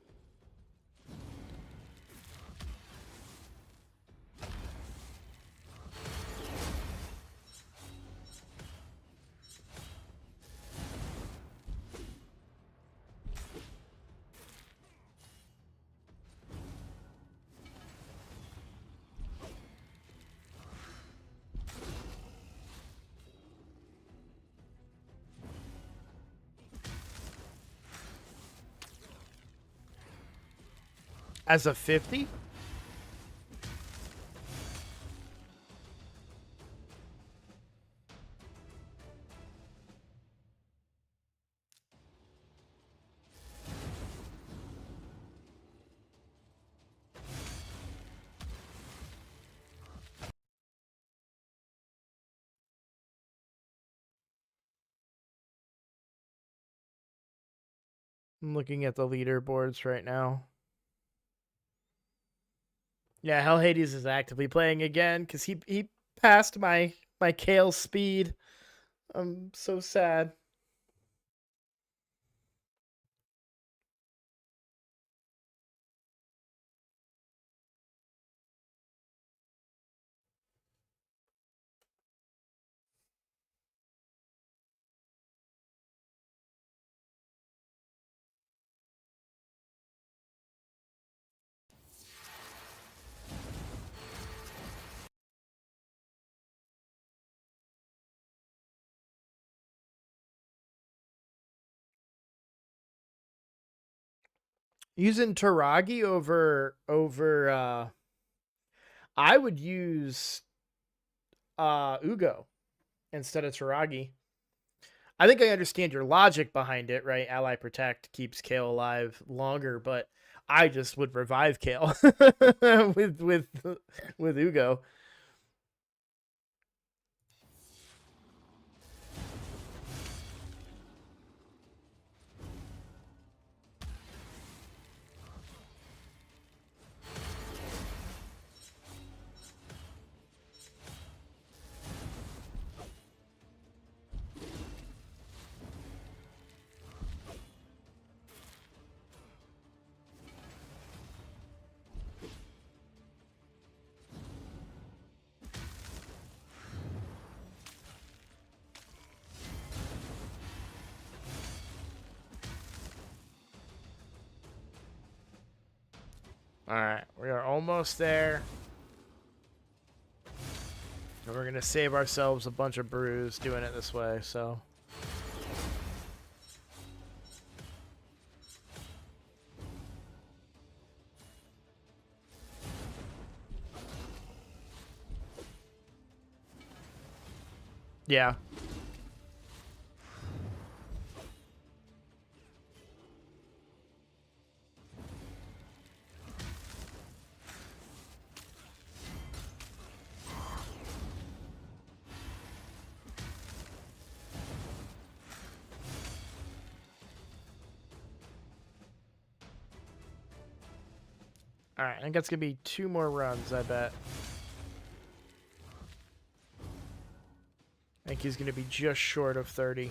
As a 50? I'm looking at the leaderboards right now. Yeah, Hell Hades is actively playing again because he passed my Kale speed. I'm so sad. Using Taragi over I would use Ugo instead of Taragi. I think I understand your logic behind it, right? Ally Protect keeps Kale alive longer, but I just would revive Kale with Ugo. All right, we are almost there. And we're going to save ourselves a bunch of brews doing it this way, so. Yeah. All right, I think that's going to be 2 more runs, I bet. I think he's going to be just short of 30.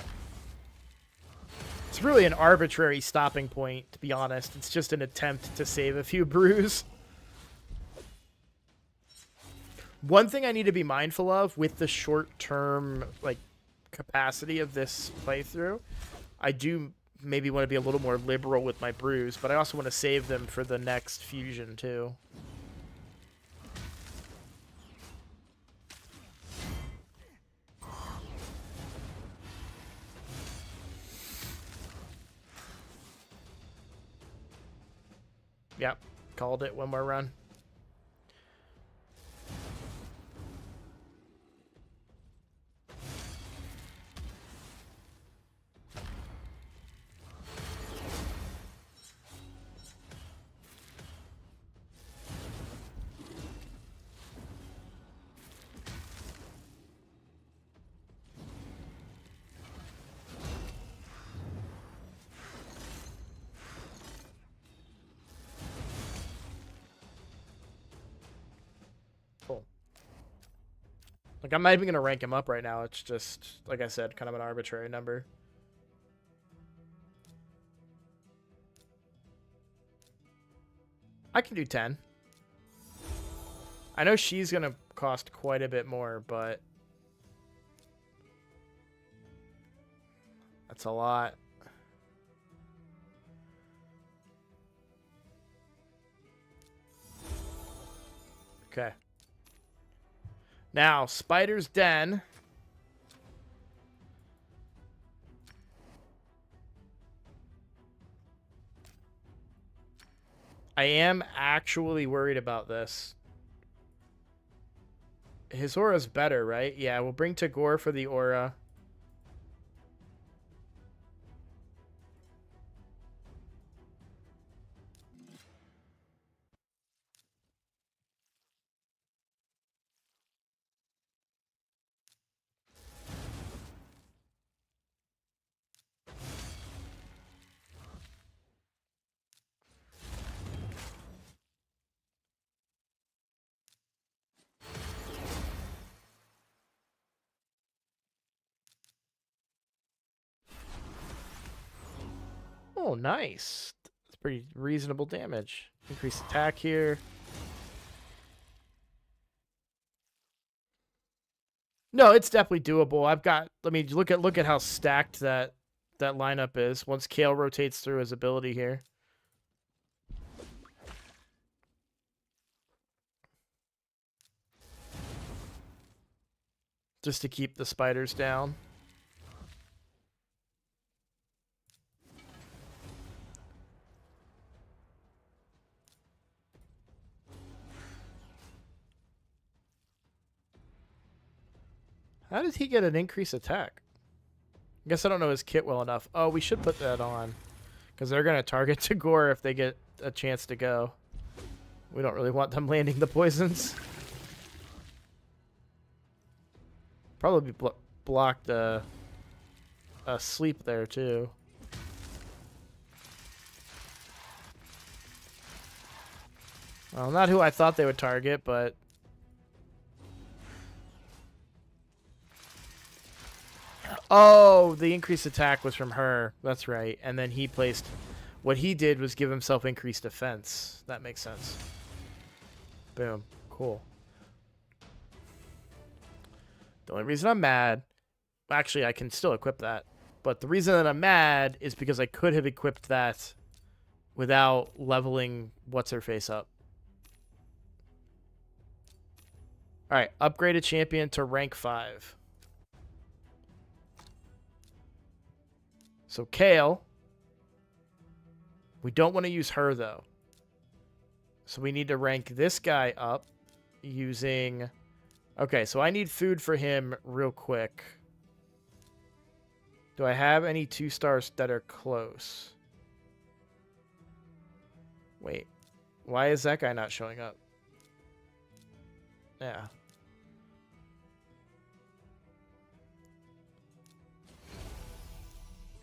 It's really an arbitrary stopping point, to be honest. It's just an attempt to save a few brews. One thing I need to be mindful of with the short-term like capacity of this playthrough, I do maybe want to be a little more liberal with my brews, but I also want to save them for the next fusion too. Yep. Called it. One more run. Cool. Like, I'm not even going to rank him up right now. It's just, like I said, kind of an arbitrary number. I can do 10. I know she's going to cost quite a bit more, but that's a lot. Okay. Now, Spider's Den. I am actually worried about this. His aura's better, right? Yeah, we'll bring Tagore for the aura. Oh, nice. That's pretty reasonable damage. Increase attack here. No, it's definitely doable. I've got. Let me look at how stacked that lineup is. Once Kale rotates through his ability here. Just to keep the spiders down. How did he get an increased attack? I guess I don't know his kit well enough. Oh, we should put that on. Because they're going to target Tagore if they get a chance to go. We don't really want them landing the poisons. Probably blocked a sleep there, too. Well, not who I thought they would target, but... Oh, the increased attack was from her. That's right. And then he placed... What he did was give himself increased defense. That makes sense. Boom. Cool. The only reason I'm mad... Actually, I can still equip that. But the reason that I'm mad is because I could have equipped that without leveling What's-Her-Face up. Alright, upgrade a champion to rank 5. So Kale. We don't want to use her, though. So we need to rank this guy up using... Okay, so I need food for him real quick. Do I have any 2 stars that are close? Wait. Why is that guy not showing up? Yeah.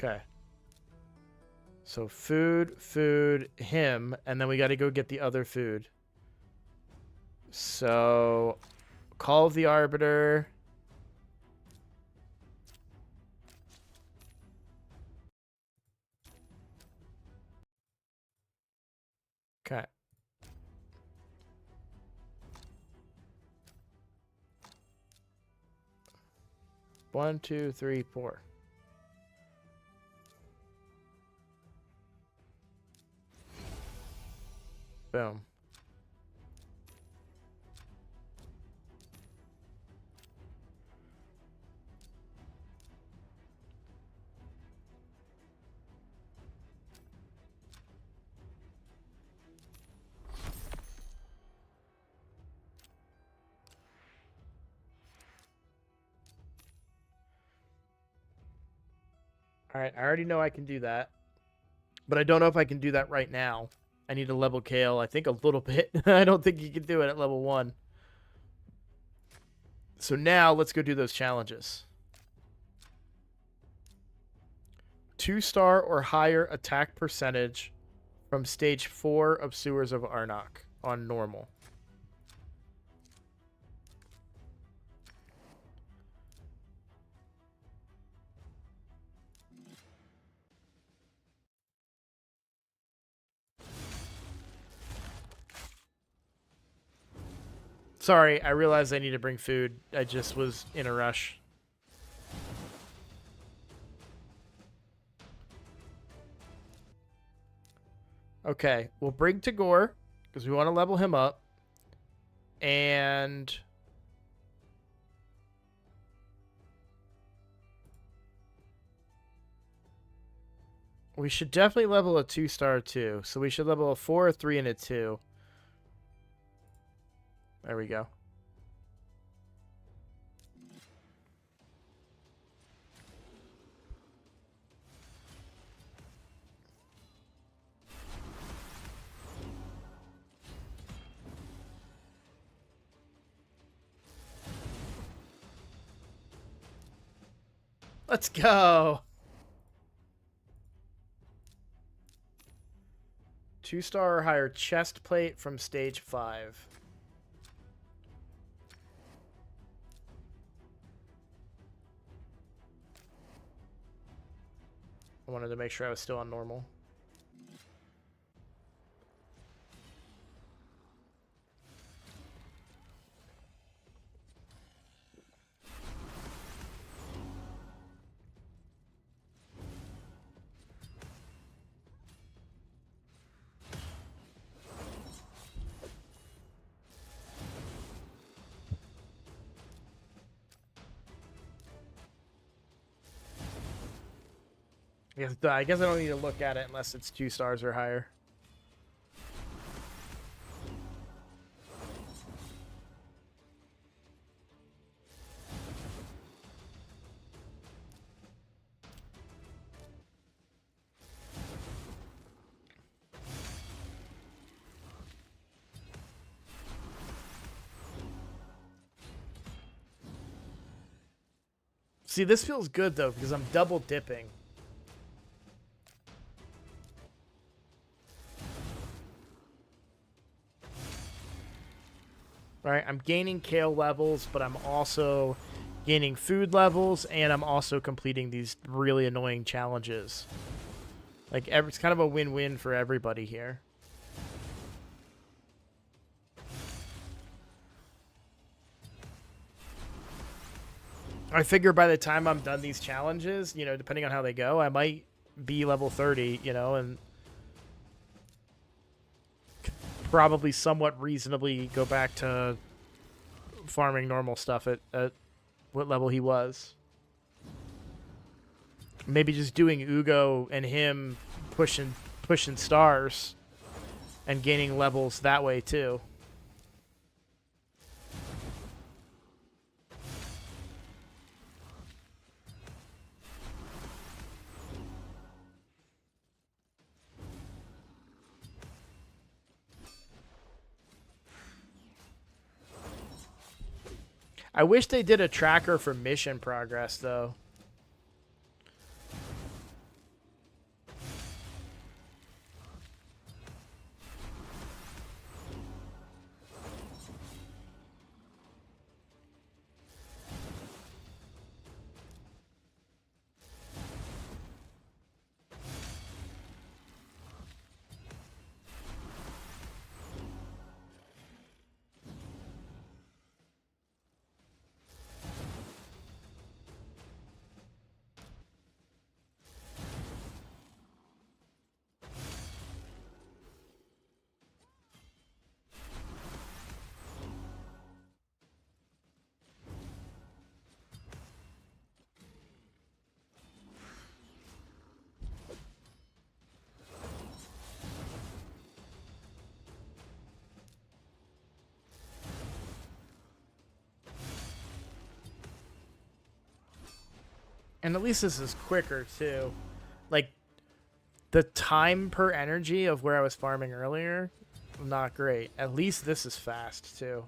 Okay. So food, him, and then we got to go get the other food. So Call of the Arbiter. Okay. One, two, three, four. Boom. All right, I already know I can do that, but I don't know if I can do that right now. I need to level Kale, I think, a little bit. I don't think you can do it at level 1. So now let's go do those challenges. 2-star or higher attack percentage from stage 4 of Sewers of Arnok on normal. Sorry, I realized I need to bring food. I just was in a rush. Okay, we'll bring Tagore because we want to level him up. And we should definitely level a 2-star too. So we should level a 4, a 3, and a 2. There we go. Let's go. 2-star or higher chest plate from stage 5. I wanted to make sure I was still on normal. I guess I don't need to look at it unless it's 2 stars or higher. See, this feels good though because I'm double dipping. Right, I'm gaining Kale levels, but I'm also gaining food levels, and I'm also completing these really annoying challenges. Like, it's kind of a win-win for everybody here. I figure by the time I'm done these challenges, you know, depending on how they go, I might be level 30, you know, and probably somewhat reasonably go back to farming normal stuff at what level he was. Maybe just doing Ugo and him pushing stars and gaining levels that way too. I wish they did a tracker for mission progress, though. And at least this is quicker, too. Like, the time per energy of where I was farming earlier, not great. At least this is fast, too.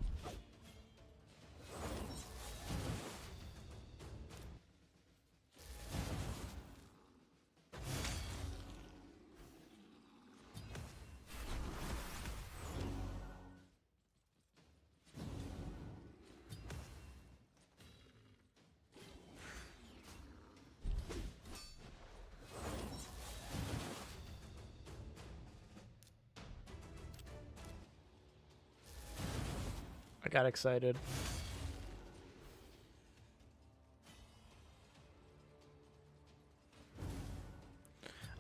I got excited.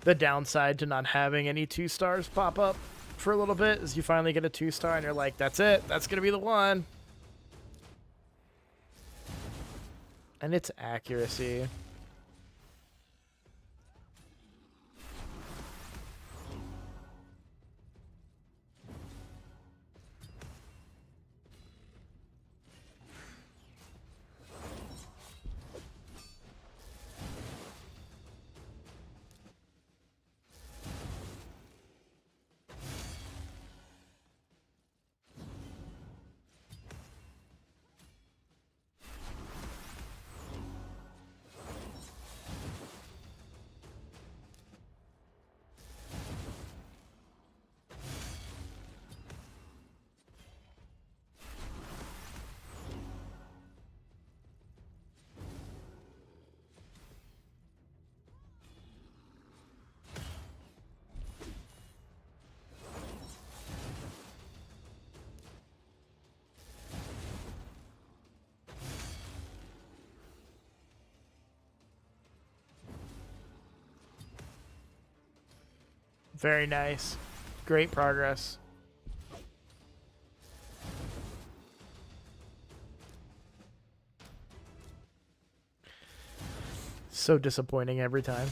The downside to not having any 2 stars pop up for a little bit is you finally get a 2-star and you're like, that's it. That's going to be the one. And it's accuracy. Very nice. Great progress. So disappointing every time.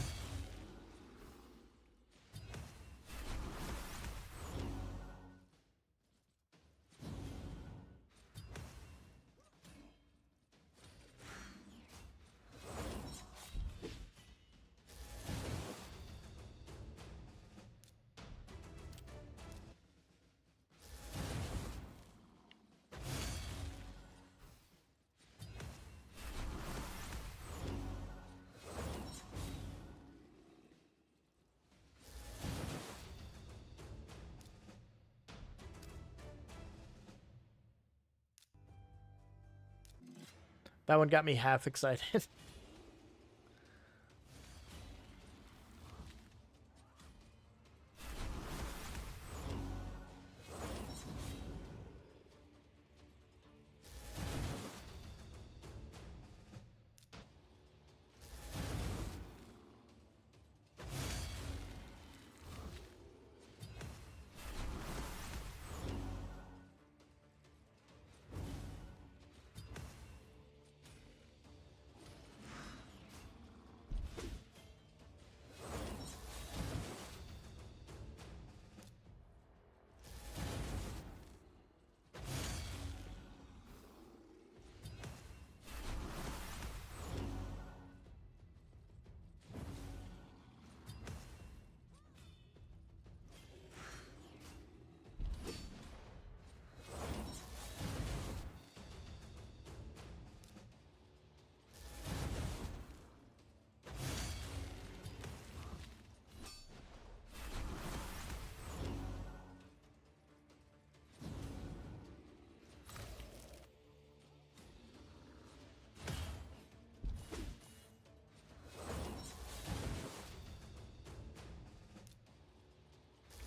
That one got me half excited.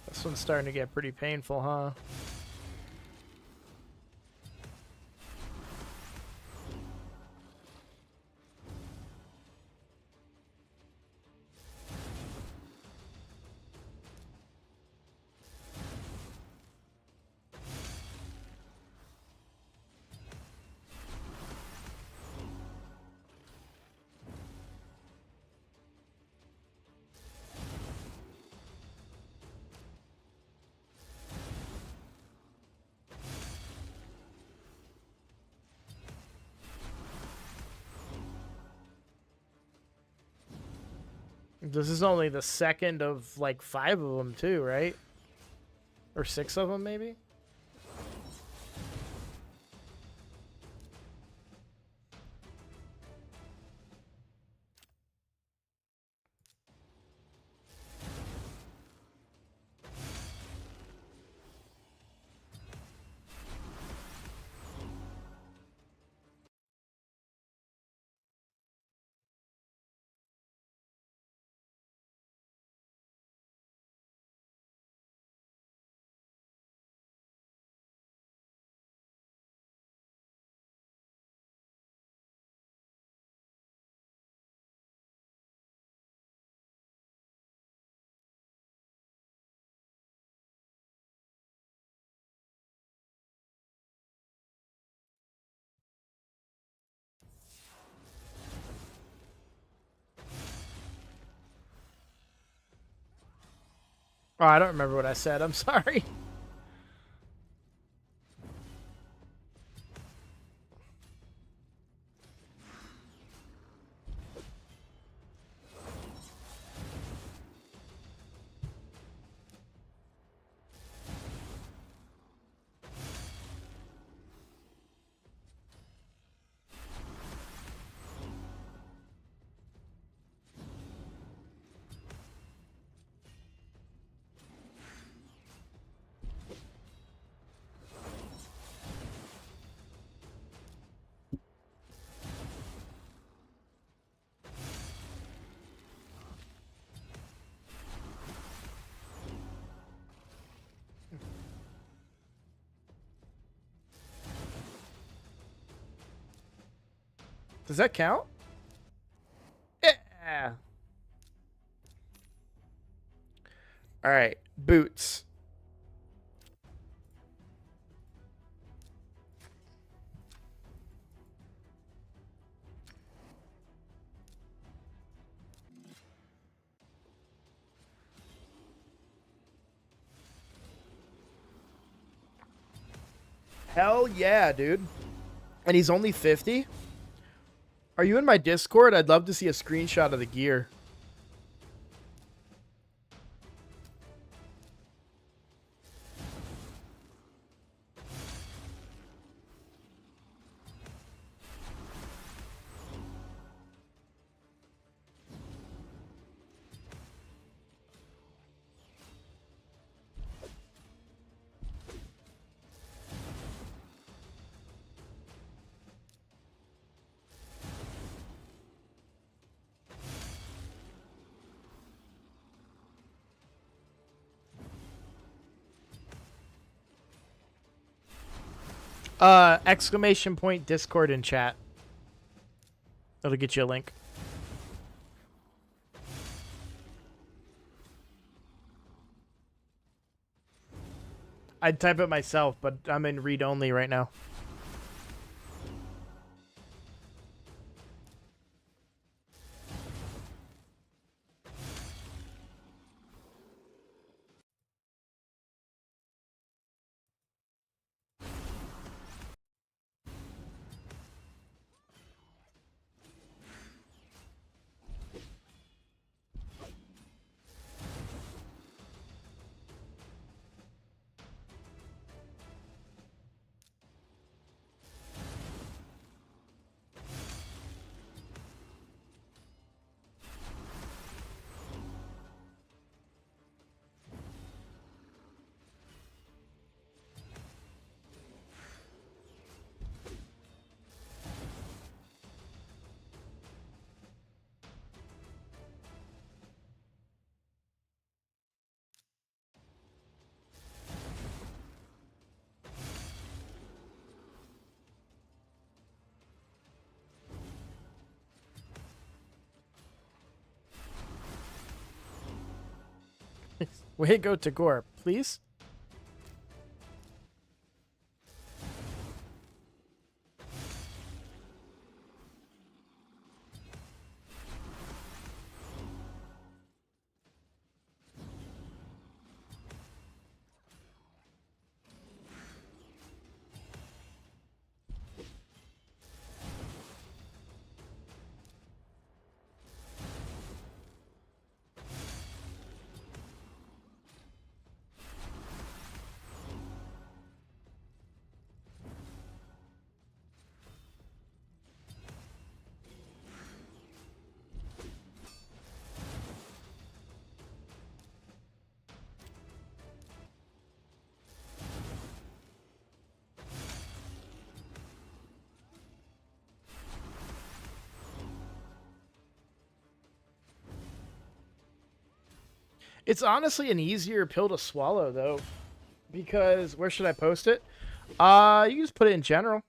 This one's starting to get pretty painful, huh? This is only the second of like 5 of them too, right? Or 6 of them maybe? Oh, I don't remember what I said. I'm sorry. Does that count? Yeah. All right. Boots. Hell yeah, dude. And he's only 50? Are you in my Discord? I'd love to see a screenshot of the gear. Exclamation point Discord in chat. That'll get you a link. I'd type it myself, but I'm in read only right now. Way go to Gore, please. It's honestly an easier pill to swallow though, because where should I post it? You can just put it in general.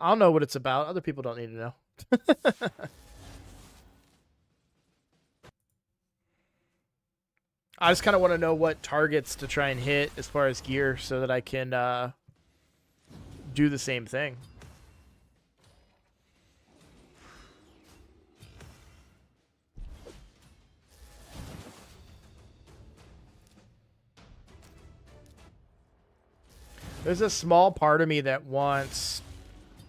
I'll know what it's about. Other people don't need to know. I just kind of want to know what targets to try and hit as far as gear so that I can do the same thing. There's a small part of me that wants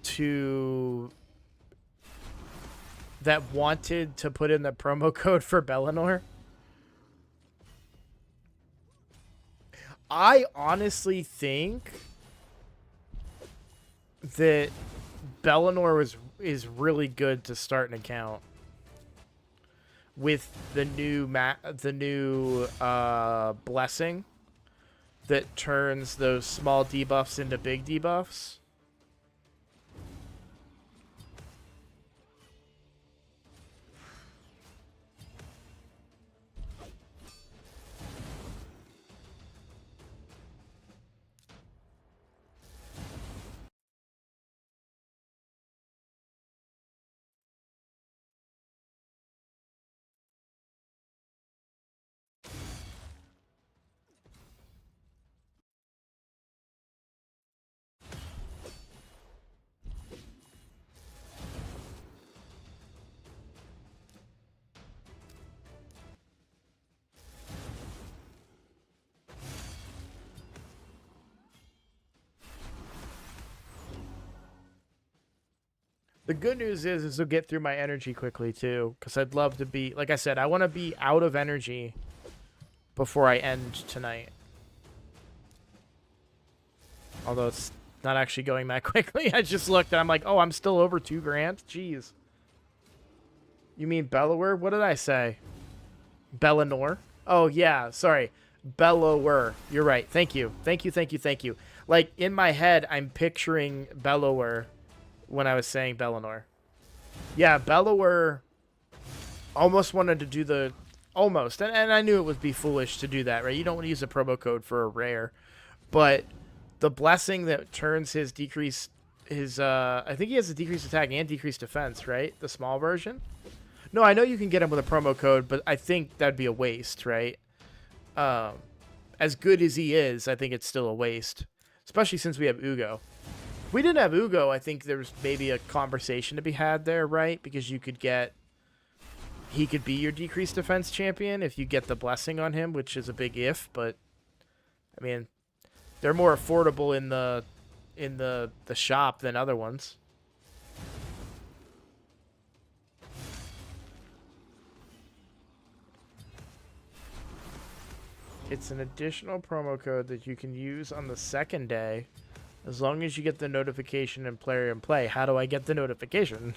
to wanted to put in the promo code for Bellinor. I honestly think that Bellinor is really good to start an account with the new blessing that turns those small debuffs into big debuffs. The good news is it'll get through my energy quickly too, because I'd love to be, like I said, I want to be out of energy before I end tonight. Although it's not actually going that quickly. I just looked and I'm like, oh, I'm still over 2 grand? Jeez. You mean Bellower? What did I say? Bellinor? Oh, yeah, sorry. Bellower. You're right. Thank you. Thank you, thank you, thank you. Like, in my head, I'm picturing Bellower when I was saying Bellinor. Yeah, Bellower almost wanted to do the... Almost. And I knew it would be foolish to do that, right? You don't want to use a promo code for a rare. But the blessing that turns his decrease... I think he has a decreased attack and decreased defense, right? The small version? No, I know you can get him with a promo code, but I think that'd be a waste, right? As good as he is, I think it's still a waste. Especially since we have Ugo. If we didn't have Ugo, I think there's maybe a conversation to be had there, right? Because you could get... He could be your decreased defense champion if you get the blessing on him, which is a big if, but... I mean, they're more affordable in the shop than other ones. It's an additional promo code that you can use on the second day as long as you get the notification in player and play. How do I get the notification?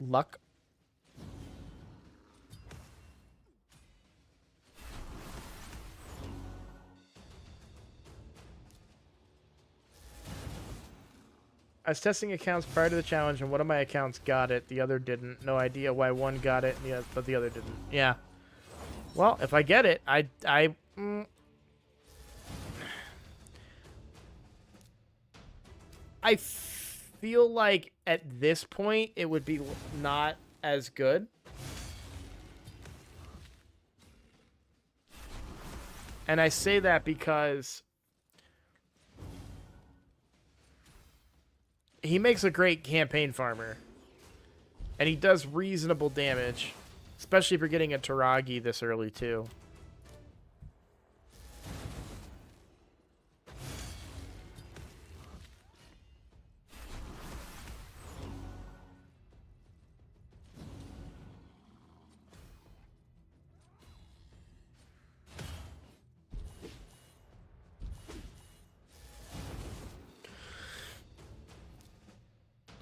Luck. I was testing accounts prior to the challenge, and one of my accounts got it. The other didn't. No idea why one got it, but the other didn't. Yeah. Well, if I get it, I feel like at this point it would be not as good. And I say that because he makes a great campaign farmer. And he does reasonable damage. Especially if you're getting a Taragi this early, too.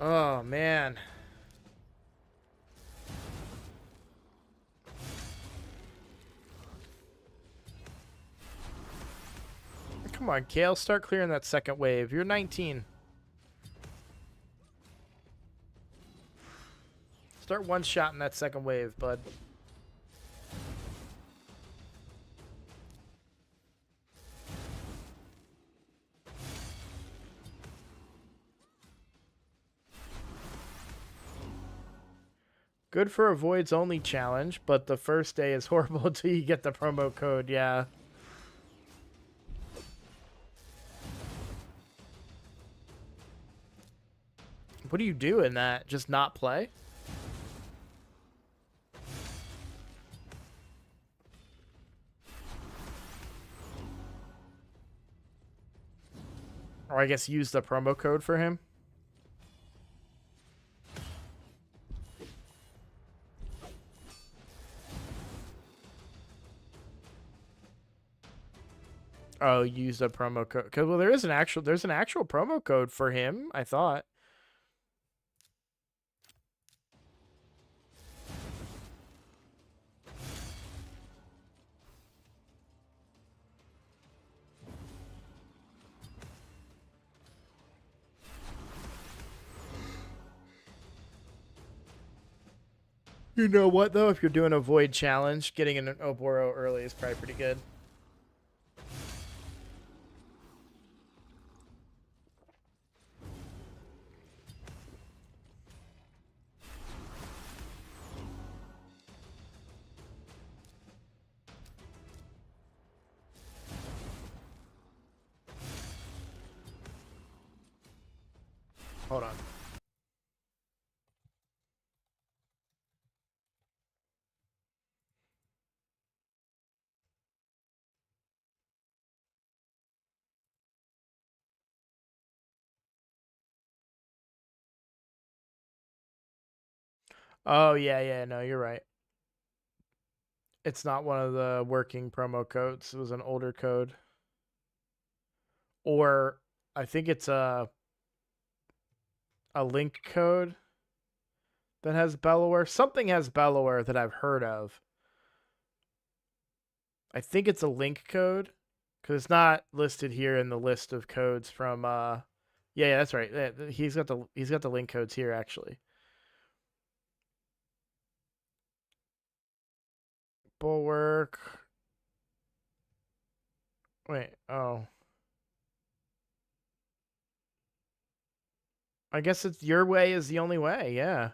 Oh, man. Come on, Kale. Start clearing that second wave. You're 19. Start one-shotting that second wave, bud. Good for a Voids only challenge, but the first day is horrible until you get the promo code, yeah. What do you do in that? Just not play? Or I guess use the promo code for him? Oh, use the promo code. Cause well, there's an actual promo code for him, I thought. You know what though? If you're doing a void challenge, getting an Oboro early is probably pretty good. Hold on. Oh, yeah, no, you're right. It's not one of the working promo codes. It was an older code. Or I think it's a link code that has Bellower. Something has Bellower that I've heard of. I think it's a link code because it's not listed here in the list of codes from yeah, that's right. He's got the link codes here actually. Bulwark. Wait, oh. I guess it's your way is the only way, yeah.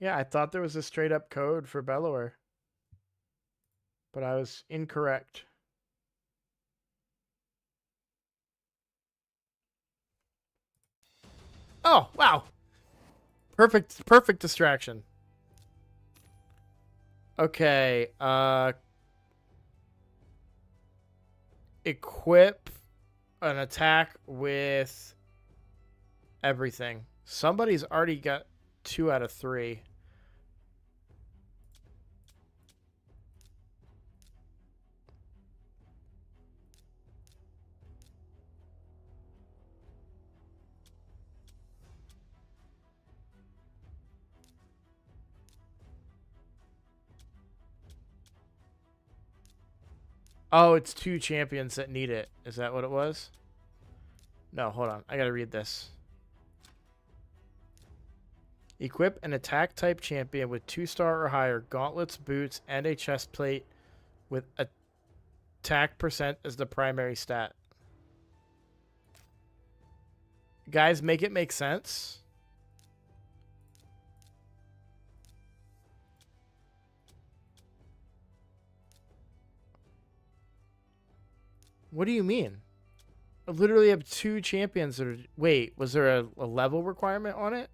Yeah, I thought there was a straight up code for Bellower. But I was incorrect. Oh, wow. Perfect distraction. Okay, equip an attack with everything. Somebody's already got 2 out of 3. Oh, it's 2 champions that need it. Is that what it was? No, hold on. I gotta read this. Equip an attack type champion with 2-star or higher gauntlets, boots, and a chest plate with attack percent as the primary stat. Guys, make it make sense. What do you mean? I literally have 2 champions that are... Wait, was there a level requirement on it?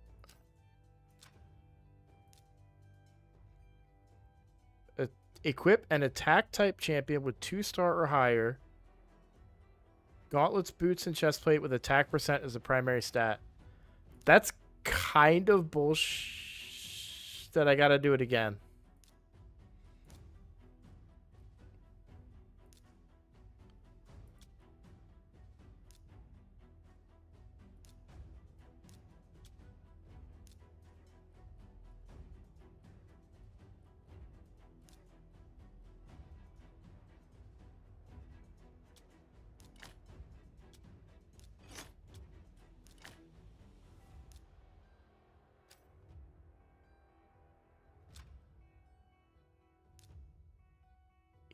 Equip an attack type champion with 2-star or higher. Gauntlets, boots, and chestplate with attack percent as a primary stat. That's kind of bullshit that I gotta do it again.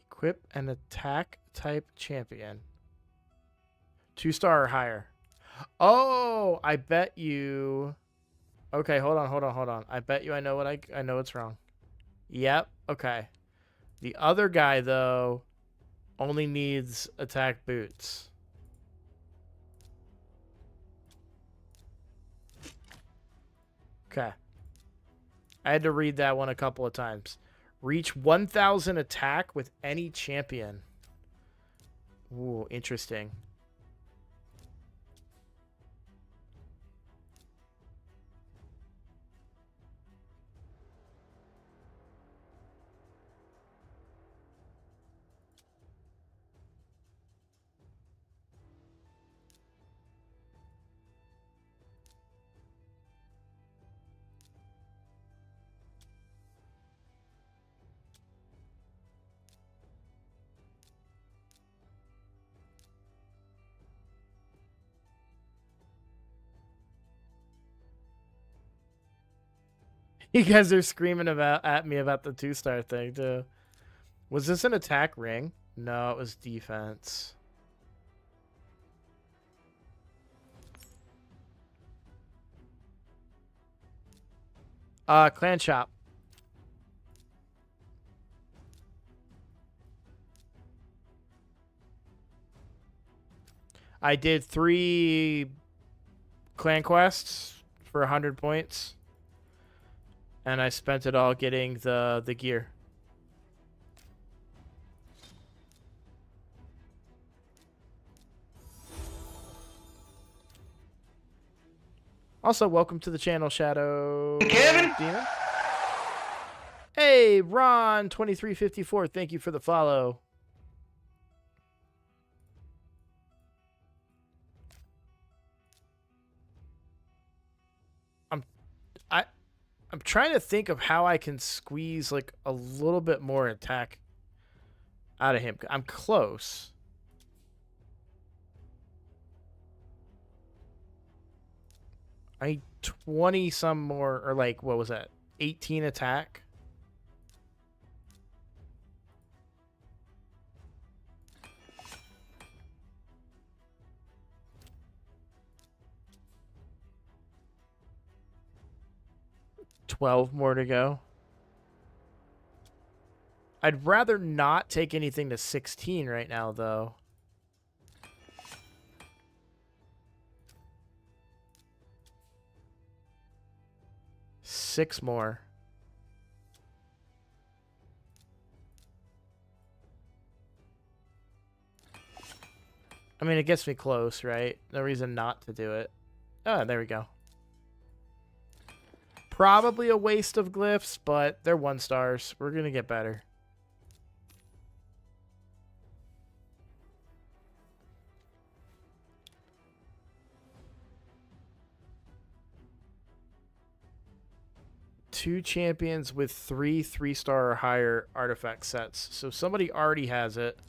Equip an attack type champion. 2-star or higher. Oh, I bet you. Okay, hold on. I bet you I know I know it's wrong. Yep, okay. The other guy though only needs attack boots. Okay. I had to read that one a couple of times. Reach 1,000 attack with any champion. Ooh, interesting. You guys are screaming at me about the 2-star thing too. Was this an attack ring? No, it was defense. Clan shop. I did 3 clan quests for 100 points. And I spent it all getting the gear. Also, welcome to the channel, Shadow Kevin. Demon. Hey, Ron2354, thank you for the follow. I'm trying to think of how I can squeeze like a little bit more attack out of him. I'm close. I need 20 some more, or like, what was that? 18 attack? $12 more to go. I'd rather not take anything to 16 right now, though. Six more. I mean, it gets me close, right? No reason not to do it. Oh, there we go. Probably a waste of glyphs, but they're 1-stars. We're going to get better. Two champions with 3-star or higher artifact sets. So somebody already has it.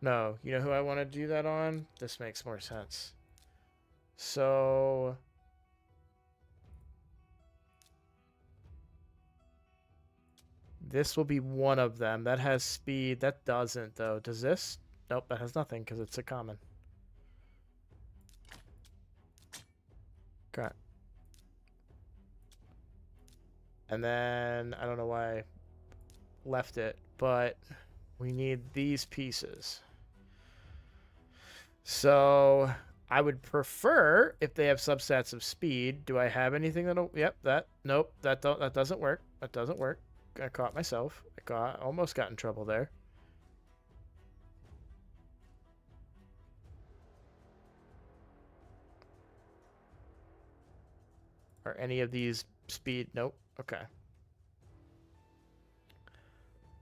No, you know who I want to do that on? This makes more sense. So this will be one of them. That has speed. That doesn't, though. Does this? Nope, that has nothing because it's a common. Okay. And then I don't know why I left it, but we need these pieces. So I would prefer if they have subsets of speed. Do I have anything that'll? Yep, that. Nope, that doesn't work. That doesn't work. I caught myself. Almost got in trouble there. Are any of these speed? Nope. Okay.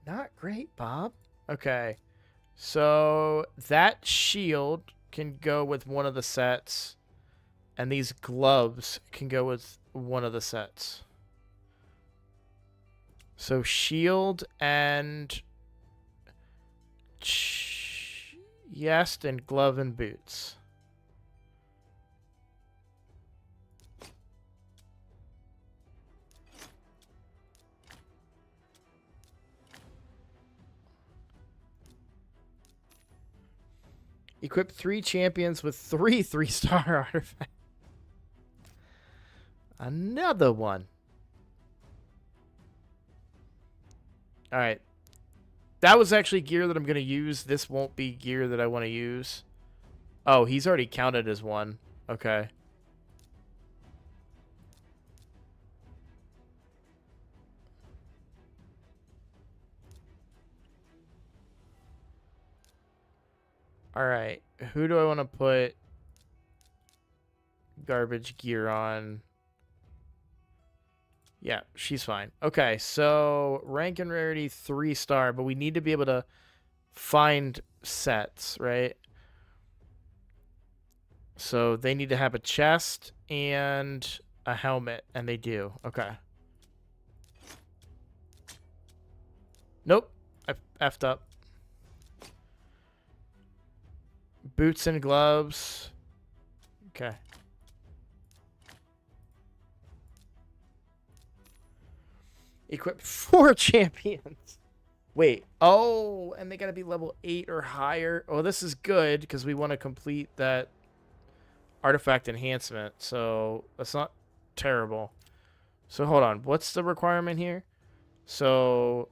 Not great, Bob. Okay. So that shield can go with one of the sets, and these gloves can go with one of the sets. So shield and yes, and glove and boots. Equip 3 champions with 3 3-star artifacts. Another one. All right. That was actually gear that I'm going to use. This won't be gear that I want to use. Oh, he's already counted as one. Okay. All right. Who do I want to put garbage gear on? Yeah, she's fine. Okay, so rank and rarity 3-star, but we need to be able to find sets, right? So they need to have a chest and a helmet, and they do. Okay. Nope. I effed up. Boots and gloves. Okay. Equip 4 champions. Wait. Oh, and they gotta be level 8 or higher. Oh, this is good because we want to complete that artifact enhancement. So that's not terrible. So hold on. What's the requirement here? So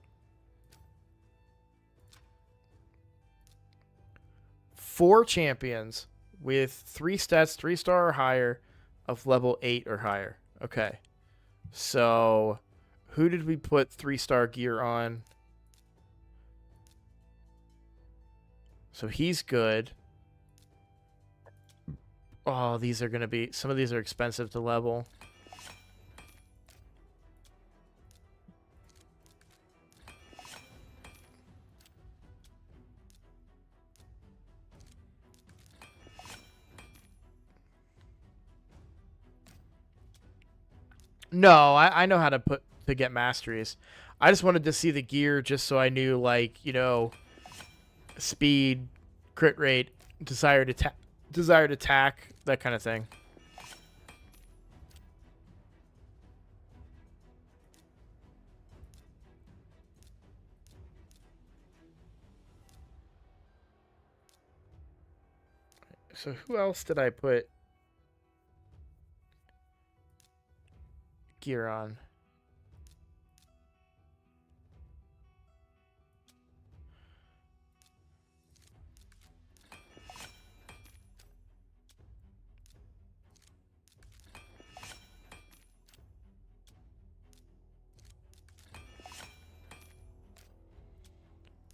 4 champions with 3 stats, 3-star or higher, of level 8 or higher. Okay. So who did we put 3-star gear on? So he's good. Oh, these are going to be... Some of these are expensive to level. No, I know how to get masteries. I just wanted to see the gear just so I knew, like, you know, speed, crit rate, desired attack, that kind of thing. So who else did I put gear on?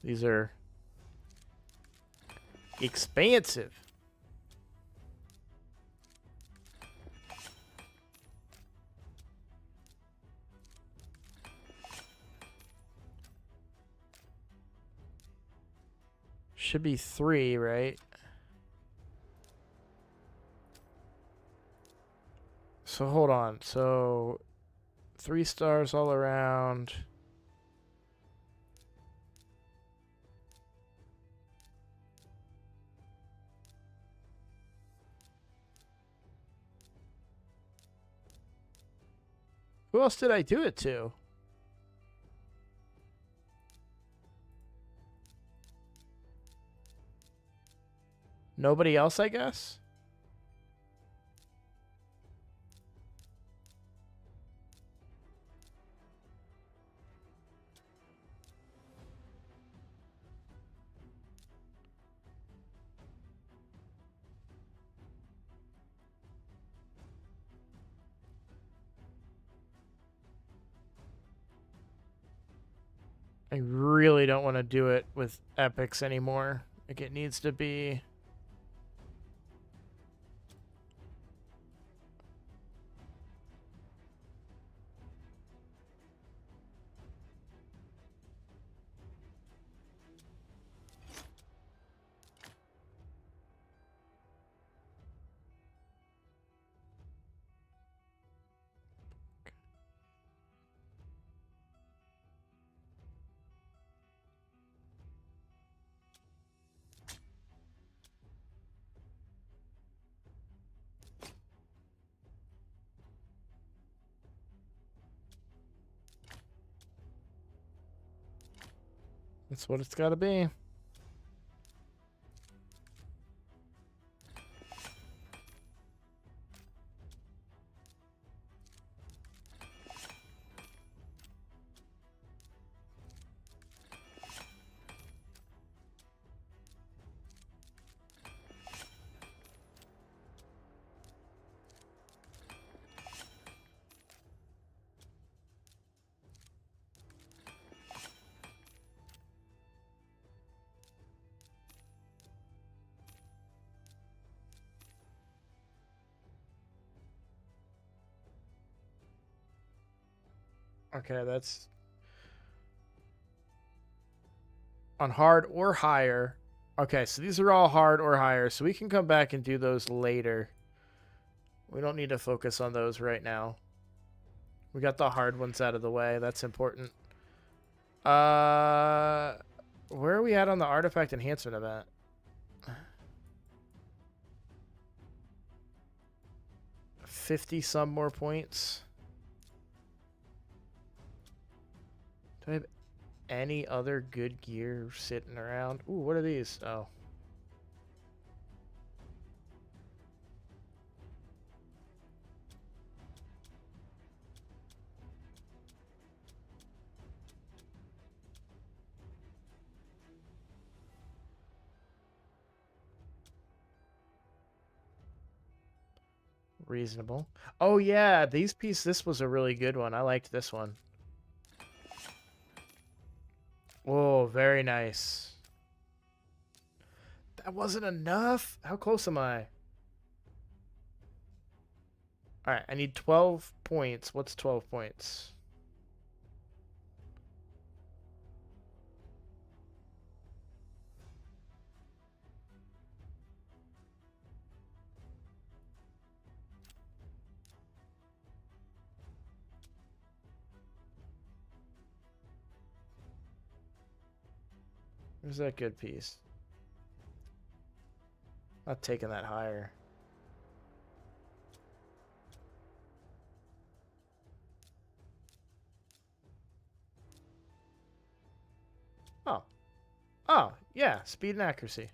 These are expansive. Should be 3, right? So hold on. So 3 stars all around. Who else did I do it to? Nobody else, I guess? I really don't want to do it with epics anymore. Like, it needs to be... That's what it's got to be. Okay, that's on hard or higher. Okay, so these are all hard or higher, so we can come back and do those later. We don't need to focus on those right now. We got the hard ones out of the way. That's important. Where are we at on the artifact enhancement event? $50-some more points. Do I have any other good gear sitting around? Ooh, what are these? Oh. Reasonable. Oh yeah, this was a really good one. I liked this one. Whoa, very nice. That wasn't enough? How close am I? Alright, I need 12 points. What's 12 points? Where's that good piece? Not taking that higher. Oh. Oh, yeah. Speed and accuracy.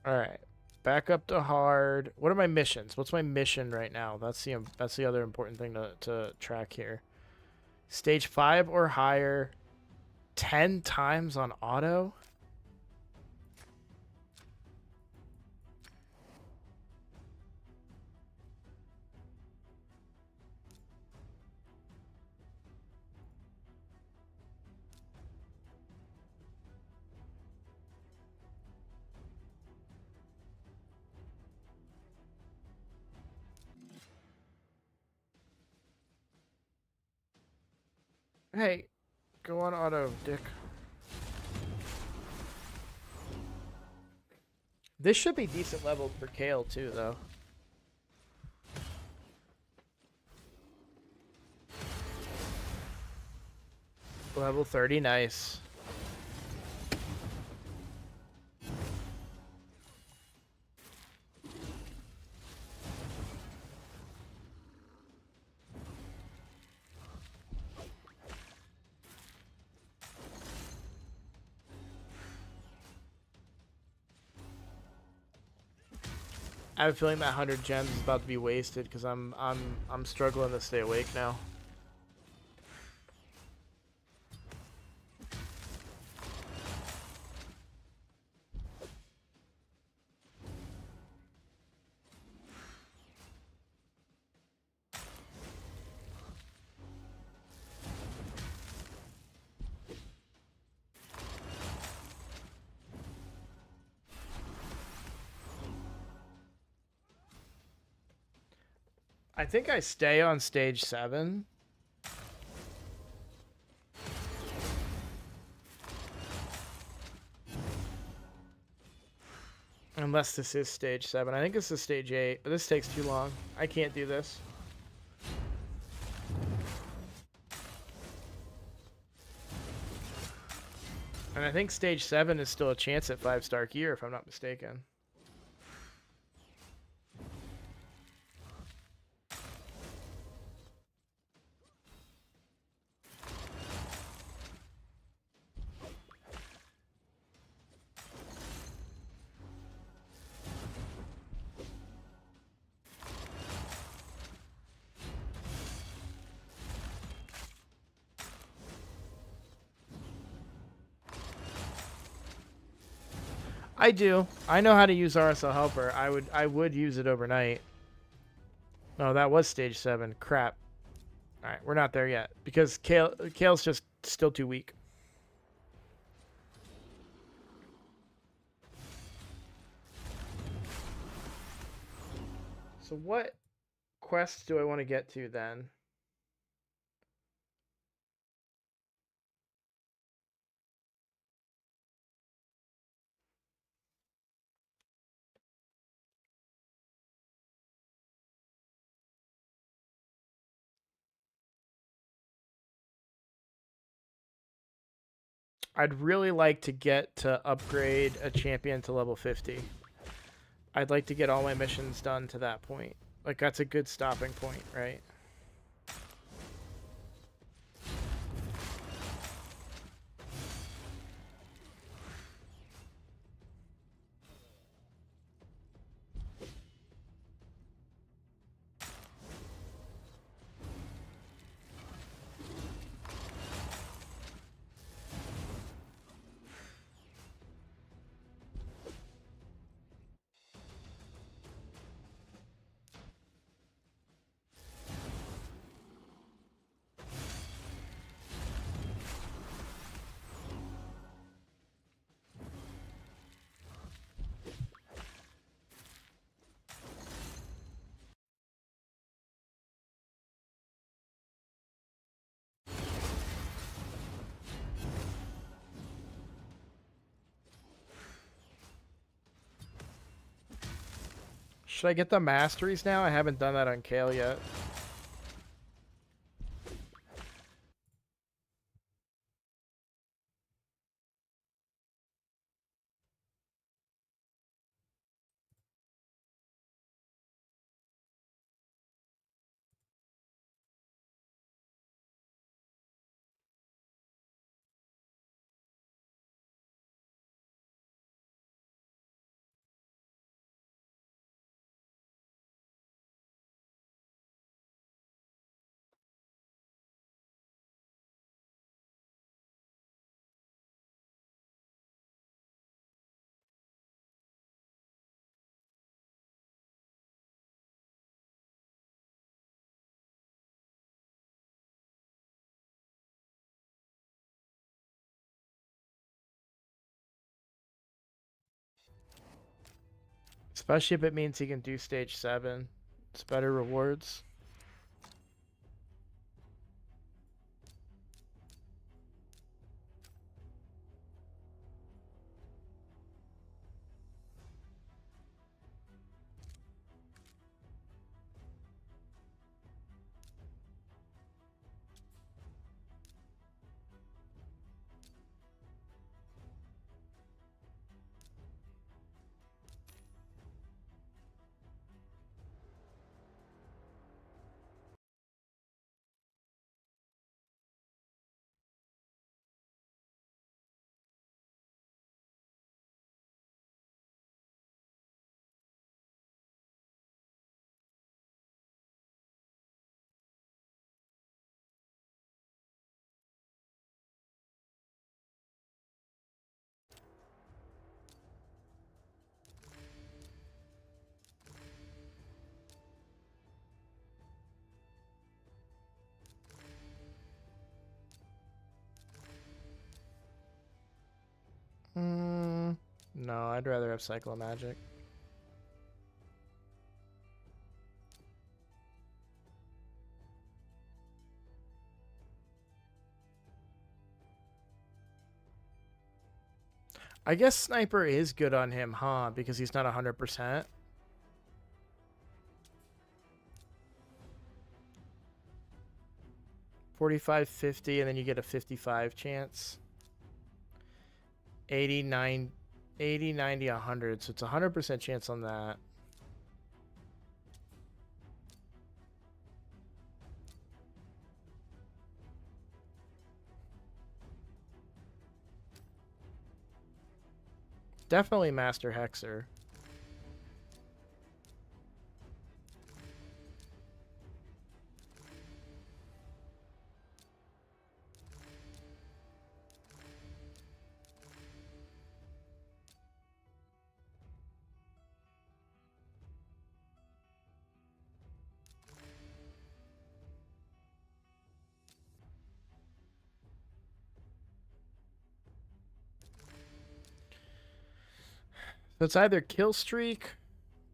Alright. Back up to hard. What are my missions? What's my mission right now? That's the other important thing to track here. Stage 5 or higher. 10 times on auto? Hey, go on auto, dick. This should be decent level for Kale too, though. Level 30, nice. I have a feeling that 100 gems is about to be wasted because I'm struggling to stay awake now. I think I stay on stage 7. Unless this is stage 7. I think this is stage 8, but this takes too long. I can't do this. And I think stage 7 is still a chance at 5-star gear, if I'm not mistaken. I do. I know how to use RSL Helper. I would use it overnight. No, that was stage 7. Crap. All right, we're not there yet because Kale's just still too weak. So what quests do I want to get to then? I'd really like to get to upgrade a champion to level 50. I'd like to get all my missions done to that point. Like, that's a good stopping point, right? Should I get the masteries now? I haven't done that on Kale yet. Especially if it means he can do stage 7. It's better rewards. No, I'd rather have Cyclo Magic. I guess sniper is good on him, huh? Because he's not 100%. $45, $50, and then you get a 55 chance. 89, 80, 90, 100. So it's a 100% chance on that. Definitely Master Hexer. So it's either kill streak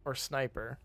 or sniper.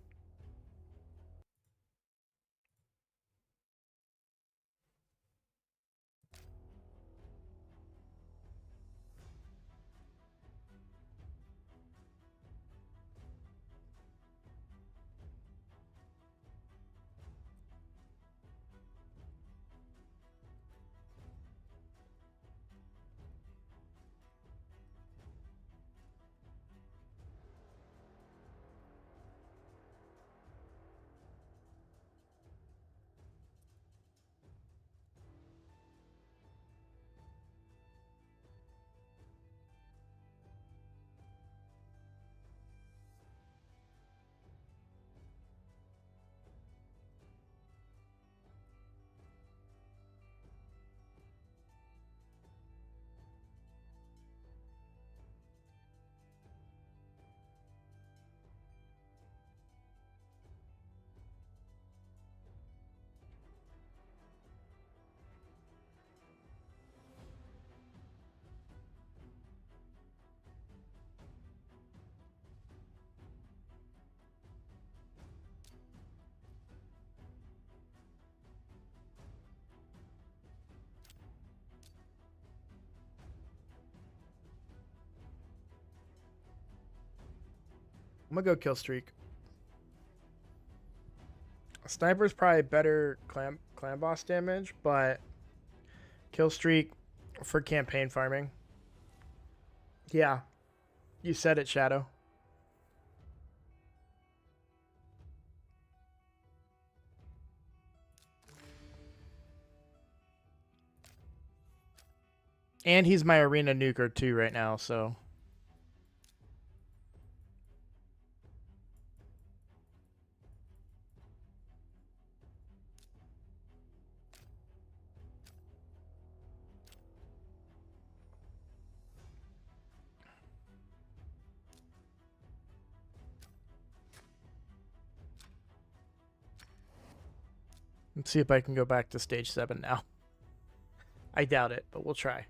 I'm gonna go kill streak. Sniper's probably better clan boss damage, but kill streak for campaign farming. Yeah, you said it, Shadow. And he's my arena nuker too right now, so. Let's see if I can go back to stage 7 now. I doubt it, but we'll try.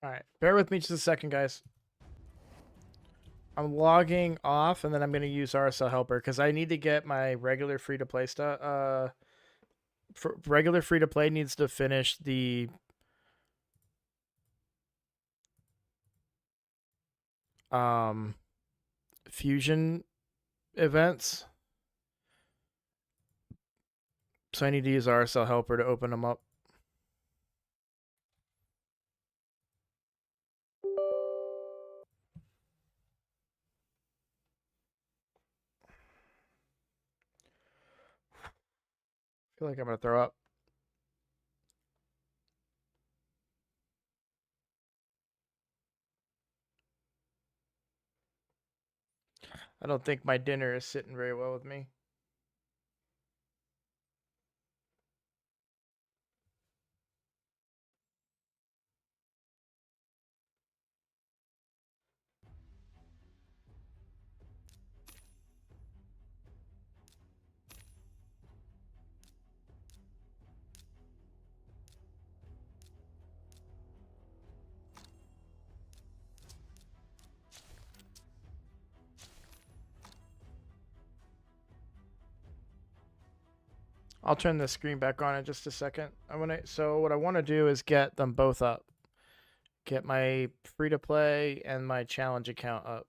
All right, bear with me just a second, guys. I'm logging off, and then I'm going to use RSL Helper because I need to get my regular free-to-play stuff. Regular free-to-play needs to finish the fusion events. So I need to use RSL Helper to open them up. I feel like I'm going to throw up. I don't think my dinner is sitting very well with me. I'll turn the screen back on in just a second. So what I want to do is get them both up. Get my free to play and my challenge account up.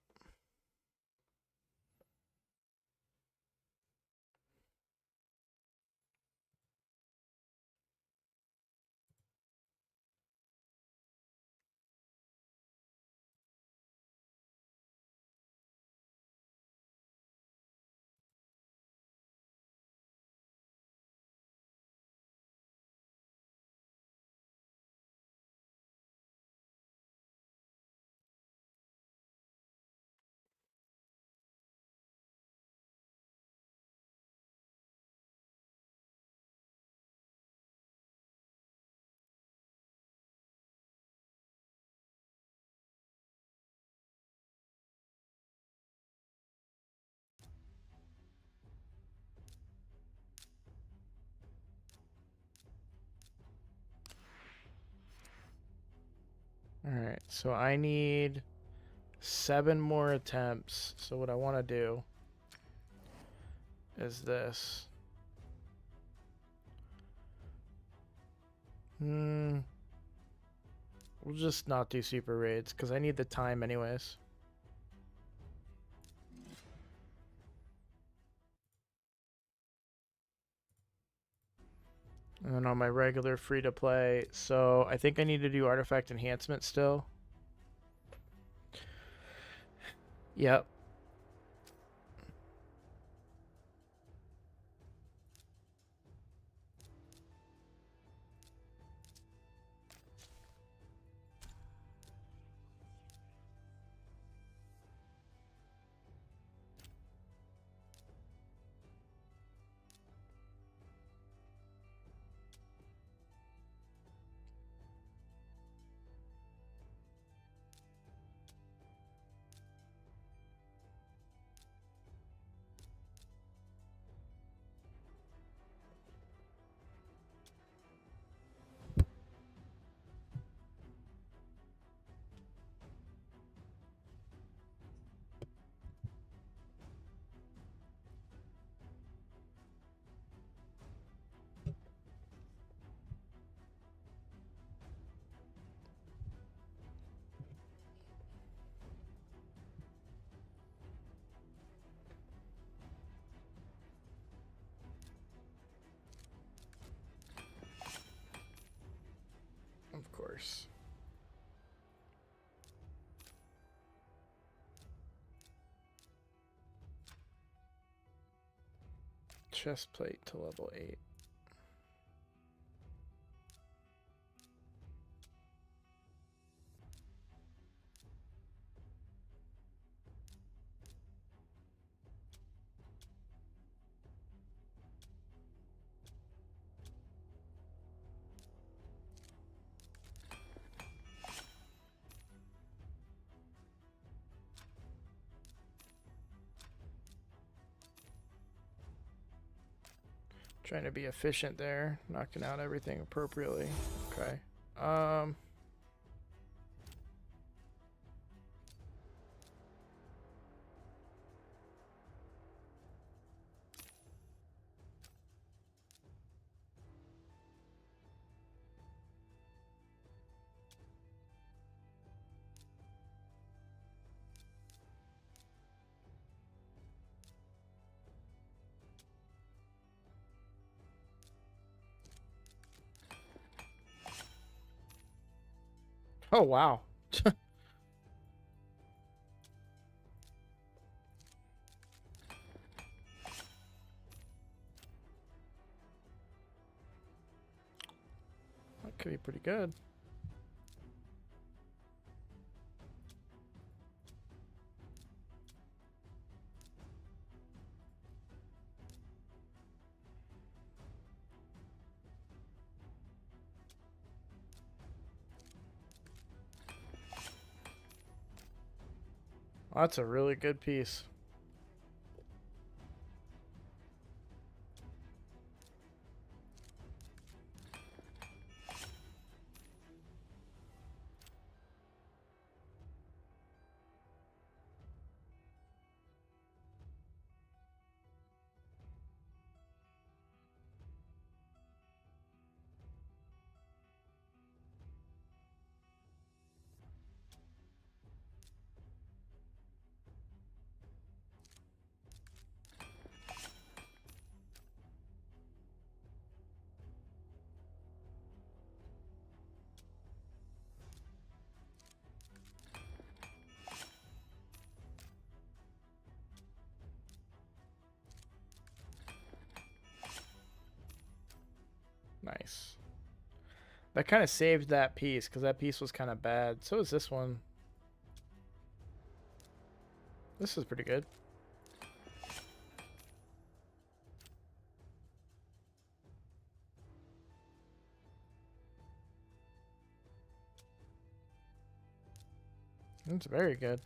All right, so I need 7 more attempts. So what I want to do is this. We'll just not do super raids because I need the time anyways. And then on my regular free to play, so I think I need to do artifact enhancement still. Yep. Of course. Chest plate to level 8. Trying to be efficient there, knocking out everything appropriately. Okay. Oh, wow. That could be pretty good. That's a really good piece. Nice. That kind of saved that piece because that piece was kind of bad. So is this one. This is pretty good. It's very good.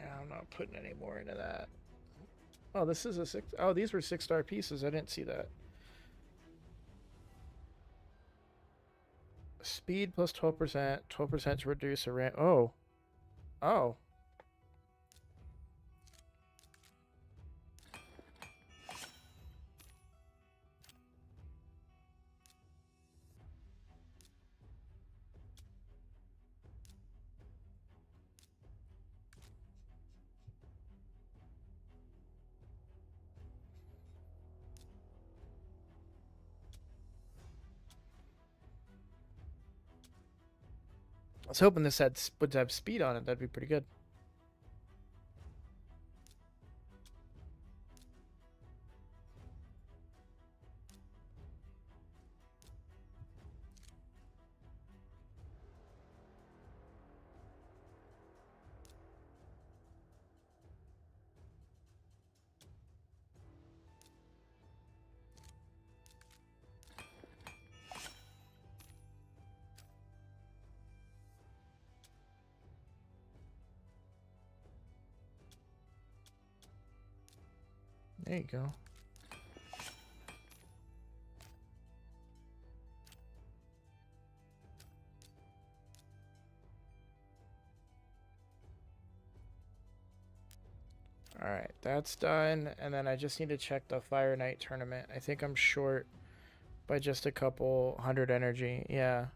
Yeah, I'm not putting any more into that. Oh, this is a 6. Oh, these were 6-star pieces. I didn't see that. Speed plus 12%. 12% to reduce a ramp. Oh. Oh. I was hoping this would have speed on it. That'd be pretty good. There you go. Alright, that's done. And then I just need to check the Fire Knight tournament. I think I'm short by just a couple hundred energy. Yeah.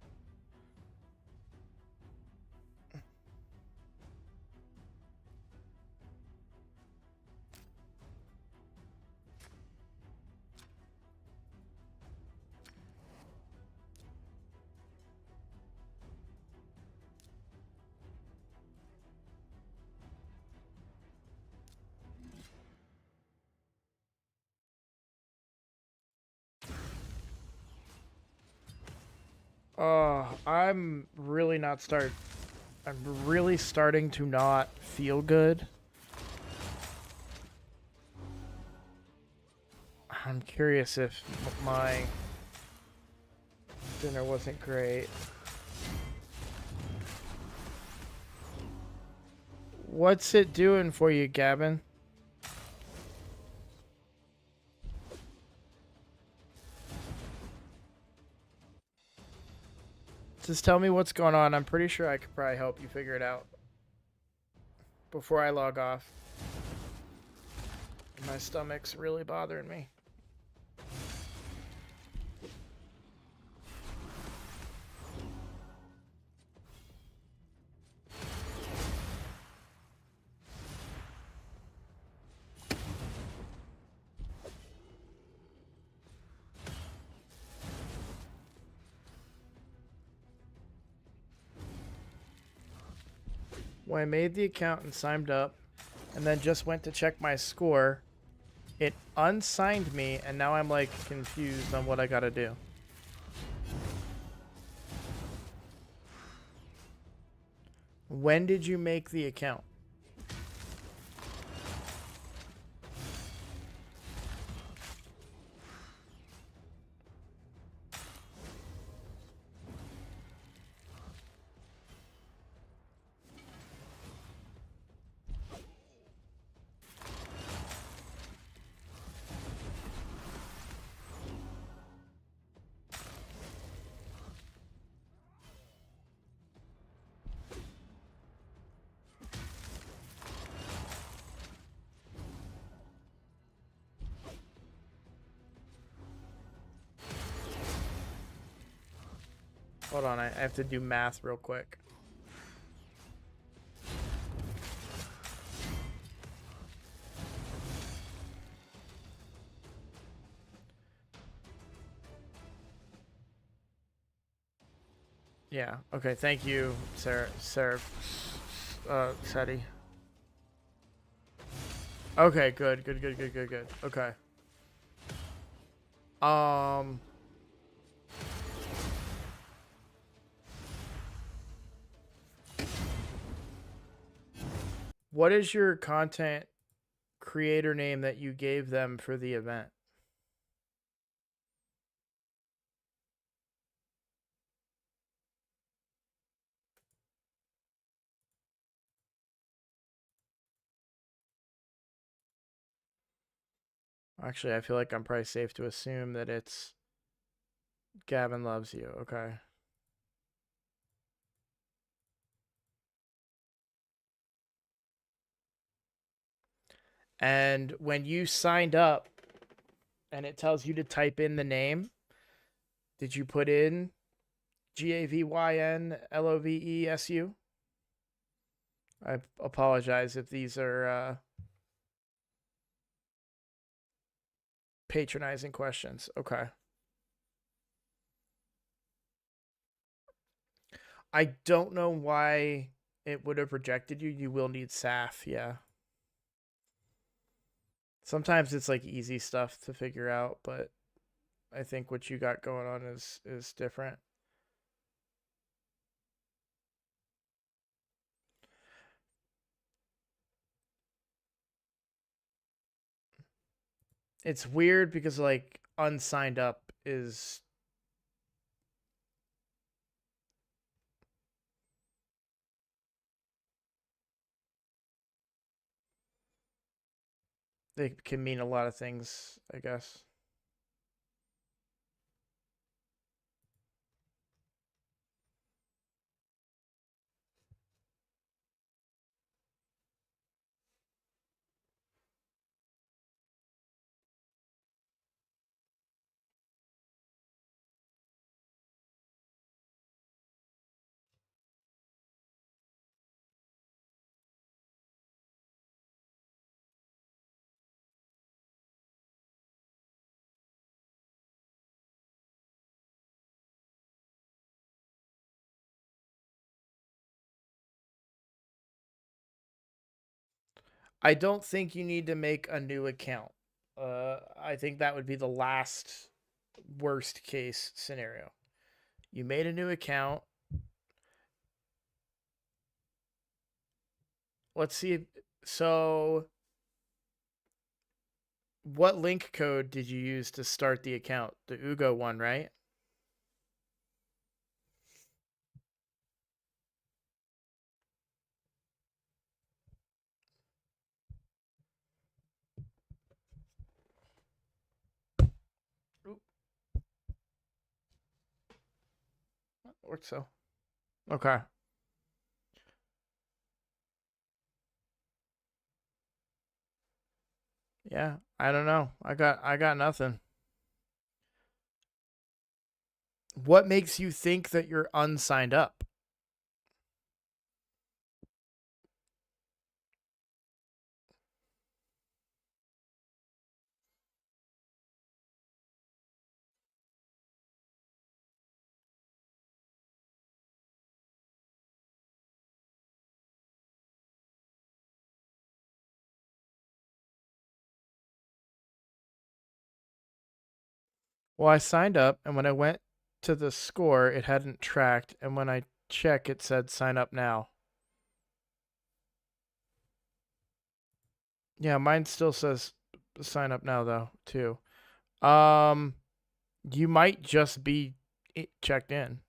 I'm really not start. I'm really starting to not feel good. I'm curious if my dinner wasn't great. What's it doing for you, Gavin? Just tell me what's going on. I'm pretty sure I could probably help you figure it out before I log off. My stomach's really bothering me. When I made the account and signed up, and then just went to check my score, it unsigned me, and now I'm like confused on what I gotta do. When did you make the account? Hold on, I have to do math real quick. Yeah, okay, thank you, Sarah, Seti. Okay, good. Okay. Um... What is your content creator name that you gave them for the event? Actually, I feel like I'm probably safe to assume that it's Gavin Loves You. Okay. And when you signed up and it tells you to type in the name, did you put in GAVYNLOVESU? I apologize if these are patronizing questions. Okay. I don't know why it would have rejected you. You will need SAF, yeah. Sometimes it's like easy stuff to figure out, but I think what you got going on is different. It's weird because like unsigned up is they can mean a lot of things, I guess. I don't think you need to make a new account. I think that would be the last worst case scenario. You made a new account. Let's see. So, what link code did you use to start the account? The Ugo one, right? works so. Okay. Yeah, I don't know. I got nothing. What makes you think that you're unsigned up? Well, I signed up, and when I went to the score, it hadn't tracked, and when I check, it said sign up now. Yeah, mine still says sign up now though, too. Um, you might just be checked in.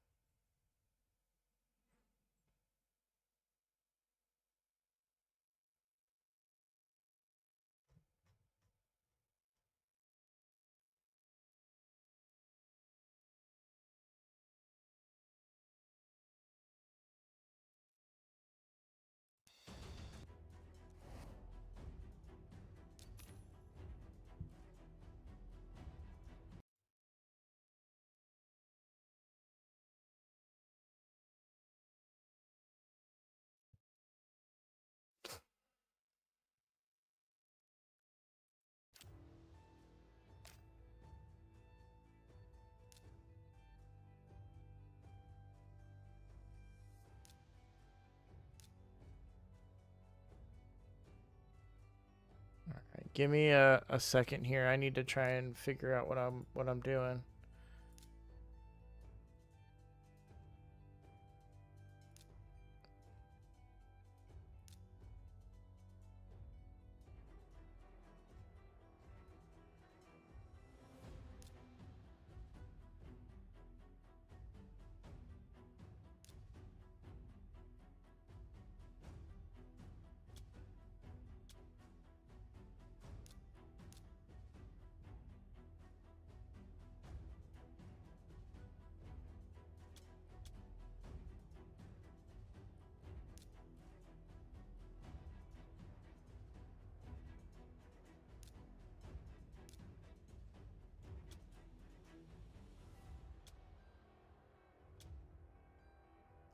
All right, give me a second here. I need to try and figure out what I'm doing.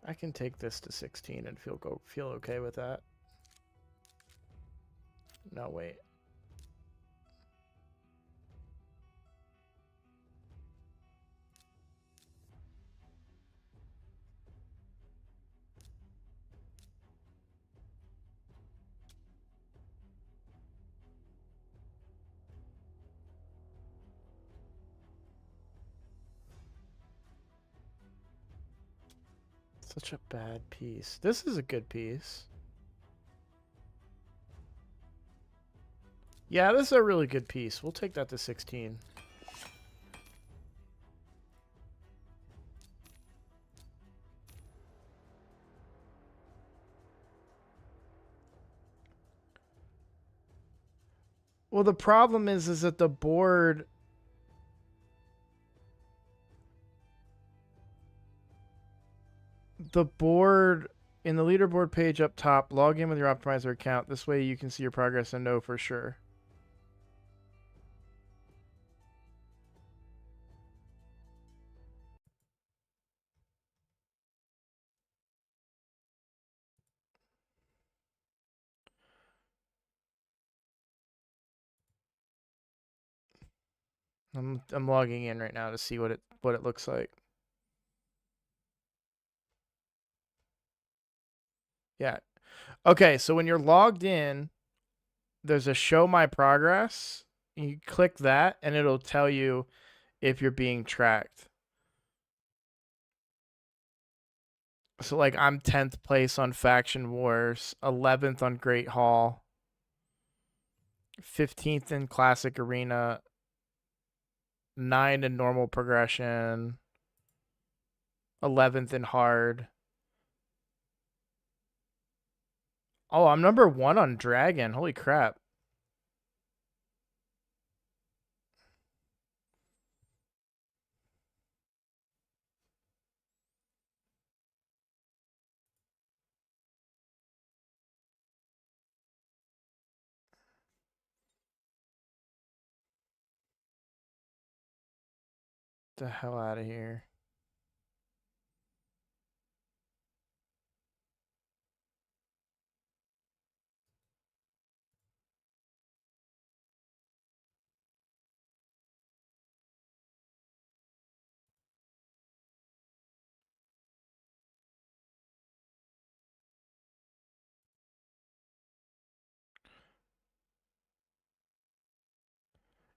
I can take this to 16 and feel okay with that. No, wait. Such a bad piece. This is a good piece. Yeah, this is a really good piece. We'll take that to 16. Well, the problem is that the board in the leaderboard page up top, log in with your optimizer account. This way you can see your progress and know for sure. I'm logging in right now to see what it looks like. Yeah. Okay, so when you're logged in, there's a show my progress. You click that and it'll tell you if you're being tracked. So like I'm 10th place on Faction Wars, 11th on Great Hall, 15th in Classic Arena, 9 in normal progression, 11th in hard. Oh, I'm number 1 on Dragon. Holy crap. The hell out of here.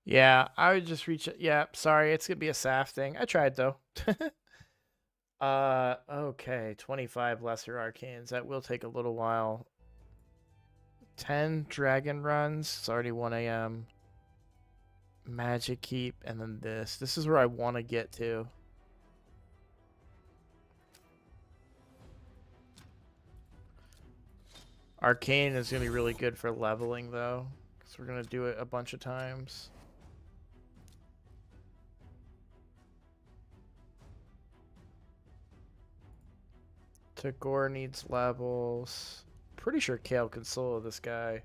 Yeah, I would just reach it. Yeah, sorry, it's gonna be a SAF thing. I tried though. Okay, 25 lesser arcanes. That will take a little while. 10 dragon runs. It's already 1 a.m. Magic keep, and then this. This is where I want to get to. Arcane is gonna be really good for leveling though, because we're gonna do it a bunch of times. Tagore needs levels. Pretty sure Kale can solo this guy.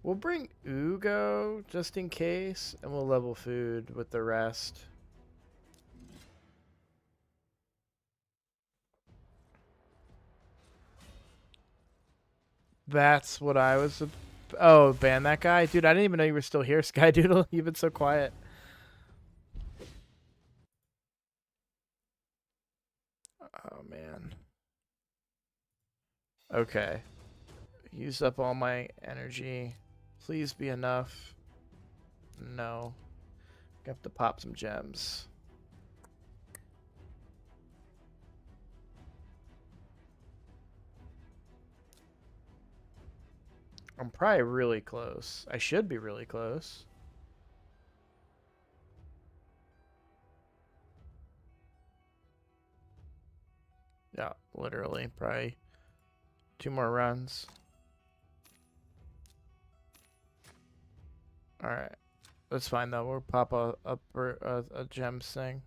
We'll bring Ugo just in case, and we'll level food with the rest. That's what I was. Oh, ban that guy? Dude, I didn't even know you were still here, Skydoodle. You've been so quiet. Oh, man. Okay. Used up all my energy. Please be enough. No. Have to pop some gems. I'm probably really close. I should be really close. Yeah, literally. Probably 2 more runs. Alright. That's fine, though. We'll pop a gems thing.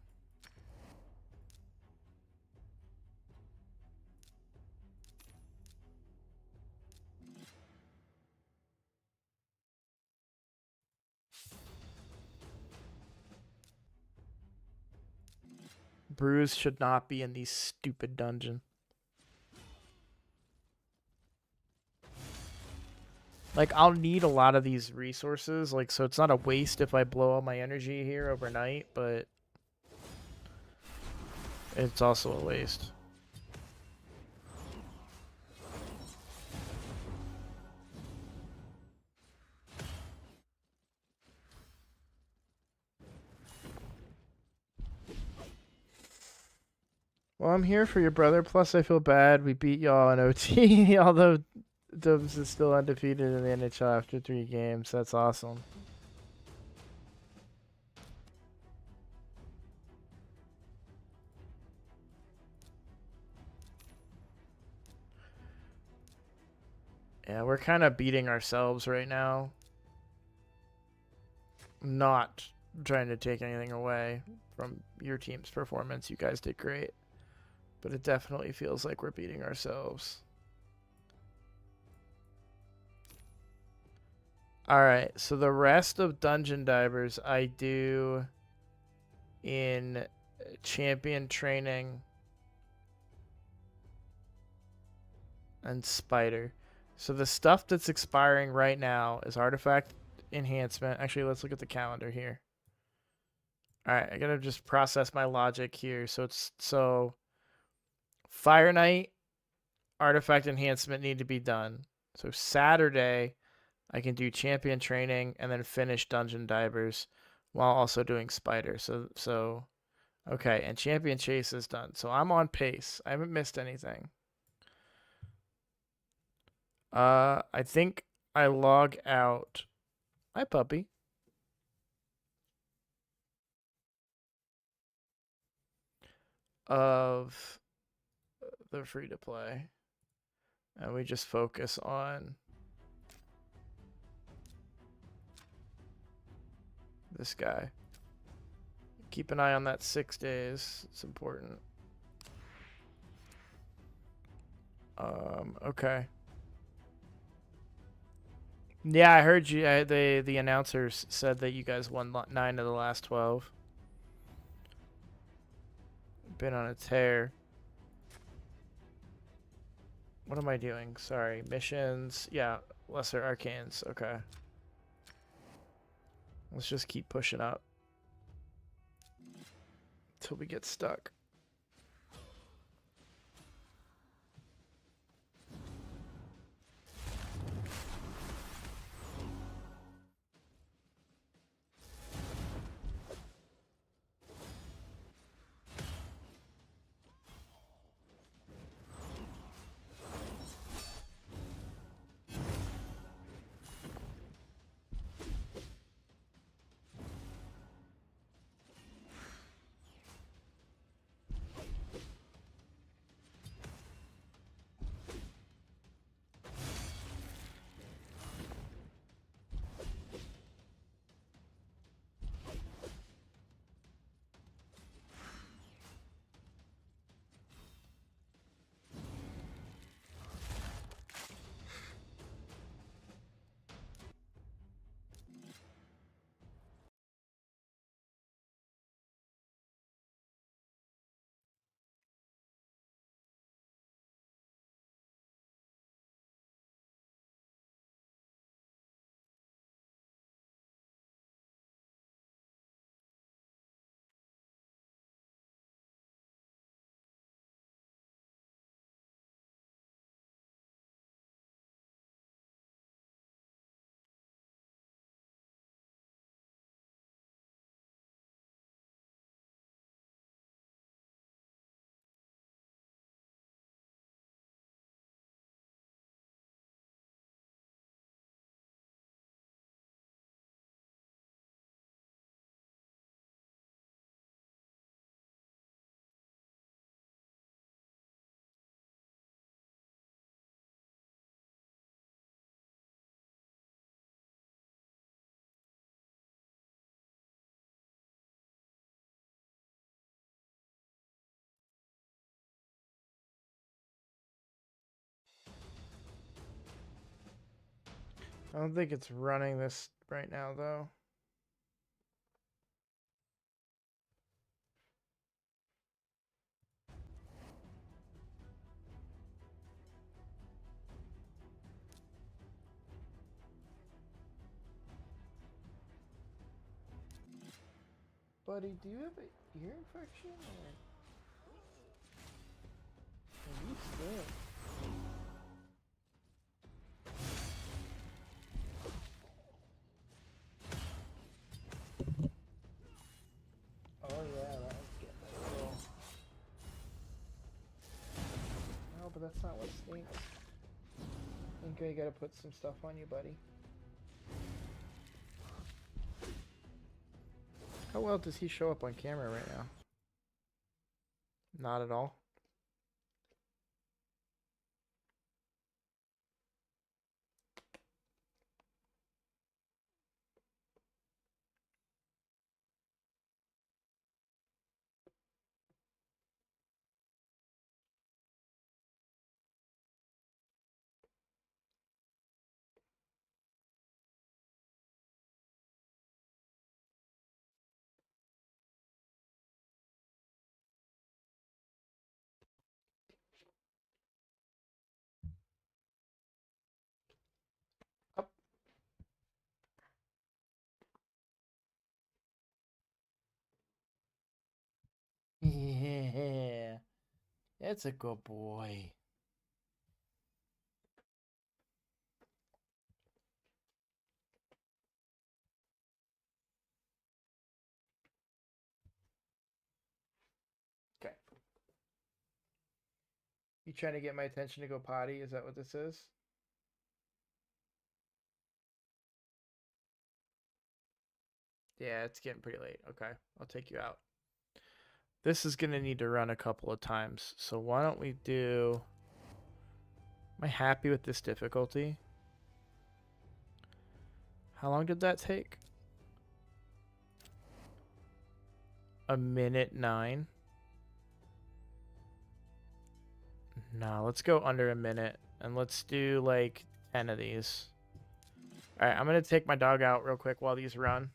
Bruise should not be in these stupid dungeon. Like, I'll need a lot of these resources, like, so it's not a waste if I blow all my energy here overnight, but it's also a waste. Well, I'm here for your brother. Plus, I feel bad. We beat y'all in OT, although Dubs is still undefeated in the NHL after 3 games. That's awesome. Yeah, we're kind of beating ourselves right now. Not trying to take anything away from your team's performance. You guys did great. But it definitely feels like we're beating ourselves. Alright, so the rest of Dungeon Divers I do in champion training and spider. So the stuff that's expiring right now is artifact enhancement. Actually, let's look at the calendar here. Alright, I gotta just process my logic here. So Fire Knight, artifact enhancement need to be done. So Saturday, I can do champion training and then finish Dungeon Divers while also doing spider. So okay, and champion chase is done. So I'm on pace. I haven't missed anything. I think I log out. Hi, puppy. Of the free to play, and we just focus on this guy. Keep an eye on that 6 days. It's important. Okay. Yeah, I heard you. The announcers said that you guys won 9 of the last 12. Been on a tear. What am I doing? Sorry. Missions. Yeah. Lesser arcanes. Okay. Let's just keep pushing up. Till we get stuck. I don't think it's running this right now, though. Buddy, do you have an ear infection? Or are you sick? Oh yeah, that was getting a little... No, but that's not what stinks. I think I gotta put some stuff on you, buddy. How well does he show up on camera right now? Not at all. Up. Yeah, that's a good boy. Okay. You trying to get my attention to go potty? Is that what this is? Yeah, it's getting pretty late. Okay, I'll take you out. This is going to need to run a couple of times. So why don't we do... Am I happy with this difficulty? How long did that take? 1:09. No, let's go under a minute. And let's do like 10 of these. Alright, I'm going to take my dog out real quick while these run.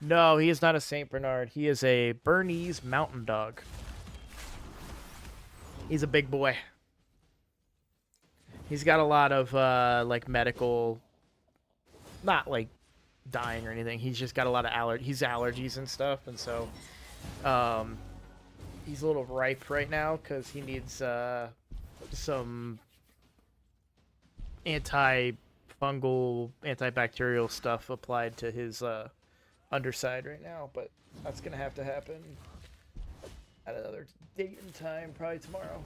No, he is not a Saint Bernard. He is a Bernese mountain dog. He's a big boy. He's got a lot of like medical, not like dying or anything. He's just got a lot of allergies and stuff, and so um, he's a little ripe right now because he needs some anti-fungal, antibacterial stuff applied to his underside right now. But that's gonna have to happen at another date and time, probably tomorrow.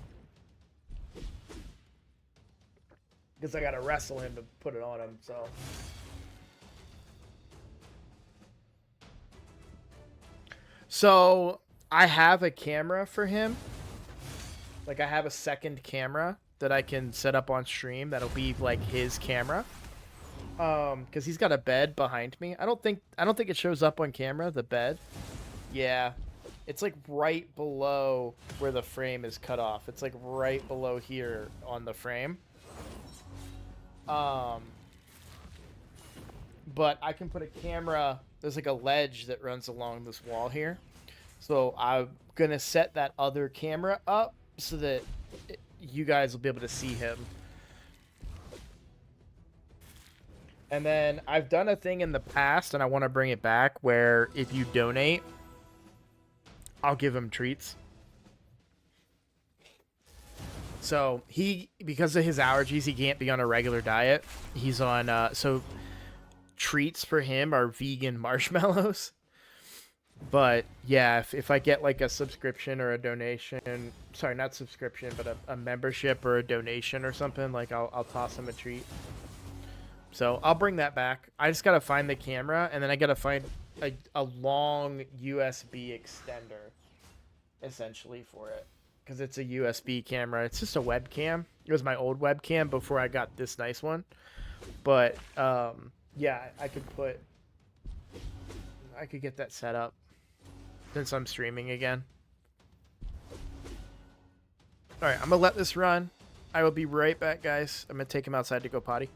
Because I gotta wrestle him to put it on him, so. So, I have a camera for him. Like, I have a second camera that I can set up on stream that'll be, like, his camera. Because he's got a bed behind me. I don't think it shows up on camera, the bed. Yeah. It's, like, right below where the frame is cut off. It's, like, right below here on the frame. But I can put a camera. There's like a ledge that runs along this wall here, so I'm gonna set that other camera up so that you guys will be able to see him. And then I've done a thing in the past, and I want to bring it back, where if you donate, I'll give him treats. So because of his allergies, he can't be on a regular diet. He's on so treats for him are vegan marshmallows. But yeah, if I get like a subscription or a donation, sorry, not subscription, but a membership or a donation or something, like I'll toss him a treat. So I'll bring that back. I just gotta find the camera, and then I gotta find a long USB extender, essentially, for it. Because it's a USB camera. It's just a webcam. It was my old webcam before I got this nice one. But yeah, I could get that set up since I'm streaming again. All right, I'm gonna let this run. I will be right back, guys. I'm gonna take him outside to go potty.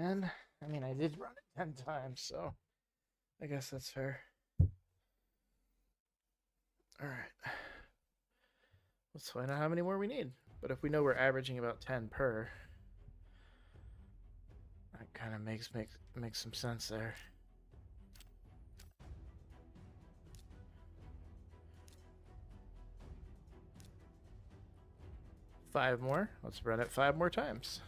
And, I mean, I did run it 10 times, so I guess that's fair. Alright. Let's find out how many more we need. But if we know we're averaging about 10 per, that kind of makes some sense there. Five more. Let's run it 5 more times.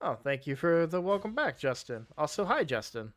Oh, thank you for the welcome back, Justin. Also, hi, Justin.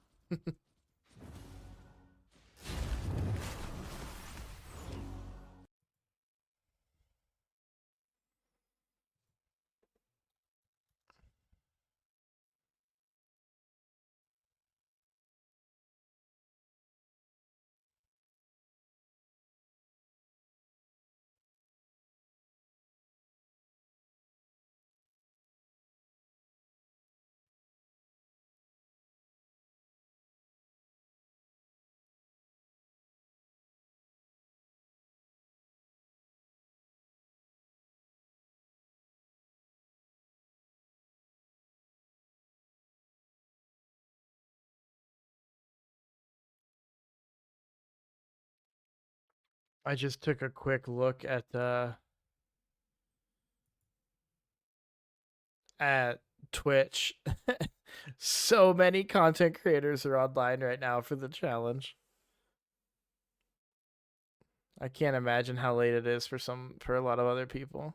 I just took a quick look at Twitch. So many content creators are online right now for the challenge. I can't imagine how late it is for a lot of other people.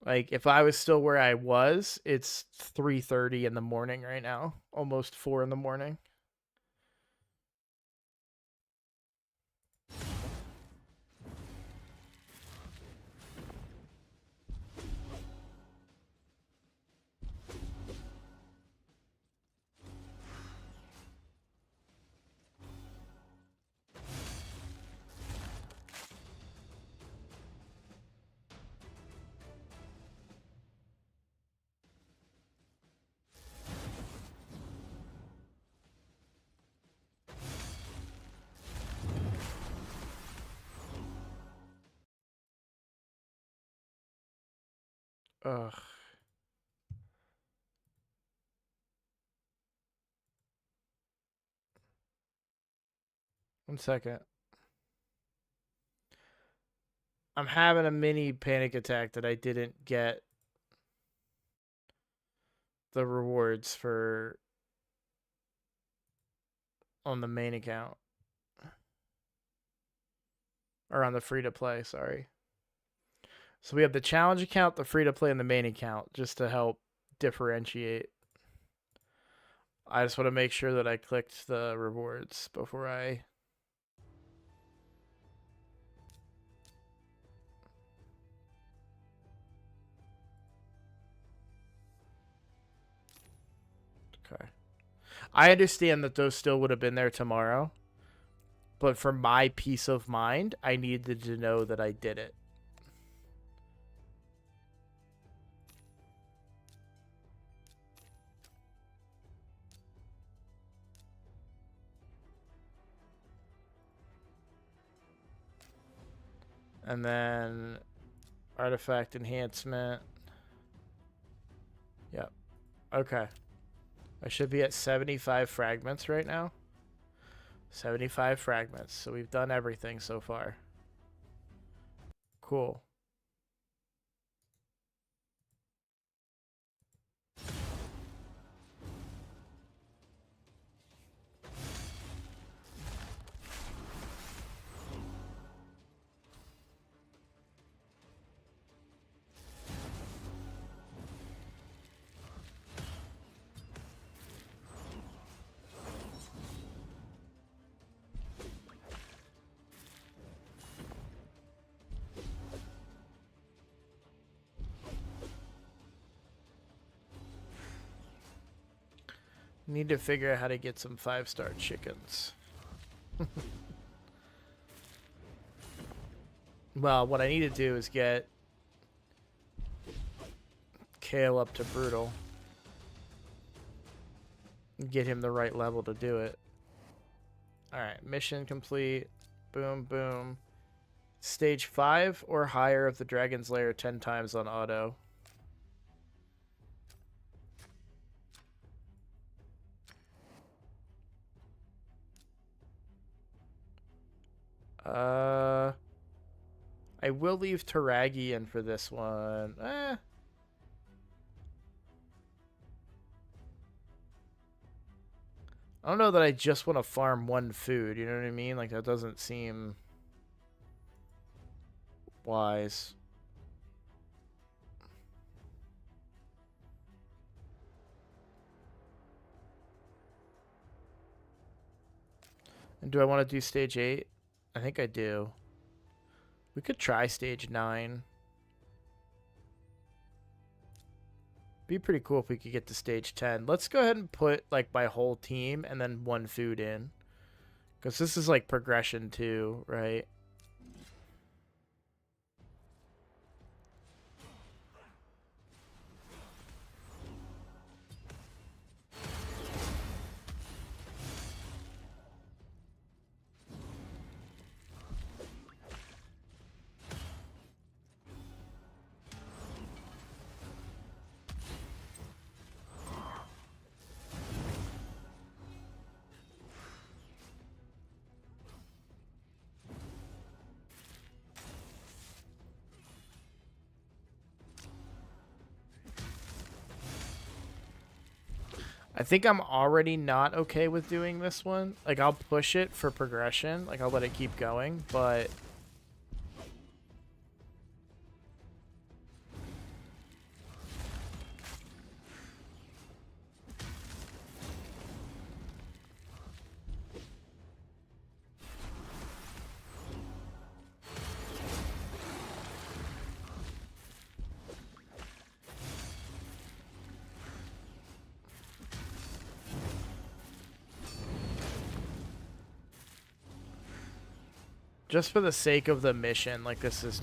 Like if I was still where I was, it's 3:30 in the morning right now, almost 4 in the morning. Ugh. One second. I'm having a mini panic attack that I didn't get the rewards for on the main account. Or on the free to play, sorry. So we have the challenge account, the free to play, and the main account just to help differentiate. I just want to make sure that I clicked the rewards before I. Okay. I understand that those still would have been there tomorrow, but for my peace of mind, I needed to know that I did it. And then artifact enhancement. Yep. Okay. I should be at 75 fragments right now. 75 fragments. So we've done everything so far. Cool. Need to figure out how to get some 5-star chickens. Well, what I need to do is get Kale up to brutal. and get him the right level to do it. Alright, mission complete. Boom, boom. Stage 5 or higher of the Dragon's Lair 10 times on auto. I will leave Taragi in for this one. I don't know that I just want to farm one food, you know what I mean? Like, that doesn't seem wise. And do I want to do stage 8? I think I do. We could try stage 9. Be pretty cool if we could get to stage 10. Let's go ahead and put like my whole team and then one food in. Because this is like progression too, right? I think I'm already not okay with doing this one. Like, I'll push it for progression. Like, I'll let it keep going, but... just for the sake of the mission, like, this is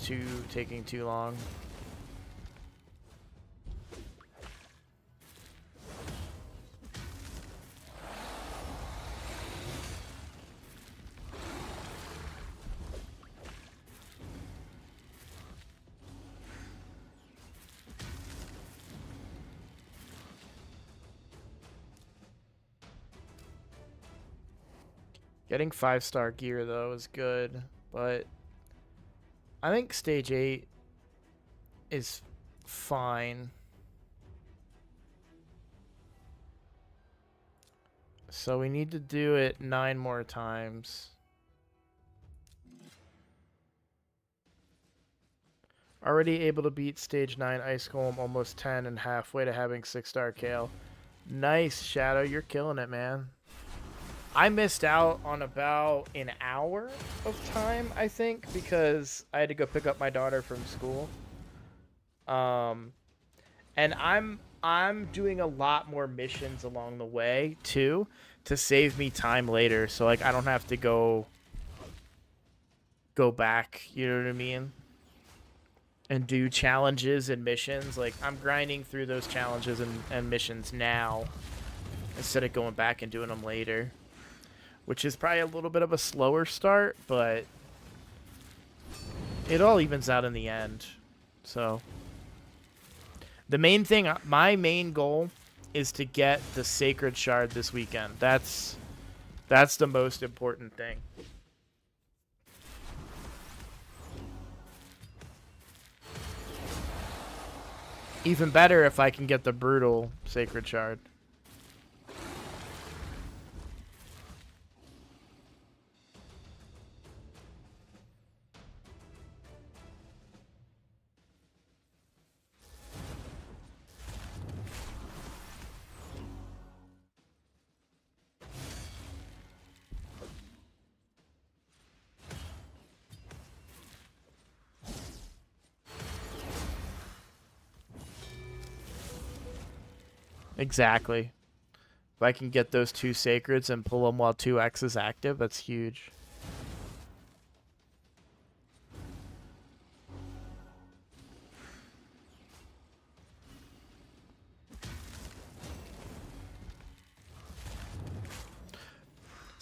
taking too long. Getting 5-star gear, though, is good, but I think stage 8 is fine. So we need to do it 9 more times. Already able to beat stage 9 Ice Golem, almost 10, and halfway to having 6-star Kale. Nice, Shadow. You're killing it, man. I missed out on about an hour of time, I think, because I had to go pick up my daughter from school. And I'm doing a lot more missions along the way too to save me time later, so like I don't have to go back, you know what I mean? And do challenges and missions. Like, I'm grinding through those challenges and missions now instead of going back and doing them later. Which is probably a little bit of a slower start, but it all evens out in the end. So, the main thing, my main goal is to get the Sacred Shard this weekend. That's the most important thing. Even better if I can get the Brutal Sacred Shard. Exactly. If I can get those 2 Sacreds and pull them while 2X is active, that's huge.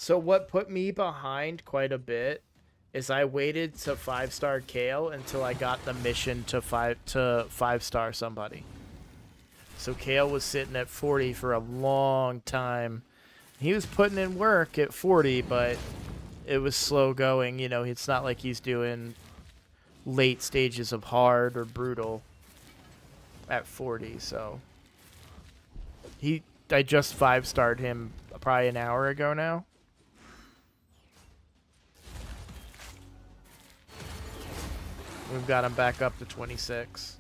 So what put me behind quite a bit is I waited to 5-star Kale until I got the mission to 5-star somebody. So Kale was sitting at 40 for a long time. He was putting in work at 40, but it was slow going. You know, it's not like he's doing late stages of hard or brutal at 40. So I just 5-starred him probably an hour ago now. We've got him back up to 26.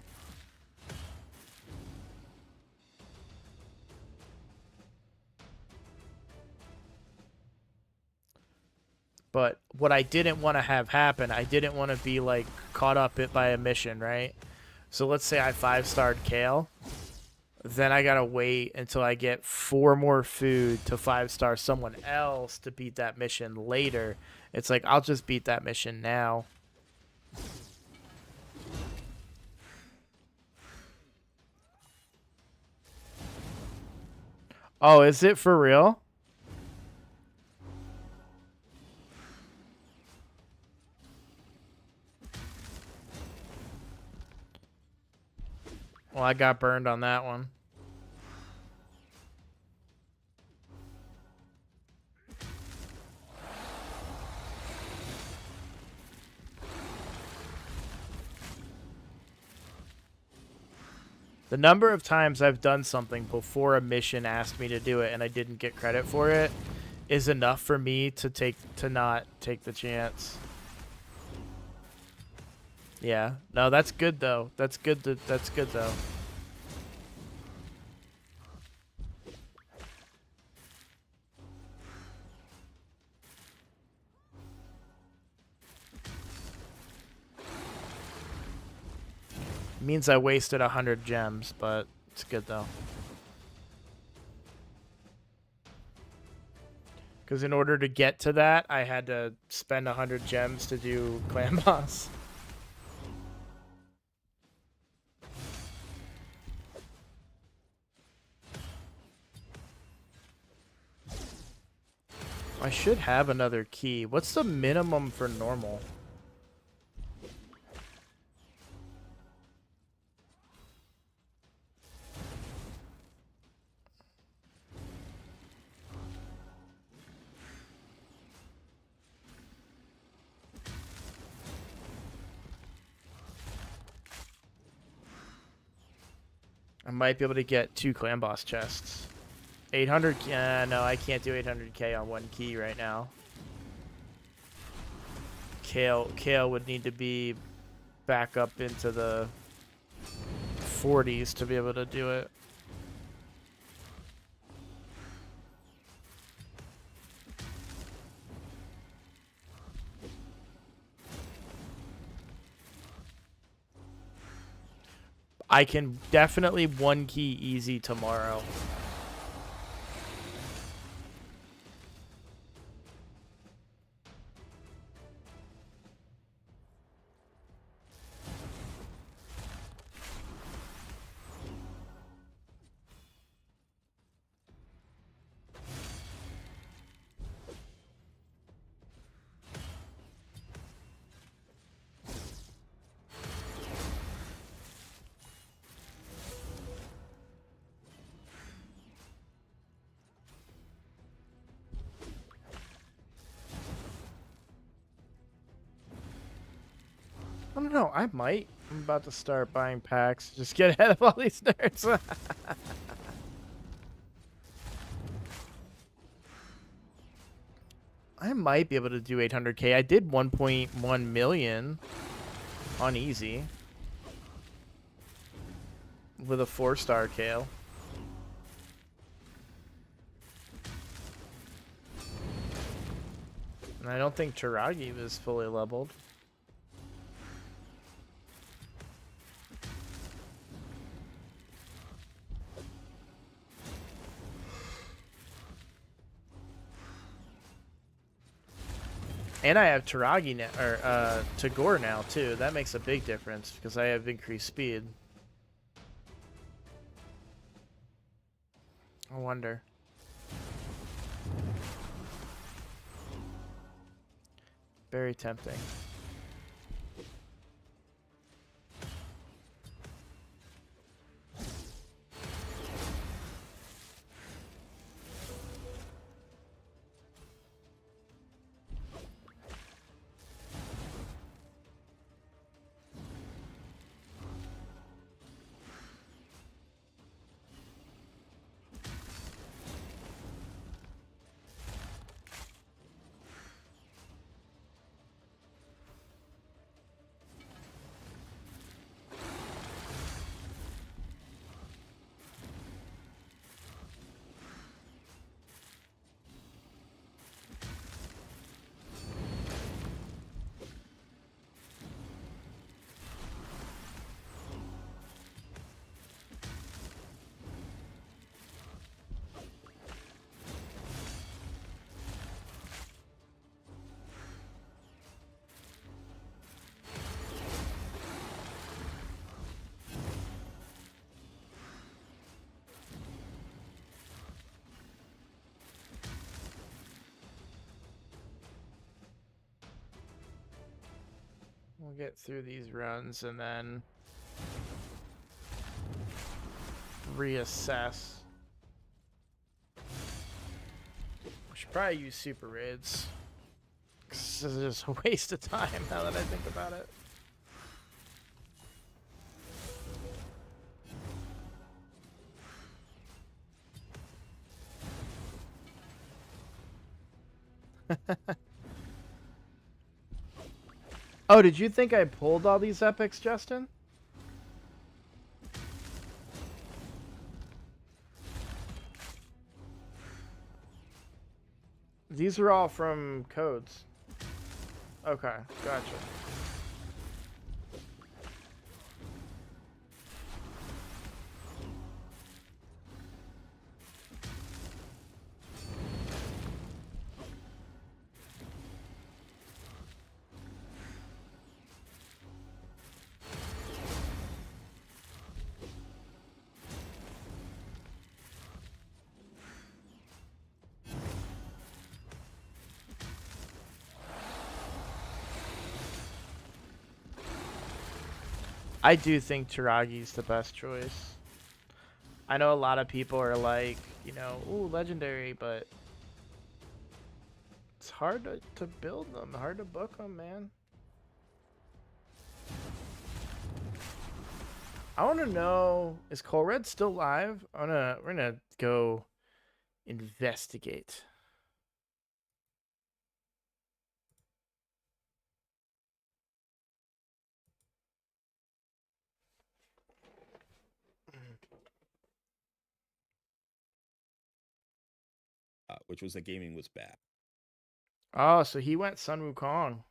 But what I didn't want to have happen, I didn't want to be like caught up by a mission, right? So let's say I 5-starred Kale. Then I gotta wait until I get 4 more food to 5-star someone else to beat that mission later. It's like, I'll just beat that mission now. Oh, is it for real? Well, I got burned on that one. The number of times I've done something before a mission asked me to do it and I didn't get credit for it is enough for me to not take the chance. Yeah. No, that's good though. That's good though. Means I wasted 100 gems, but it's good though. Because in order to get to that, I had to spend 100 gems to do clan boss. I should have another key. What's the minimum for normal? I might be able to get 2 clan boss chests. 800, no, I can't do 800k on 1 key right now. Kale would need to be back up into the 40s to be able to do it. I can definitely 1 key easy tomorrow. I don't know. I might. I'm about to start buying packs. Just get ahead of all these nerds. I might be able to do 800k. I did 1.1 million on easy with a 4-star Kale. And I don't think Taragi was fully leveled. And I have Taragi now, or Tagore now too. That makes a big difference because I have increased speed. I wonder. Very tempting. We'll get through these runs and then reassess. We should probably use super raids. This is just a waste of time now that I think about it. Oh, did you think I pulled all these epics, Justin? These are all from codes. Okay, gotcha. I do think Taragi's the best choice. I know a lot of people are like, you know, ooh, legendary, but it's hard to build them, hard to book them, man. I want to know, is Colred still live? We're gonna go investigate. Which was that gaming was bad. Oh, so he went Sun Wukong.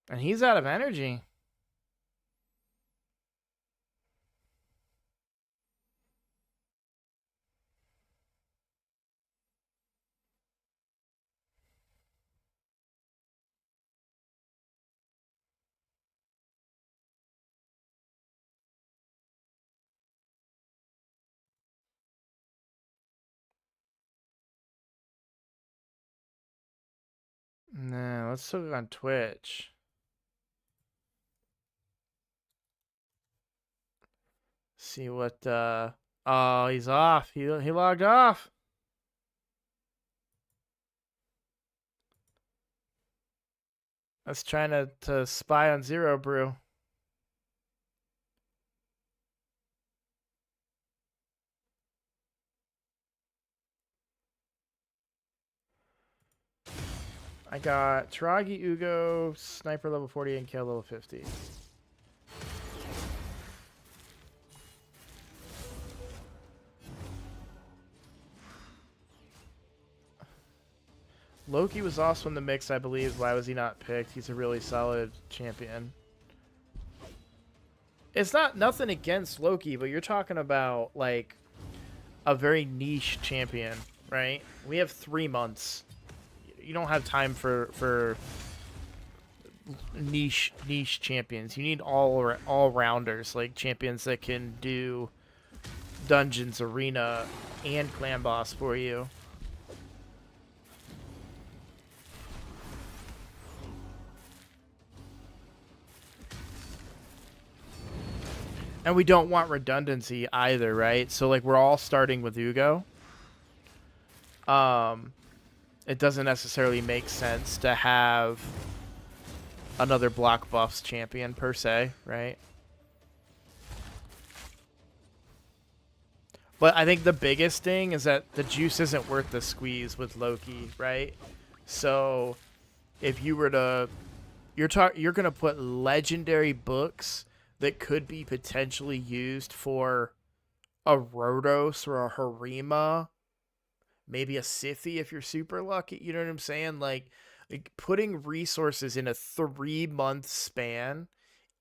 And he's out of energy. Nah, let's look on Twitch. See what oh, he's off. He logged off. That's trying to spy on Zero Brew. I got Taragi, Ugo, Sniper level 40, and Kill level 50. Loki was also in the mix, I believe. Why was he not picked? He's a really solid champion. It's nothing against Loki, but you're talking about like a very niche champion, right? We have 3 months. You don't have time for niche champions. You need all rounders, like champions that can do dungeons, arena, and clan boss for you. And we don't want redundancy either, right? So like we're all starting with Ugo. It doesn't necessarily make sense to have another block buffs champion per se, right? But I think the biggest thing is that the juice isn't worth the squeeze with Loki, right? So if you were to you're gonna put legendary books that could be potentially used for a Rhodos or a Harima, maybe a Siphi if you're super lucky. You know what I'm saying? Like putting resources in a 3-month span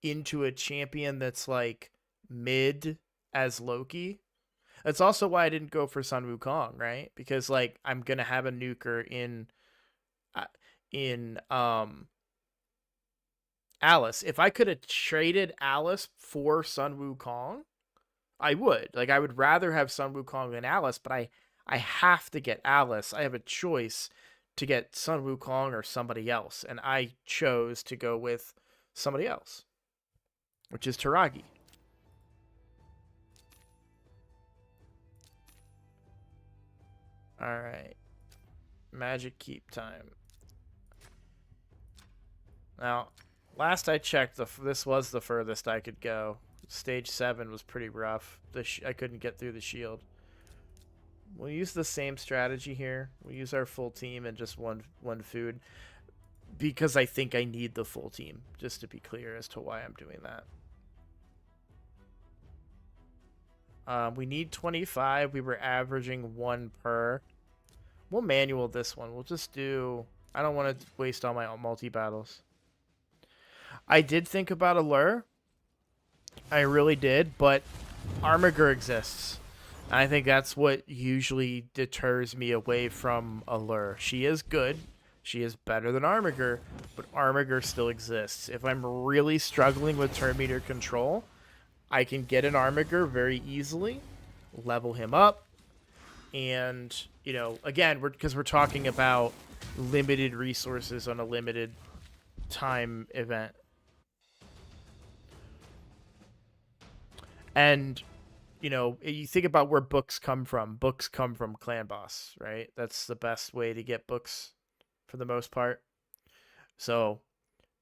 into a champion that's like mid as Loki. That's also why I didn't go for Sun Wukong, right? Because like I'm gonna have a nuker uh, in Alice. If I could have traded Alice for Sun Wukong, I would. Like I would rather have Sun Wukong than Alice, but I have to get Alice. I have a choice to get Sun Wukong or somebody else, and I chose to go with somebody else, which is Taragi. All right. Magic keep time. Now, last I checked, this was the furthest I could go. Stage 7 was pretty rough. I couldn't get through the shield. We'll use the same strategy here. We'll use our full team and just one food. Because I think I need the full team, just to be clear as to why I'm doing that. We need 25. We were averaging 1 per. We'll manual this one. We'll just do... I don't want to waste all my multi-battles. I did think about Allure. I really did, but Armiger exists. And I think that's what usually deters me away from Allure. She is good. She is better than Armiger, but Armiger still exists. If I'm really struggling with turn meter control, I can get an Armiger very easily, level him up, and, you know, again, because we're talking about limited resources on a limited time event. And, you know, you think about where books come from. Books come from clan boss, right? That's the best way to get books for the most part. So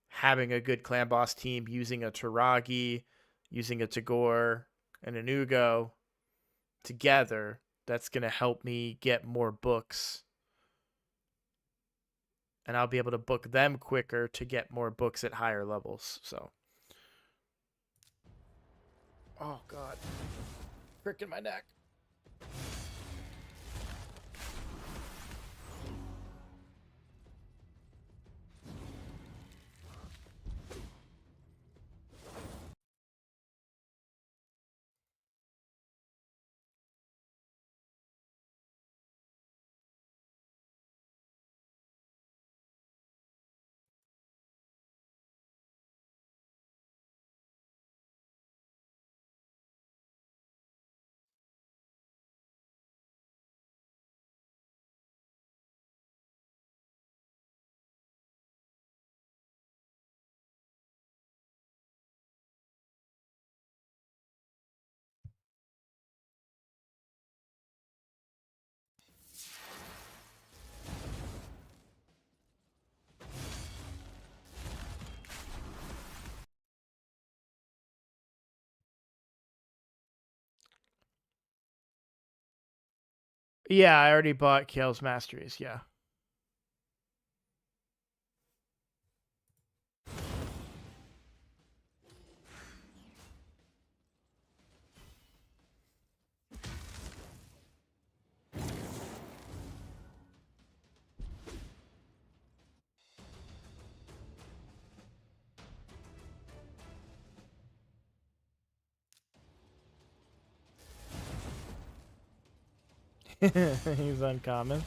having a good clan boss team, using a Taragi, using a Tagore, and an Ugo together, that's going to help me get more books. And I'll be able to book them quicker to get more books at higher levels. So. Oh, God. Crick in my neck. Yeah, I already bought Kale's Masteries, yeah. He's uncommon.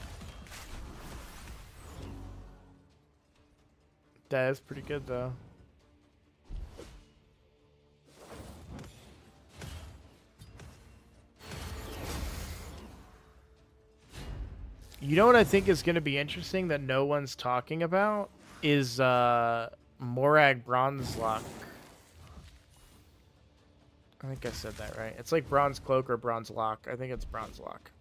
That is pretty good, though. You know what I think is going to be interesting that no one's talking about is Morag Bronze Lock. I think I said that right. It's like Bronze Cloak or Bronze Lock. I think it's Bronze Lock.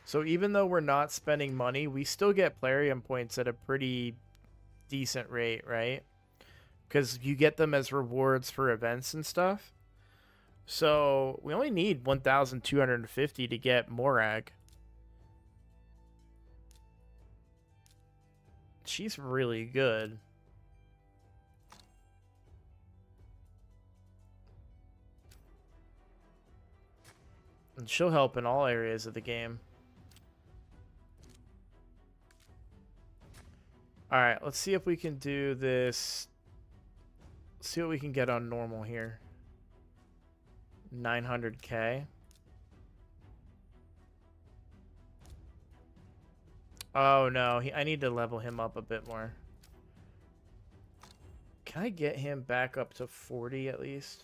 So even though we're not spending money, we still get Plarium points at a pretty decent rate, right? Because you get them as rewards for events and stuff. So we only need 1,250 to get Morag. She's really good. And she'll help in all areas of the game. Alright, let's see if we can do this. Let's see what we can get on normal here. 900k. Oh no, I need to level him up a bit more. Can I get him back up to 40 at least?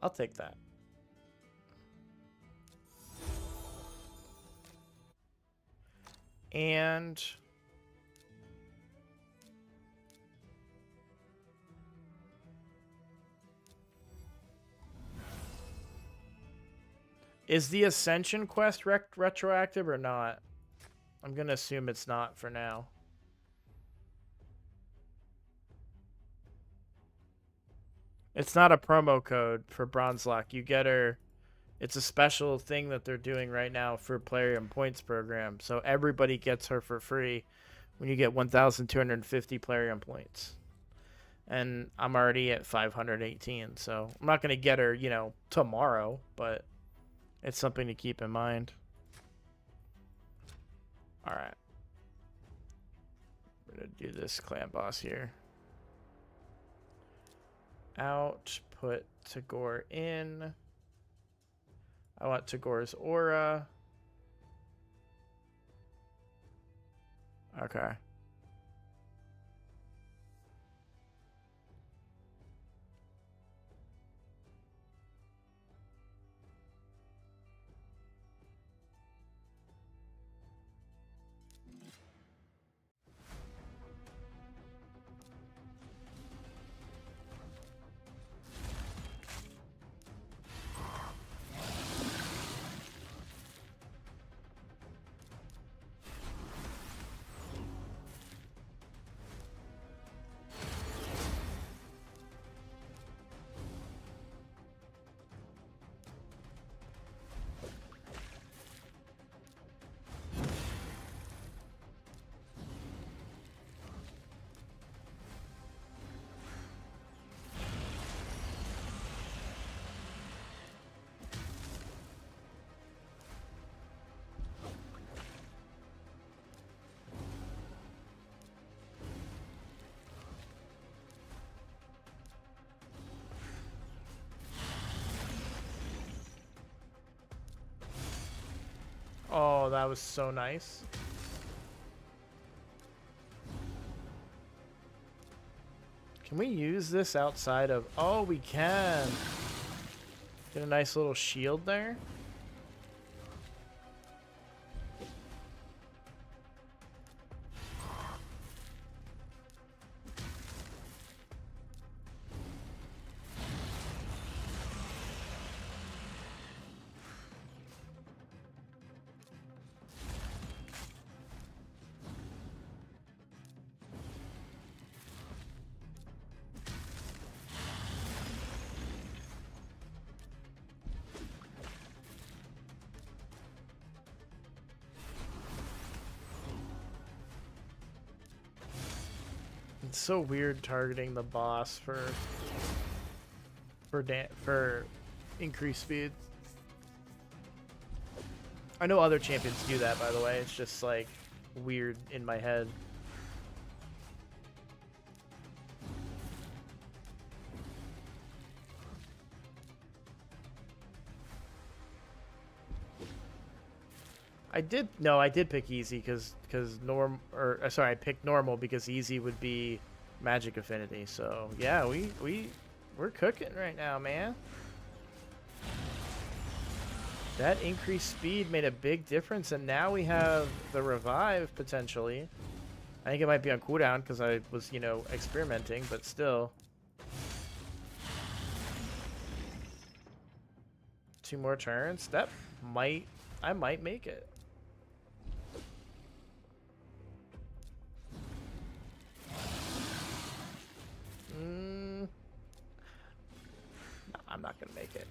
I'll take that. And is the Ascension quest retroactive or not? I'm going to assume it's not for now. It's not a promo code for Bronze Lock. You get her. It's a special thing that they're doing right now for Plarium Points program. So everybody gets her for free when you get 1,250 Plarium Points. And I'm already at 518, so I'm not going to get her, you know, tomorrow, but it's something to keep in mind. All right. We're going to do this clan boss here. Out, put Tagore in. I want Tagore's aura. Okay. Oh, that was so nice. Can we use this outside of... Oh, we can. Get a nice little shield there. It's so weird targeting the boss for increased speed. I know other champions do that, by the way. It's just like weird in my head. I did pick easy because I picked normal because easy would be magic affinity. So yeah, we're cooking right now, man. That increased speed made a big difference, and now we have the revive potentially. I think it might be on cooldown because I was, you know, experimenting, but still. 2 more turns. I might make it. No, I'm not gonna make it.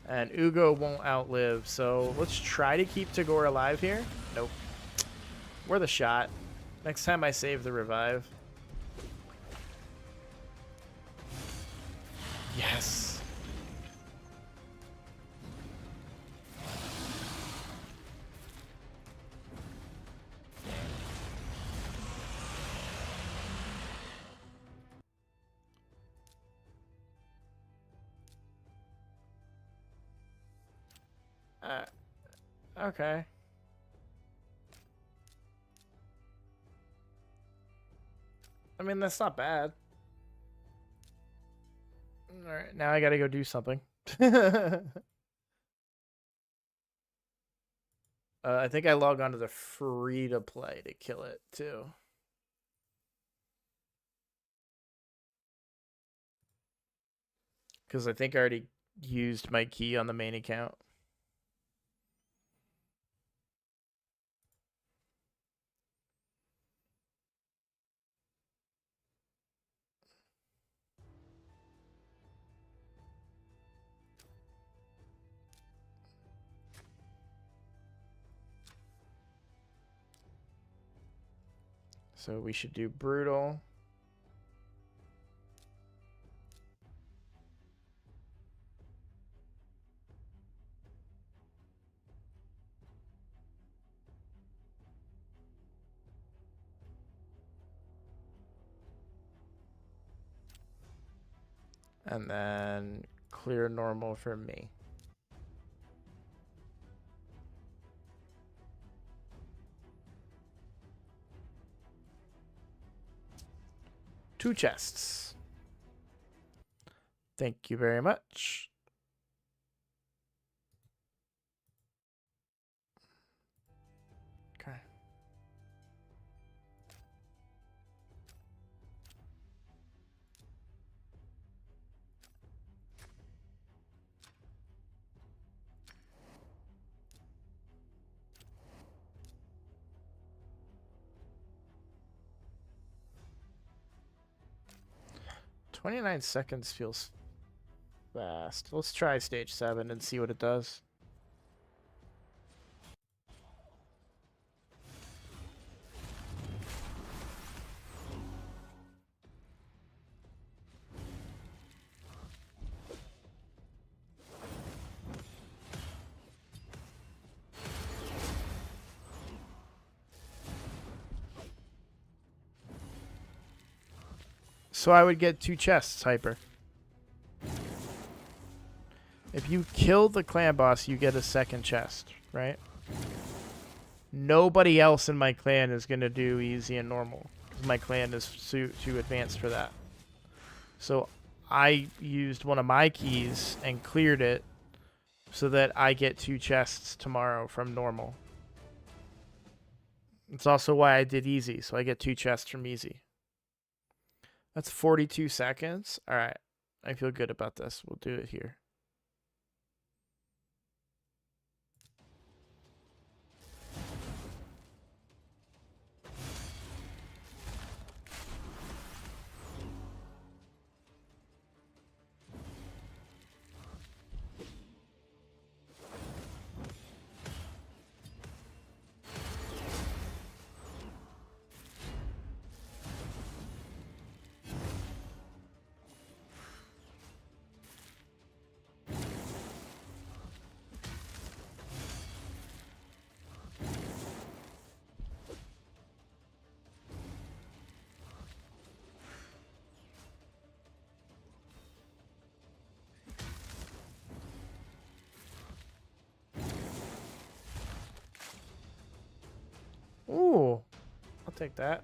And Ugo won't outlive, so let's try to keep Tagore alive here. Nope. We're the shot. Next time I save the revive. Yes. Okay. I mean, that's not bad. Alright, now I gotta go do something. I think I log on to the free-to-play to kill it, too. Because I think I already used my key on the main account. So we should do brutal. And then clear normal for me. Two chests. Thank you very much. Okay. "29 seconds feels fast. Let's try stage 7 and see what it does." So I would get 2 chests, Hyper. If you kill the clan boss, you get a second chest, right? Nobody else in my clan is going to do easy and normal. Because my clan is too advanced for that. So I used one of my keys and cleared it so that I get 2 chests tomorrow from normal. It's also why I did easy, so I get 2 chests from easy. That's 42 seconds. All right. I feel good about this. We'll do it here. Ooh, I'll take that.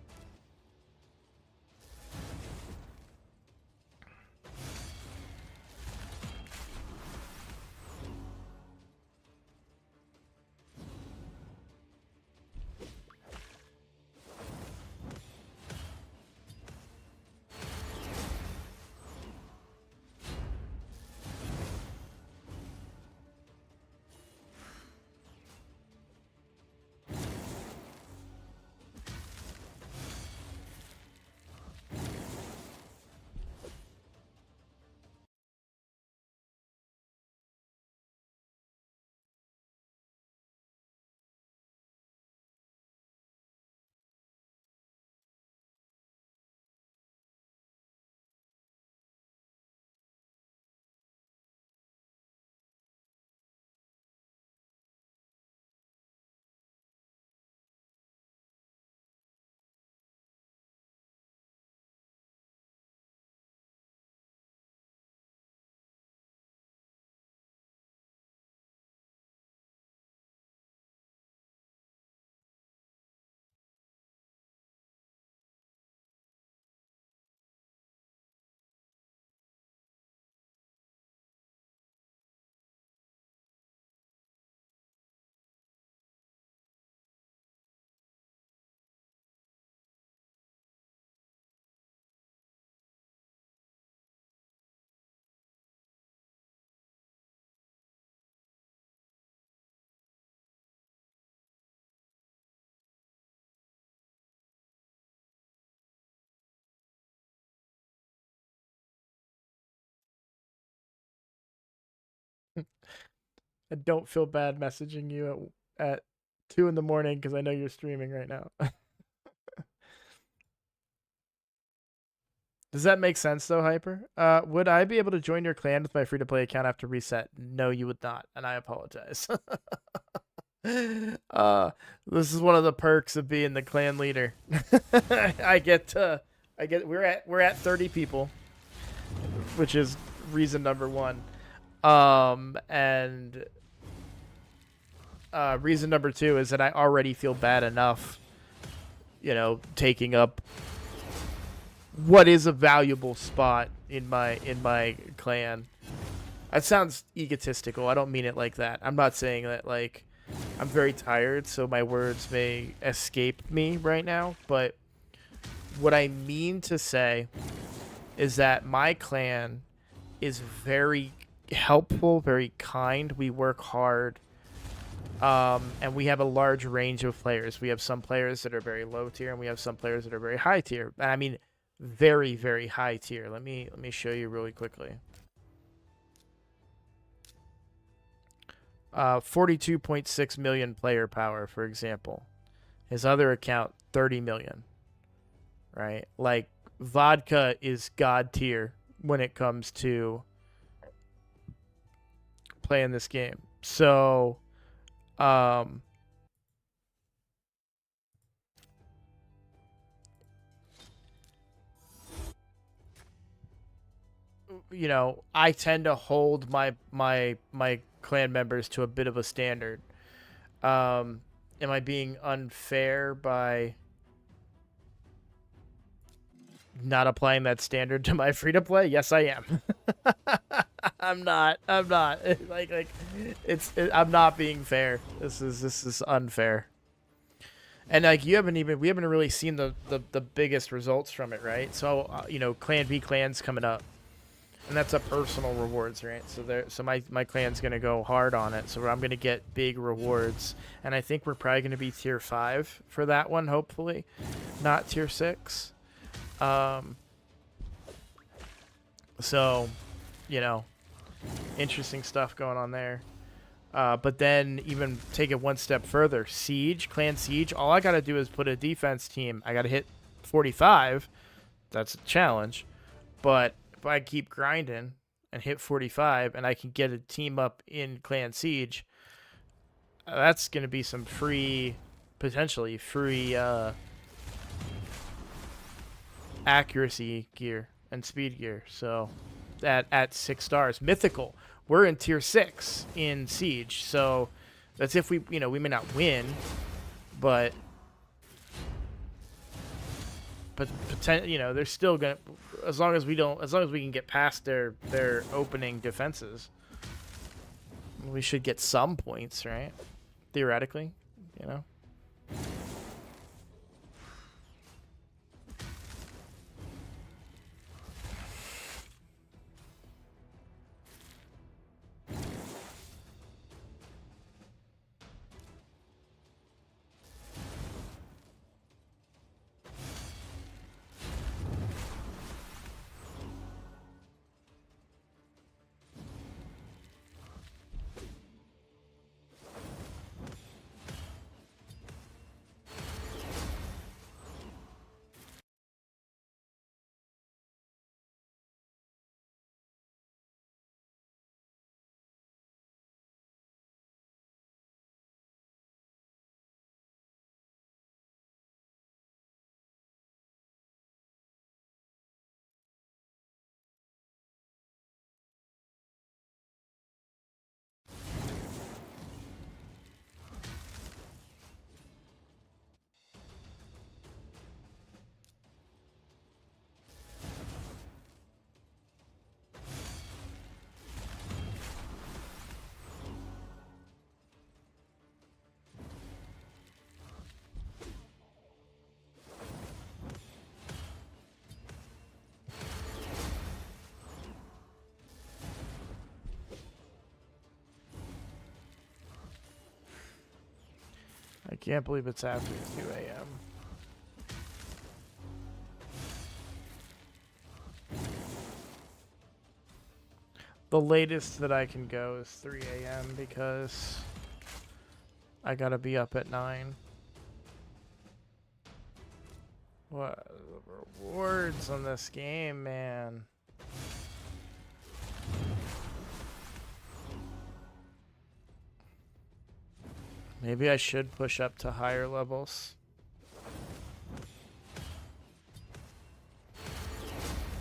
I don't feel bad messaging you at 2 in the morning because I know you're streaming right now. Does that make sense though, Hyper? Would I be able to join your clan with my free to play account after reset? No, you would not, and I apologize. This is one of the perks of being the clan leader. We're at 30 people, which is reason number one. And reason number two is that I already feel bad enough, taking up what is a valuable spot in my clan. That sounds egotistical. I don't mean it like that. I'm not saying that like I'm very tired, so my words may escape me right now, but what I mean to say is that my clan is very helpful, very kind. We work hard. And we have a large range of players. We have some players that are very low tier, and we have some players that are very high tier. And I mean, very, very high tier. Let me show you really quickly. 42.6 million player power, for example. His other account, 30 million. Right? Like, vodka is god tier when it comes to playing this game. So, I tend to hold my clan members to a bit of a standard. Am I being unfair by not applying that standard to my free to play? Yes, I am. I'm not. I'm not being fair. This is unfair. And like we haven't really seen the biggest results from it, right? So Clan v Clan's coming up. And that's a personal rewards, right? So my clan's gonna go hard on it. So I'm gonna get big rewards, and I think we're probably gonna be tier 5 for that one, hopefully, not tier 6. So, interesting stuff going on there. But then even take it one step further, Clan Siege. All I gotta do is put a defense team. I gotta hit 45. That's a challenge, but if I keep grinding and hit 45 and I can get a team up in Clan Siege, that's going to be some potentially free accuracy gear and speed gear. So at 6 stars. Mythical. We're in tier 6 in Siege. So that's if we may not win, but but you know, they're still gonna, as long as we can get past their opening defenses, we should get some points, right? Theoretically, you know. I can't believe it's after 2 a.m. The latest that I can go is 3 a.m. because I gotta be up at 9. What are the rewards on this game, man? Maybe I should push up to higher levels.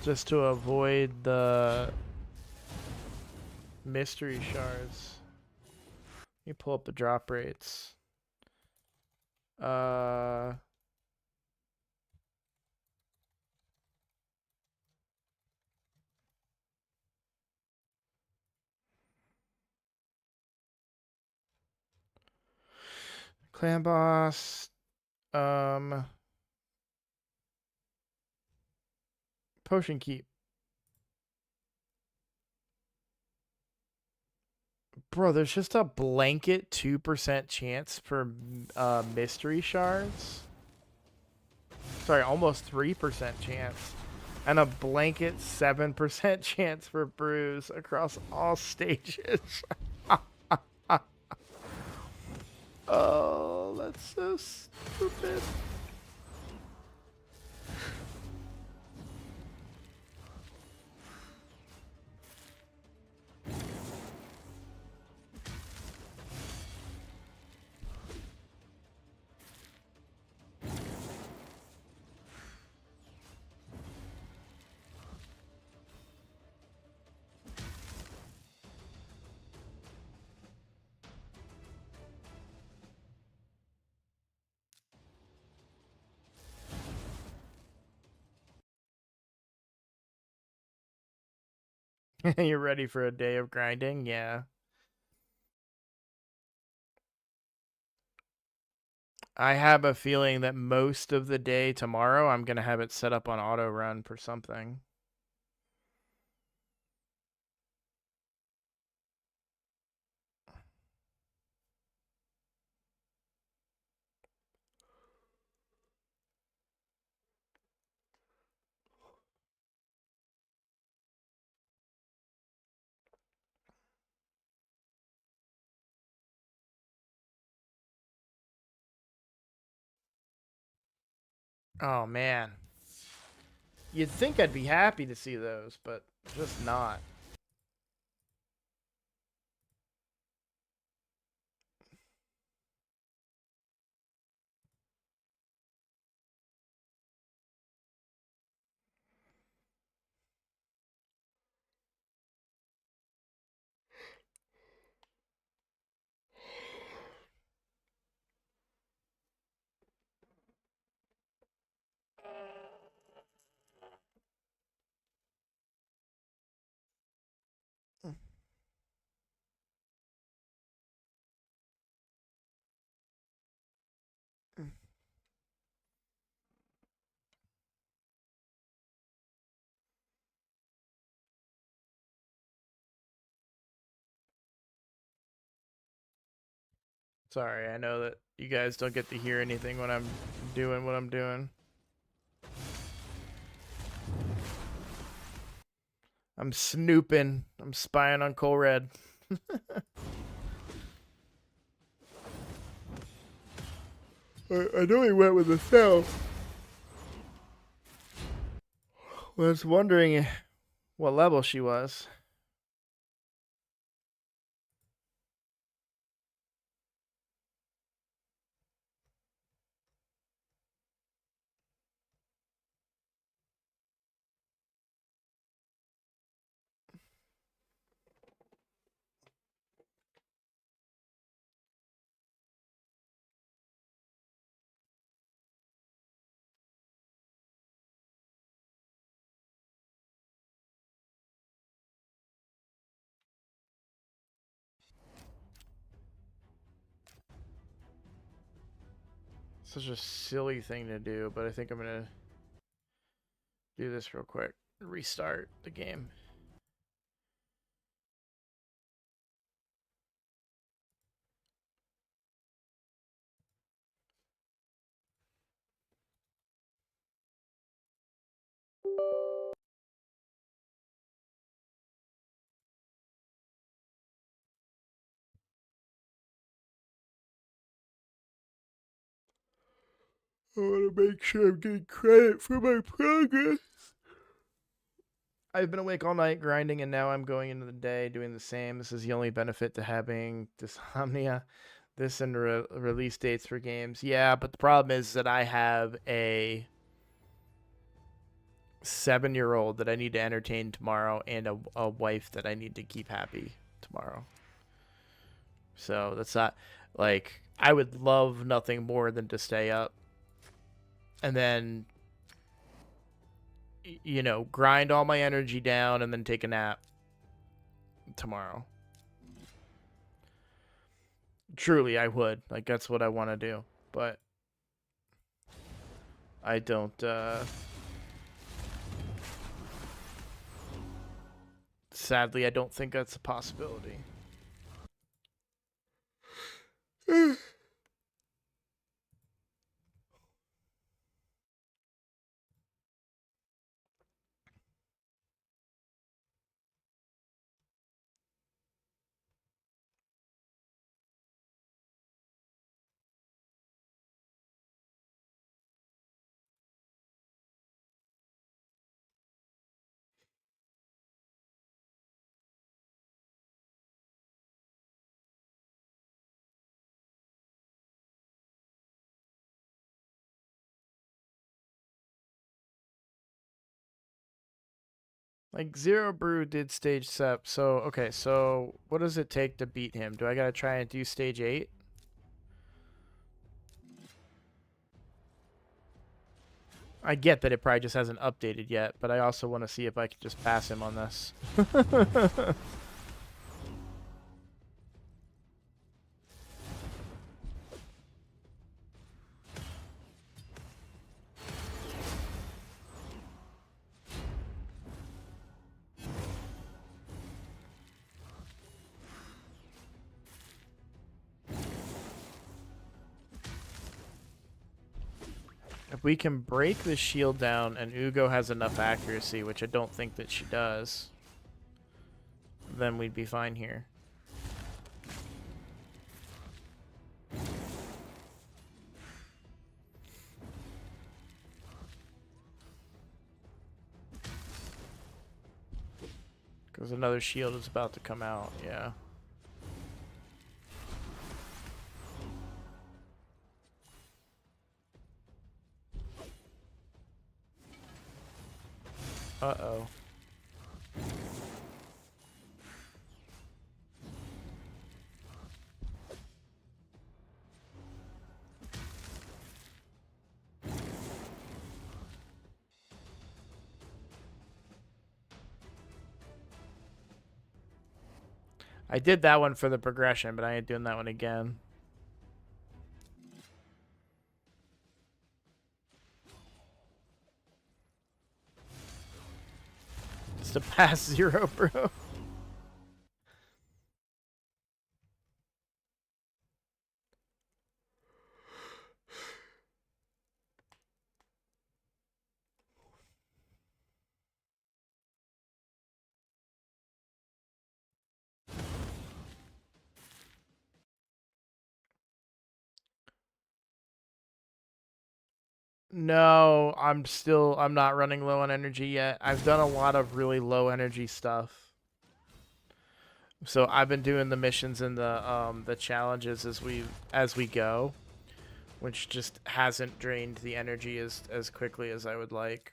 Just to avoid the mystery shards. Let me pull up the drop rates. Clan boss. Potion keep. Bro, there's just a blanket 2% chance for mystery shards. Sorry, almost 3% chance. And a blanket 7% chance for brews across all stages. Oh, that's so stupid. You're ready for a day of grinding? Yeah. I have a feeling that most of the day tomorrow I'm going to have it set up on auto run for something. Oh, man. You'd think I'd be happy to see those, but just not. Sorry, I know that you guys don't get to hear anything when I'm doing what I'm doing. I'm snooping. I'm spying on Cole Red. I know he went with the cell. Was wondering what level she was. Such a silly thing to do, but I think I'm gonna do this real quick. Restart the game. I want to make sure I'm getting credit for my progress. I've been awake all night grinding, and now I'm going into the day doing the same. This is the only benefit to having dysomnia. This and release dates for games. Yeah, but the problem is that I have a 7-year-old that I need to entertain tomorrow and a wife that I need to keep happy tomorrow. So that's not like I would love nothing more than to stay up and then grind all my energy down and then take a nap tomorrow. Truly, I would. Like, that's what I want to do. But I don't, sadly, I don't think that's a possibility. Like, Zero Brew did stage 7. So, okay, so what does it take to beat him? Do I gotta try and do stage 8? I get that it probably just hasn't updated yet, but I also want to see if I can just pass him on this. If we can break the shield down and Ugo has enough accuracy, which I don't think that she does, then we'd be fine here. Because another shield is about to come out, yeah. Uh-oh. I did that one for the progression, but I ain't doing that one again. Just to pass Zero, bro. No, I'm not running low on energy yet. I've done a lot of really low energy stuff. So I've been doing the missions and the challenges as we go, which just hasn't drained the energy as quickly as I would like.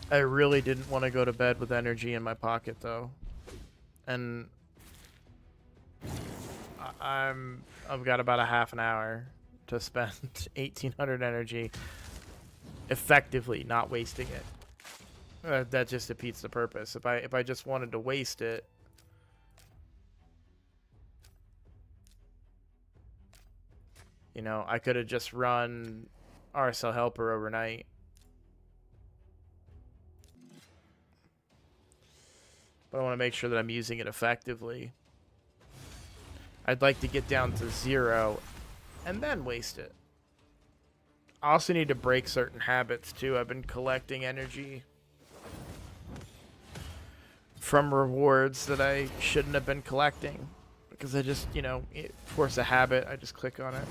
I really didn't want to go to bed with energy in my pocket though. And I've got about a half an hour to spend 1800 energy effectively, not wasting it. That just defeats the purpose. If I just wanted to waste it, you know, I could have just run RSL Helper overnight. But I want to make sure that I'm using it effectively. I'd like to get down to 0 and then waste it. I also need to break certain habits too. I've been collecting energy from rewards that I shouldn't have been collecting because I just, you know, force a habit. I just click on it.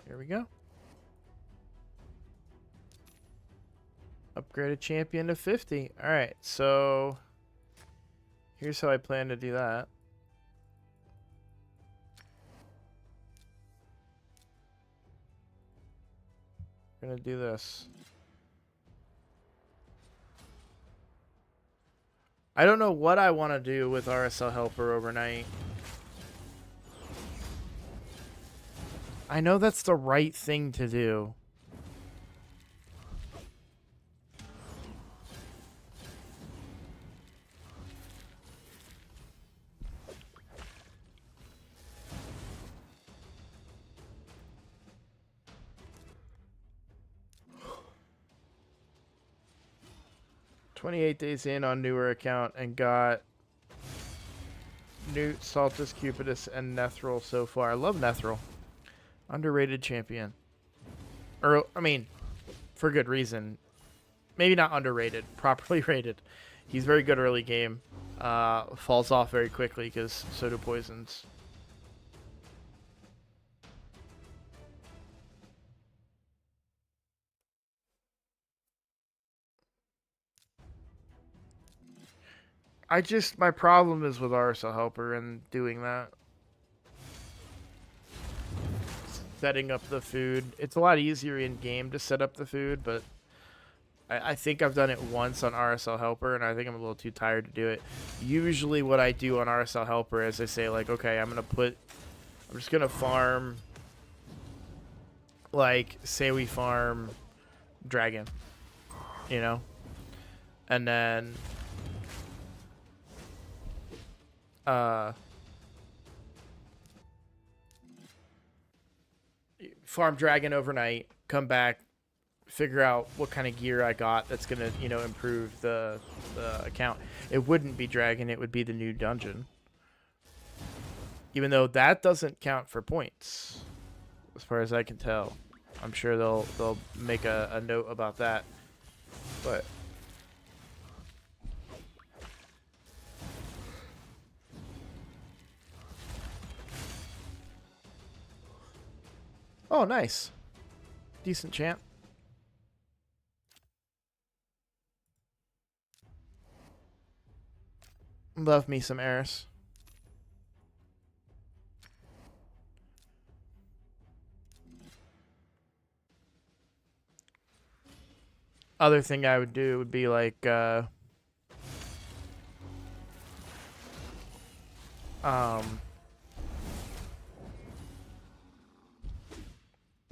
Here we go. Upgraded champion to 50. Alright, so here's how I plan to do that. We're gonna do this. I don't know what I want to do with RSL Helper overnight. I know that's the right thing to do. "28 days in on newer account and got Newt, Saltus, Cupidus, and Nethril so far. I love Nethril. Underrated champion. Or, I mean, for good reason. Maybe not underrated. Properly rated. He's very good early game. Falls off very quickly because so do poisons. My problem is with RSL Helper and doing that. Setting up the food. It's a lot easier in game to set up the food, but I think I've done it once on RSL Helper, and I think I'm a little too tired to do it. Usually what I do on RSL Helper is I say, like, okay, I'm just going to farm, like, say we farm Dragon, you know? And then farm Dragon overnight, come back, figure out what kind of gear I got that's going to, you know, improve the account. It wouldn't be Dragon, it would be the new dungeon. Even though that doesn't count for points, as far as I can tell. I'm sure they'll make a note about that. But oh, nice. Decent champ. Love me some Eris. Other thing I would do would be like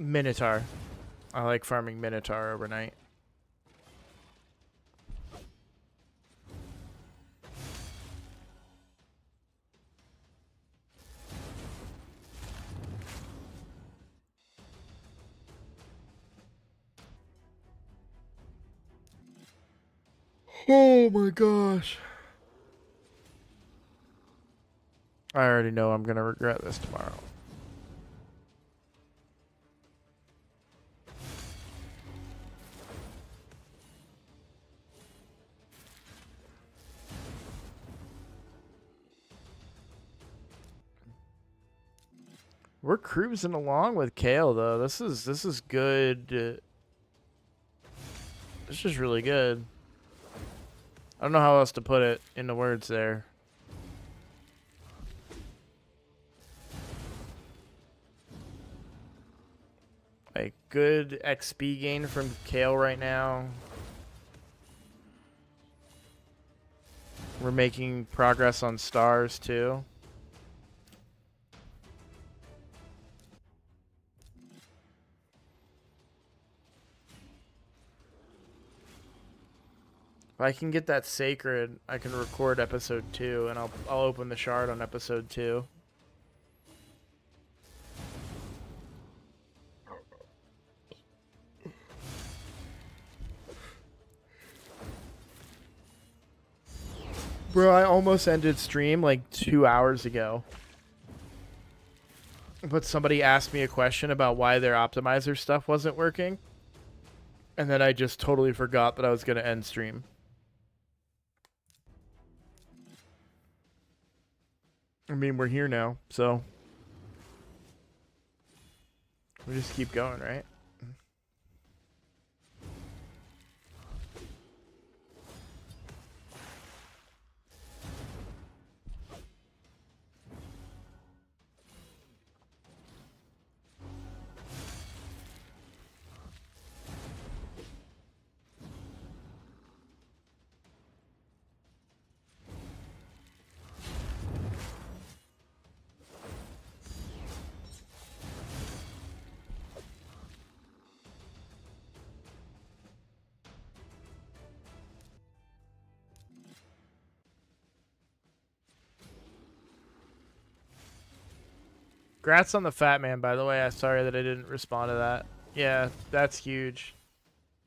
Minotaur. I like farming Minotaur overnight. Oh my gosh. I already know I'm going to regret this tomorrow. We're cruising along with Kale though. This is good. This is really good. I don't know how else to put it into words there. Like good XP gain from Kale right now. We're making progress on stars too. If I can get that sacred, I can record episode 2 and I'll open the shard on episode 2. Bro, I almost ended stream like 2 hours ago. But somebody asked me a question about why their optimizer stuff wasn't working. And then I just totally forgot that I was going to end stream. I mean, we're here now, so we just keep going, right? Congrats on the fat man, by the way. I'm sorry that I didn't respond to that. Yeah, that's huge.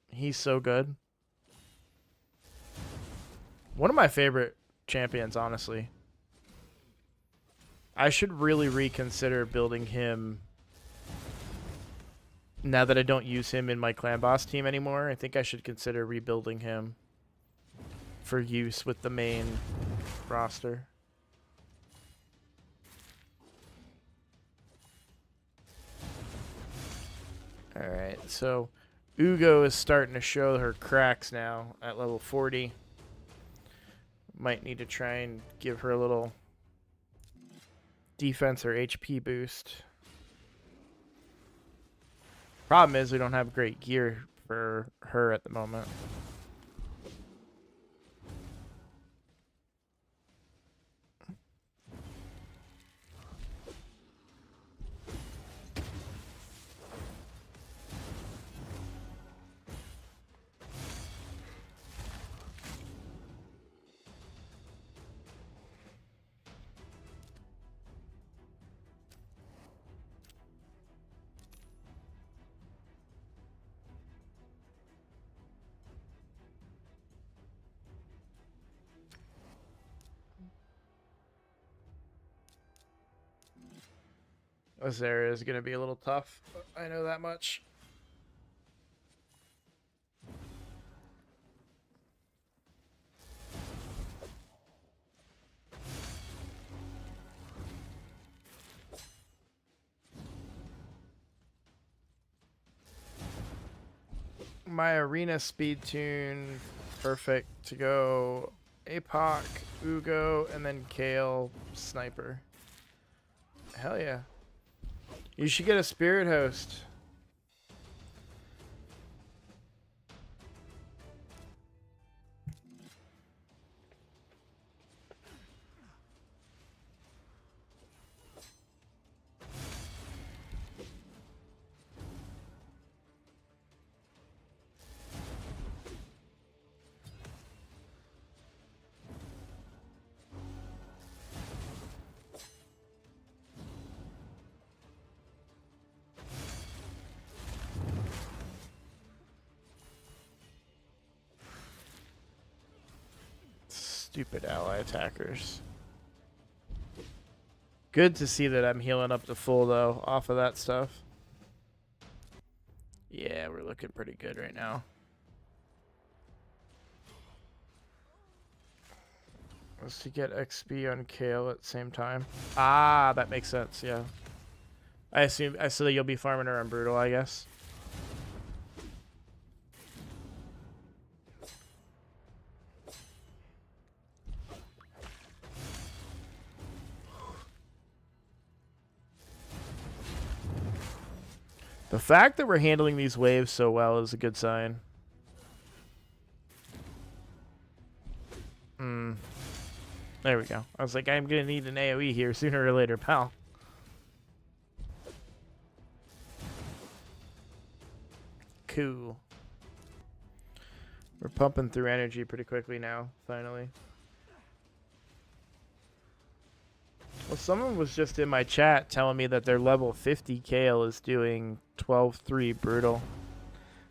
He's so good. One of my favorite champions, honestly. I should really reconsider building him now that I don't use him in my clan boss team anymore. I think I should consider rebuilding him for use with the main roster. Alright, so Ugo is starting to show her cracks now at level 40. Might need to try and give her a little defense or HP boost. Problem is we don't have great gear for her at the moment. This area is going to be a little tough. I know that much. My arena speed tune, perfect to go APOC, Ugo, and then Kale, Sniper. Hell yeah. You should get a spirit host. Stupid ally attackers. Good to see that I'm healing up to full, though, off of that stuff. Yeah, we're looking pretty good right now. Let's to get XP on Kale at the same time. Ah, that makes sense, yeah. I assume so that you'll be farming her on Brutal, I guess. The fact that we're handling these waves so well is a good sign. There we go. I was like, I'm gonna need an AoE here sooner or later, pal. Cool. We're pumping through energy pretty quickly now, finally. Well, someone was just in my chat telling me that their level 50 Kale is doing 12-3 Brutal.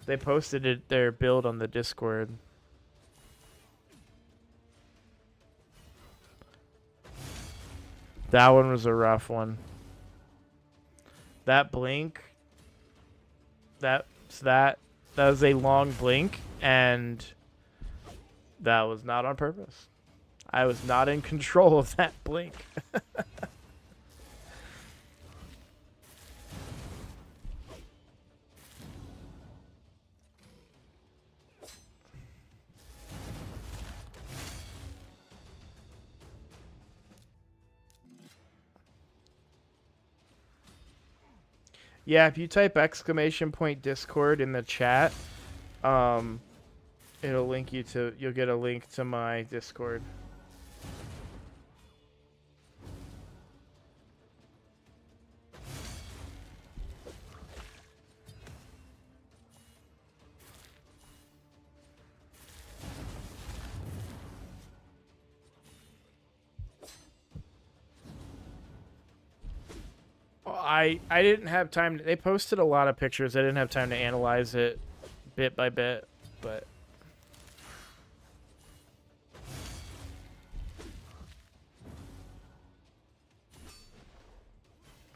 They posted it, their build on the Discord. That one was a rough one. That blink, that was a long blink, and that was not on purpose. I was not in control of that blink. Yeah, if you type !Discord in the chat, it'll link you to, you'll get a link to my Discord. I didn't have time. They posted a lot of pictures. I didn't have time to analyze it bit by bit, but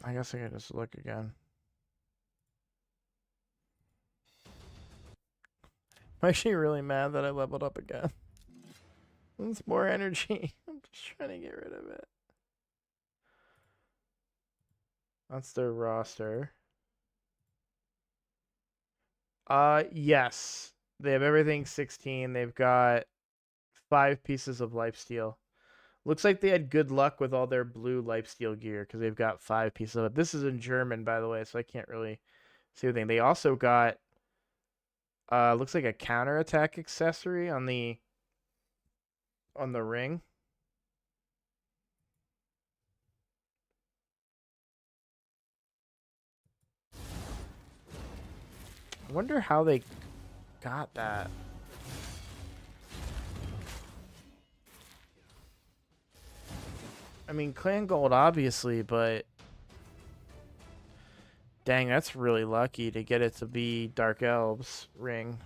I guess I could just look again. I'm actually really mad that I leveled up again. It's more energy. I'm just trying to get rid of it. That's their roster. Yes. They have everything 16. They've got 5 pieces of lifesteal. Looks like they had good luck with all their blue lifesteal gear because they've got 5 pieces of it. This is in German, by the way, so I can't really see anything. They also got looks like a counterattack accessory on the ring. I wonder how they got that. I mean, Clan Gold, obviously, but dang, that's really lucky to get it to be Dark Elves ring.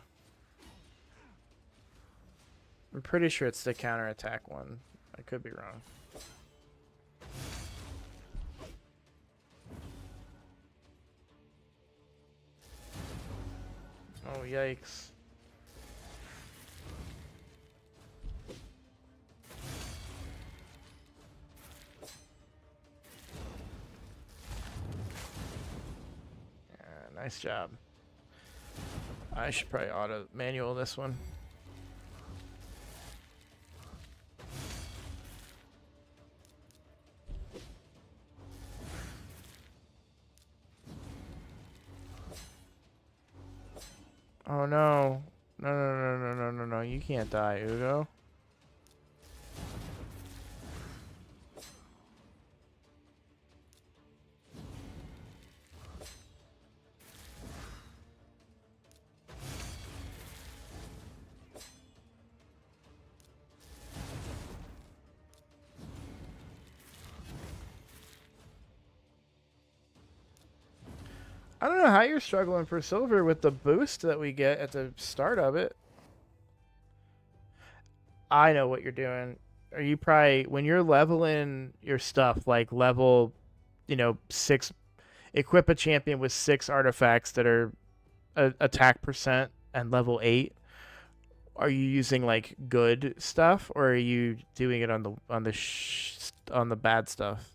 I'm pretty sure it's the counterattack one. I could be wrong. Oh, yikes. Yeah, nice job. I should probably auto manual this one. Oh no. No. You can't die, Ugo. I don't know how you're struggling for silver with the boost that we get at the start of it. I know what you're doing. are you probably when you're leveling your stuff like level, 6, equip a champion with 6 artifacts that are attack percent and level 8. Are you using like good stuff or are you doing it on the bad stuff?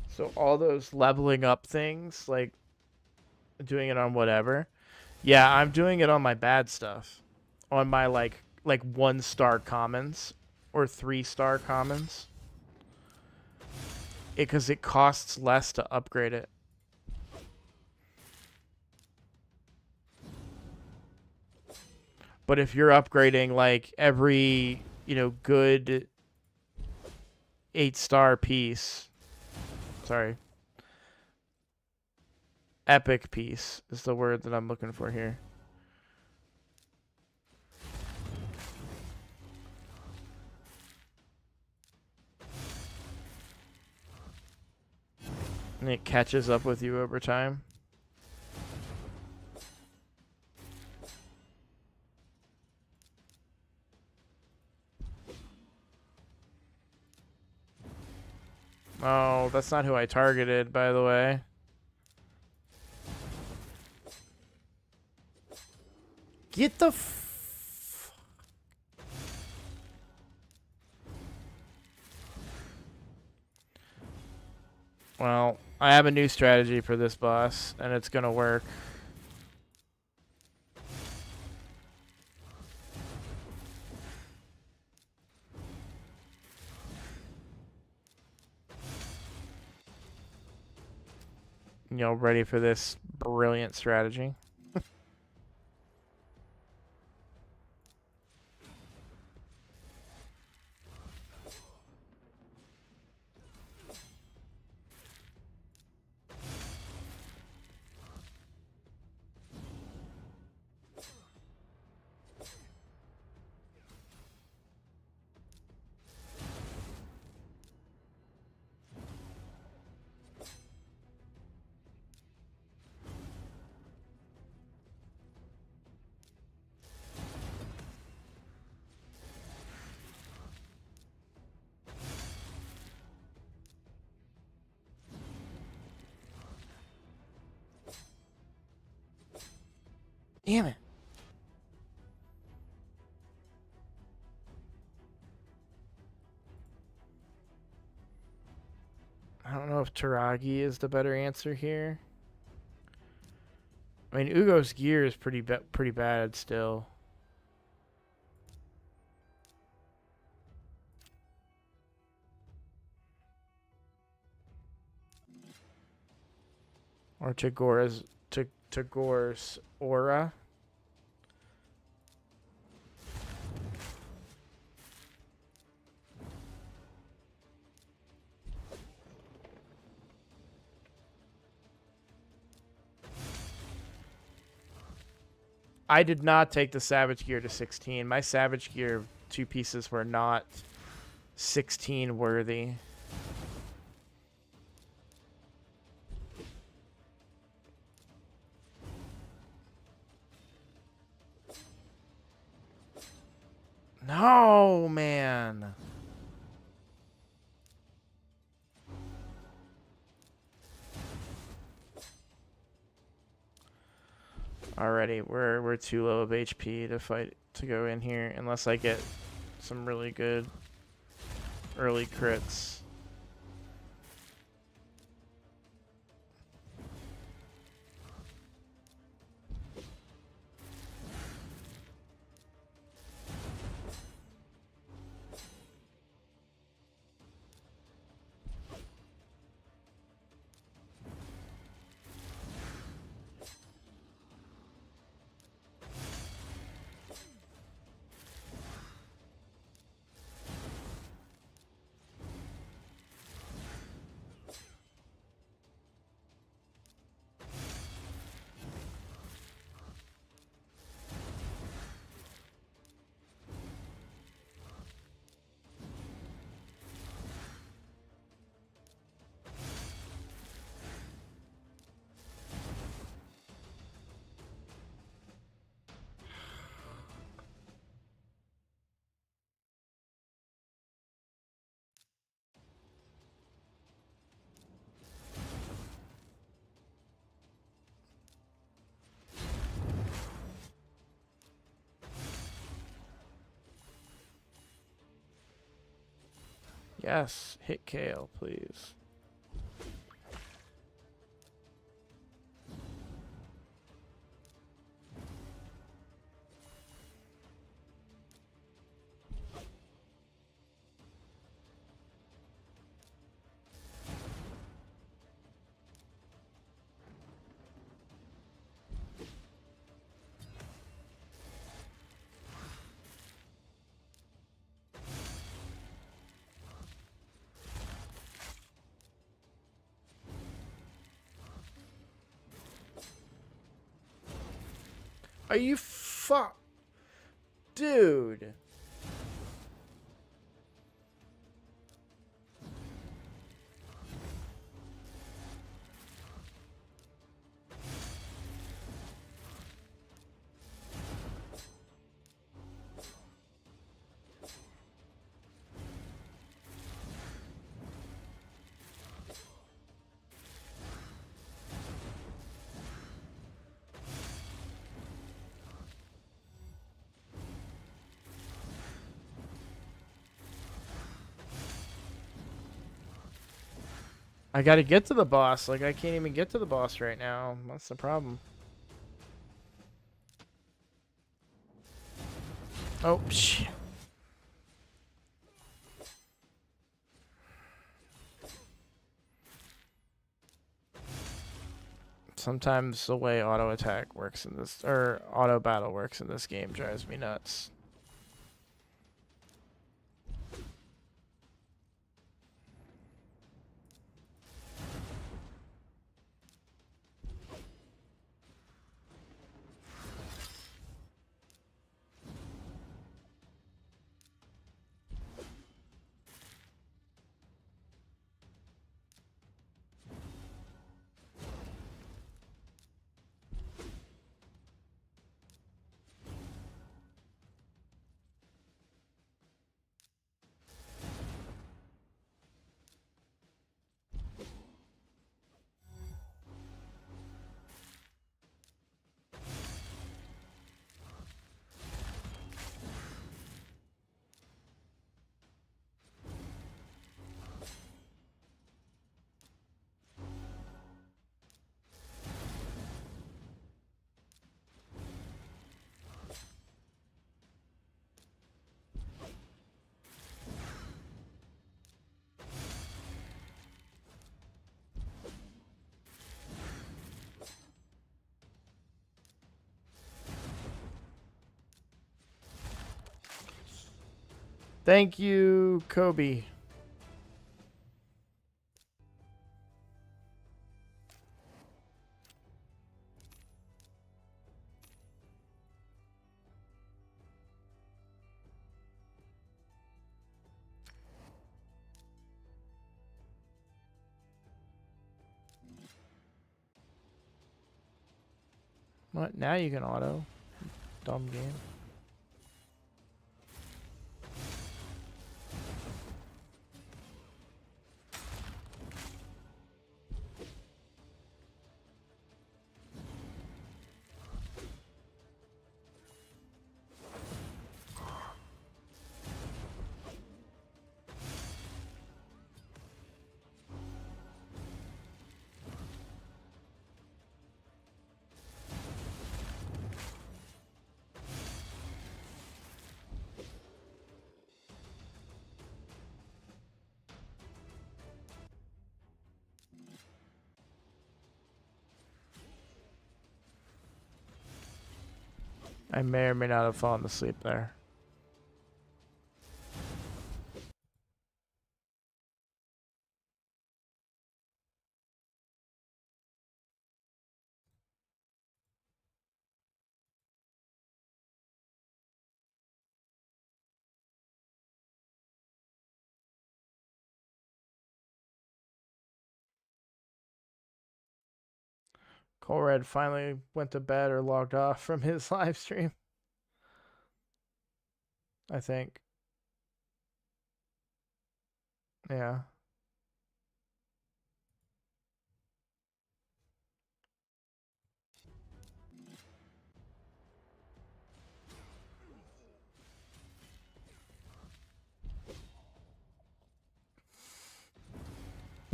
So all those leveling up things, like doing it on whatever. Yeah, I'm doing it on my bad stuff. On my like 1-star commons or 3-star commons. Because it costs less to upgrade it. But if you're upgrading like every, good 8-star piece, sorry, epic piece is the word that I'm looking for here. And it catches up with you over time. Oh, that's not who I targeted, by the way. Get the Well, I have a new strategy for this boss, and it's gonna work. Ready for this brilliant strategy? Damn it. I don't know if Taragi is the better answer here. I mean, Ugo's gear is pretty bad still. Or Tagor's aura. I did not take the Savage Gear to 16. My Savage Gear 2 pieces were not 16 worthy. No, man. Alrighty, we're too low of HP to go in here unless I get some really good early crits. Yes, hit Kale, please. Are you dude? I gotta get to the boss. Like, I can't even get to the boss right now. That's the problem. Oh, shit. Sometimes the way auto attack works in this, or auto battle works in this game drives me nuts. Thank you, Kobe. What? Now you can auto. Dumb game. I may or may not have fallen asleep there. Colred finally went to bed or logged off from his live stream. I think. Yeah.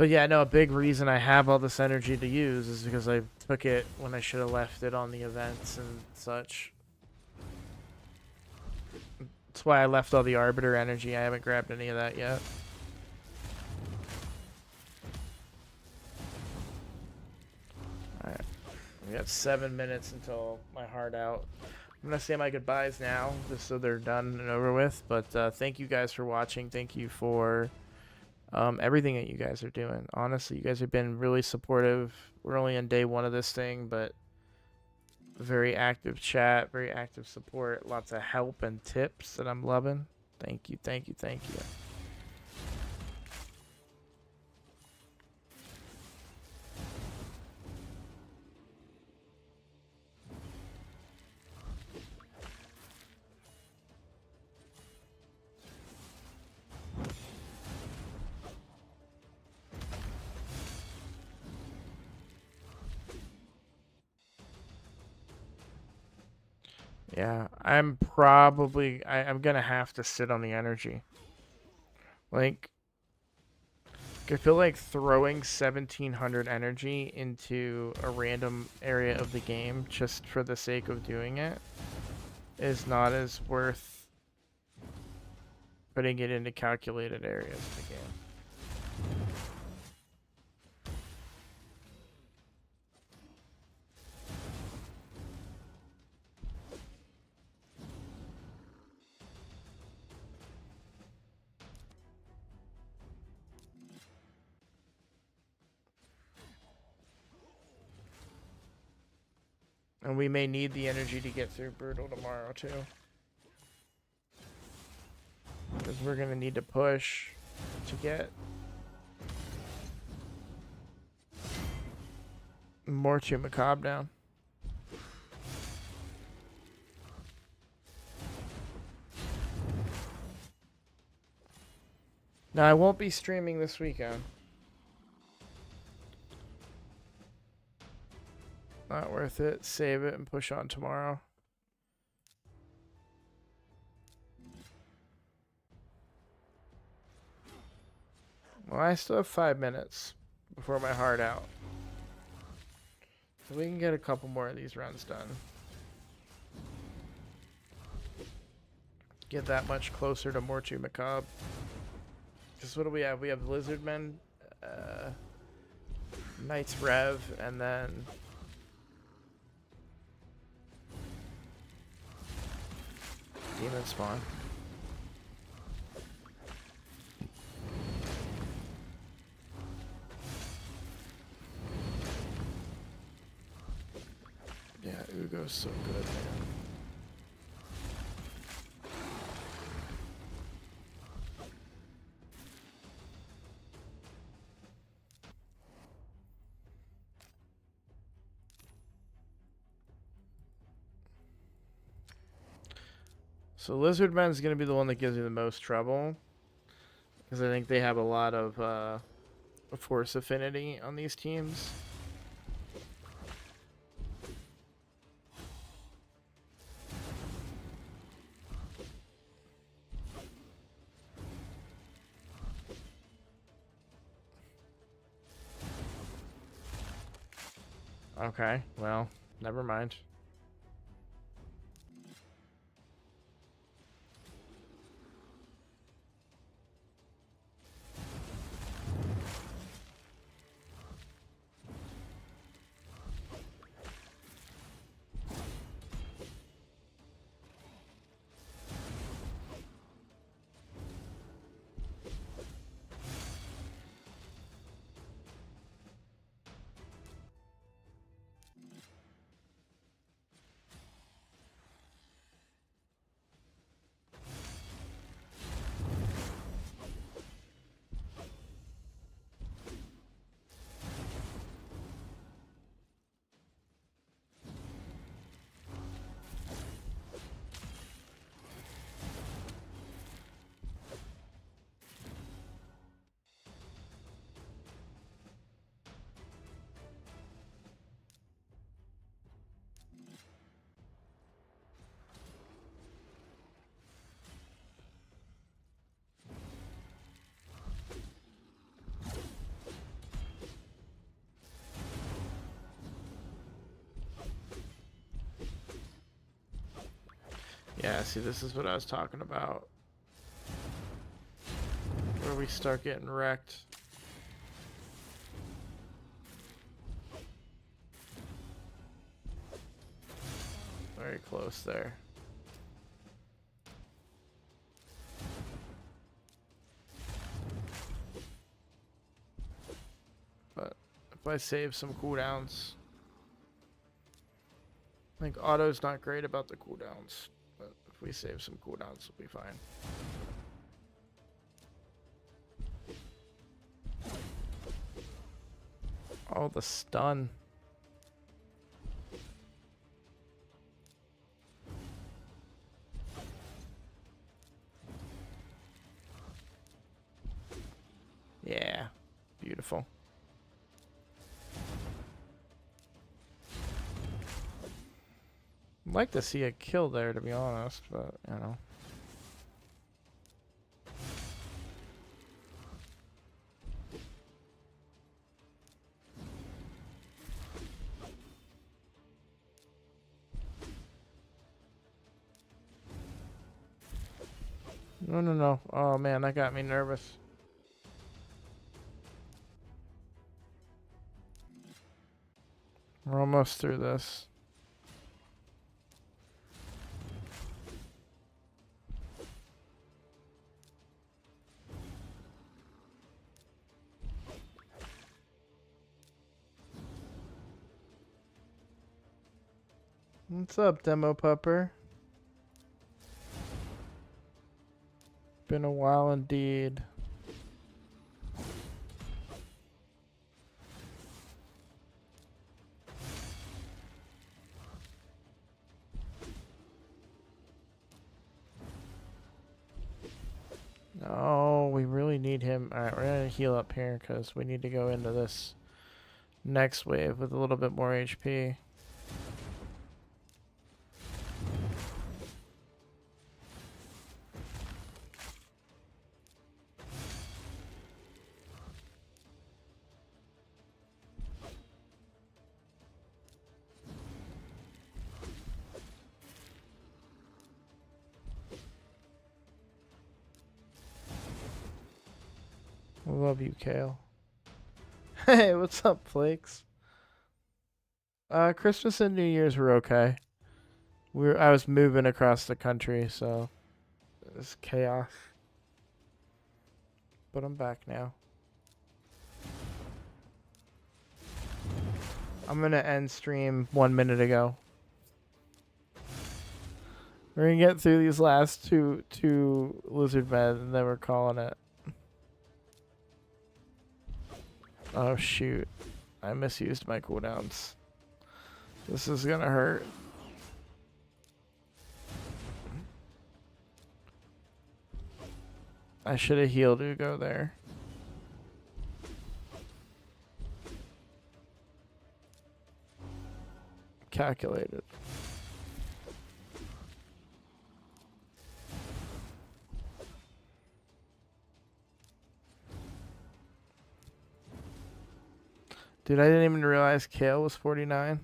But yeah, no, a big reason I have all this energy to use is because I took it when I should have left it on the events and such. That's why I left all the Arbiter energy. I haven't grabbed any of that yet. Alright. We got 7 minutes until my heart out. I'm going to say my goodbyes now, just so they're done and over with. But thank you guys for watching. Thank you for everything that you guys are doing. Honestly, you guys have been really supportive. We're only on day 1 of this thing, but very active chat, very active support, lots of help and tips that I'm loving. Thank you, thank you, thank you. Yeah, I'm gonna have to sit on the energy. Like, I feel like throwing 1700 energy into a random area of the game just for the sake of doing it is not as worth putting it into calculated areas of the game. And we may need the energy to get through Brutal tomorrow, too. Because we're going to need to push to get more to Macabre down. Now, I won't be streaming this weekend. Not worth it. Save it and push on tomorrow. Well, I still have 5 minutes before my heart out. So we can get a couple more of these runs done. Get that much closer to Mortu Macabre. Because what do we have? We have Lizardmen, Knights Rev, and then Demon Spawn. Yeah, Ugo's so good, man. So Lizardmen's going to be the one that gives me the most trouble. Because I think they have a lot of force affinity on these teams. Okay, well, never mind. Yeah, see, this is what I was talking about. Where we start getting wrecked. Very close there. But if I save some cooldowns, I think auto's not great about the cooldowns, but if we save some cooldowns, we'll be fine. Oh, the stun. Yeah, beautiful. I'd like to see a kill there, to be honest, but, you know. No, no, no. Oh, man, that got me nervous. We're almost through this. What's up, Demo Pupper? Been a while indeed. Oh, we really need him. Alright, we're gonna heal up here because we need to go into this next wave with a little bit more HP. I love you, Kale. Hey, what's up, Flakes? Christmas and New Year's were okay. I was moving across the country, so it was chaos. But I'm back now. I'm gonna end stream 1 minute ago. We're gonna get through these last two lizard men, and then we're calling it. Oh shoot! I misused my cooldowns. This is gonna hurt. I should have healed Ugo there. Calculated. Dude, I didn't even realize Kale was 49.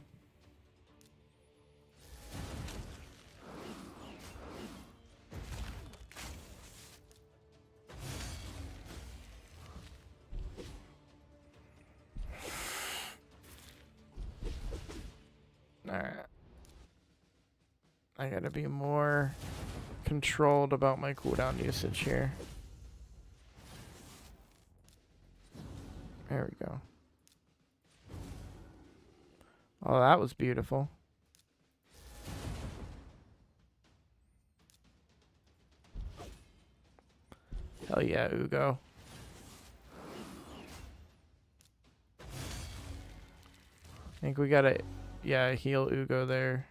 Alright. I gotta be more controlled about my cooldown usage here. There we go. Oh, that was beautiful. Hell yeah, Ugo. I think we gotta, yeah, heal Ugo there.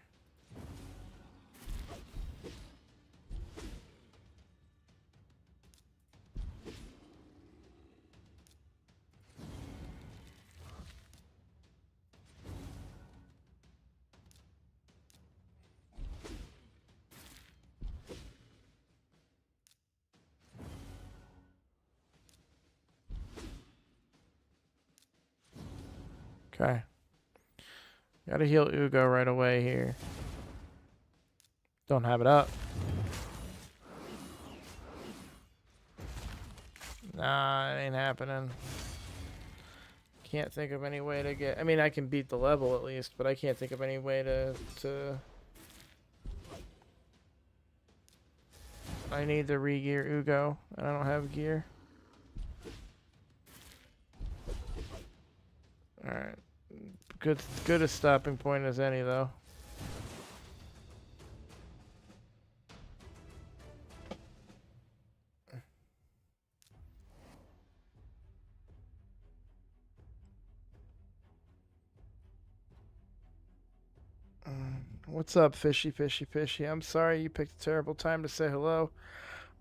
Okay. Gotta heal Ugo right away here. Don't have it up. Nah, it ain't happening. Can't think of any way to get... I mean, I can beat the level at least, but I can't think of any way to... I need to re-gear Ugo, and I don't have gear. Alright. Good a stopping point as any, though. What's up, fishy, fishy, fishy? I'm sorry you picked a terrible time to say hello.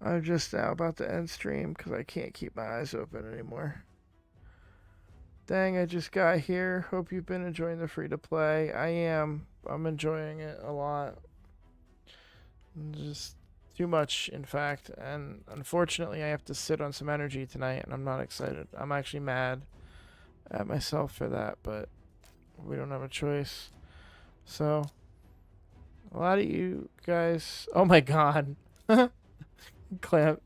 I'm just now about to end stream because I can't keep my eyes open anymore. Dang, I just got here. Hope you've been enjoying the free-to-play. I am. I'm enjoying it a lot. Just too much, in fact. And unfortunately, I have to sit on some energy tonight, and I'm not excited. I'm actually mad at myself for that, but we don't have a choice. So... a lot of you guys... oh my god. Clan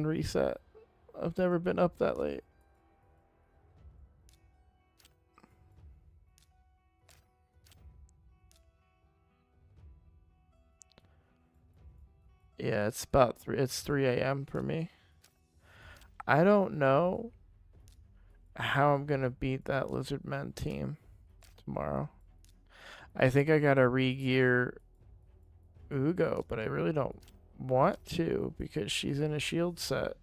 reset. I've never been up that late. Yeah, it's about 3 a.m. for me. I don't know how I'm gonna beat that Lizardmen team tomorrow. I think I gotta re-gear Ugo, but I really don't want to because she's in a shield set.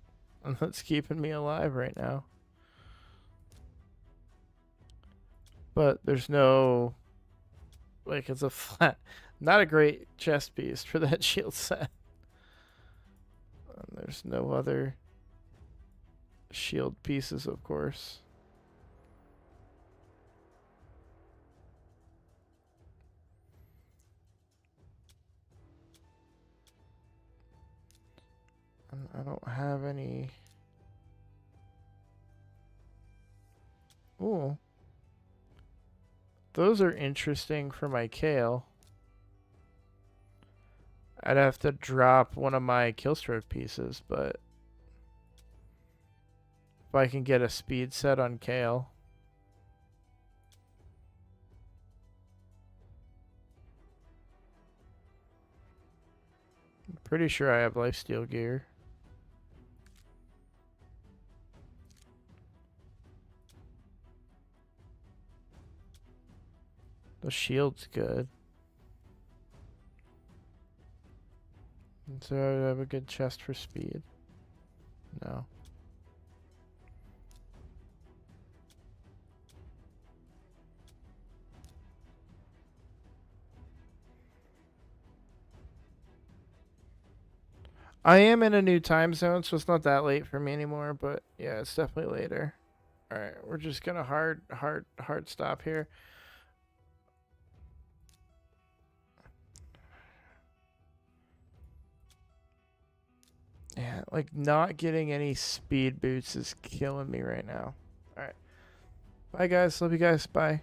And that's keeping me alive right now. But there's no... like, it's a flat... not a great chest piece for that shield set. And there's no other shield pieces, of course. And I don't have any... ooh. Those are interesting for my Kale. I'd have to drop one of my Killstroke pieces, but... if I can get a speed set on Kale... I'm pretty sure I have lifesteal gear. The shield's good. And so I have a good chest for speed. No. I am in a new time zone, so it's not that late for me anymore, but yeah, it's definitely later. Alright, we're just gonna hard stop here. Yeah, like not getting any speed boots is killing me right now. Alright. Bye guys, love you guys, bye.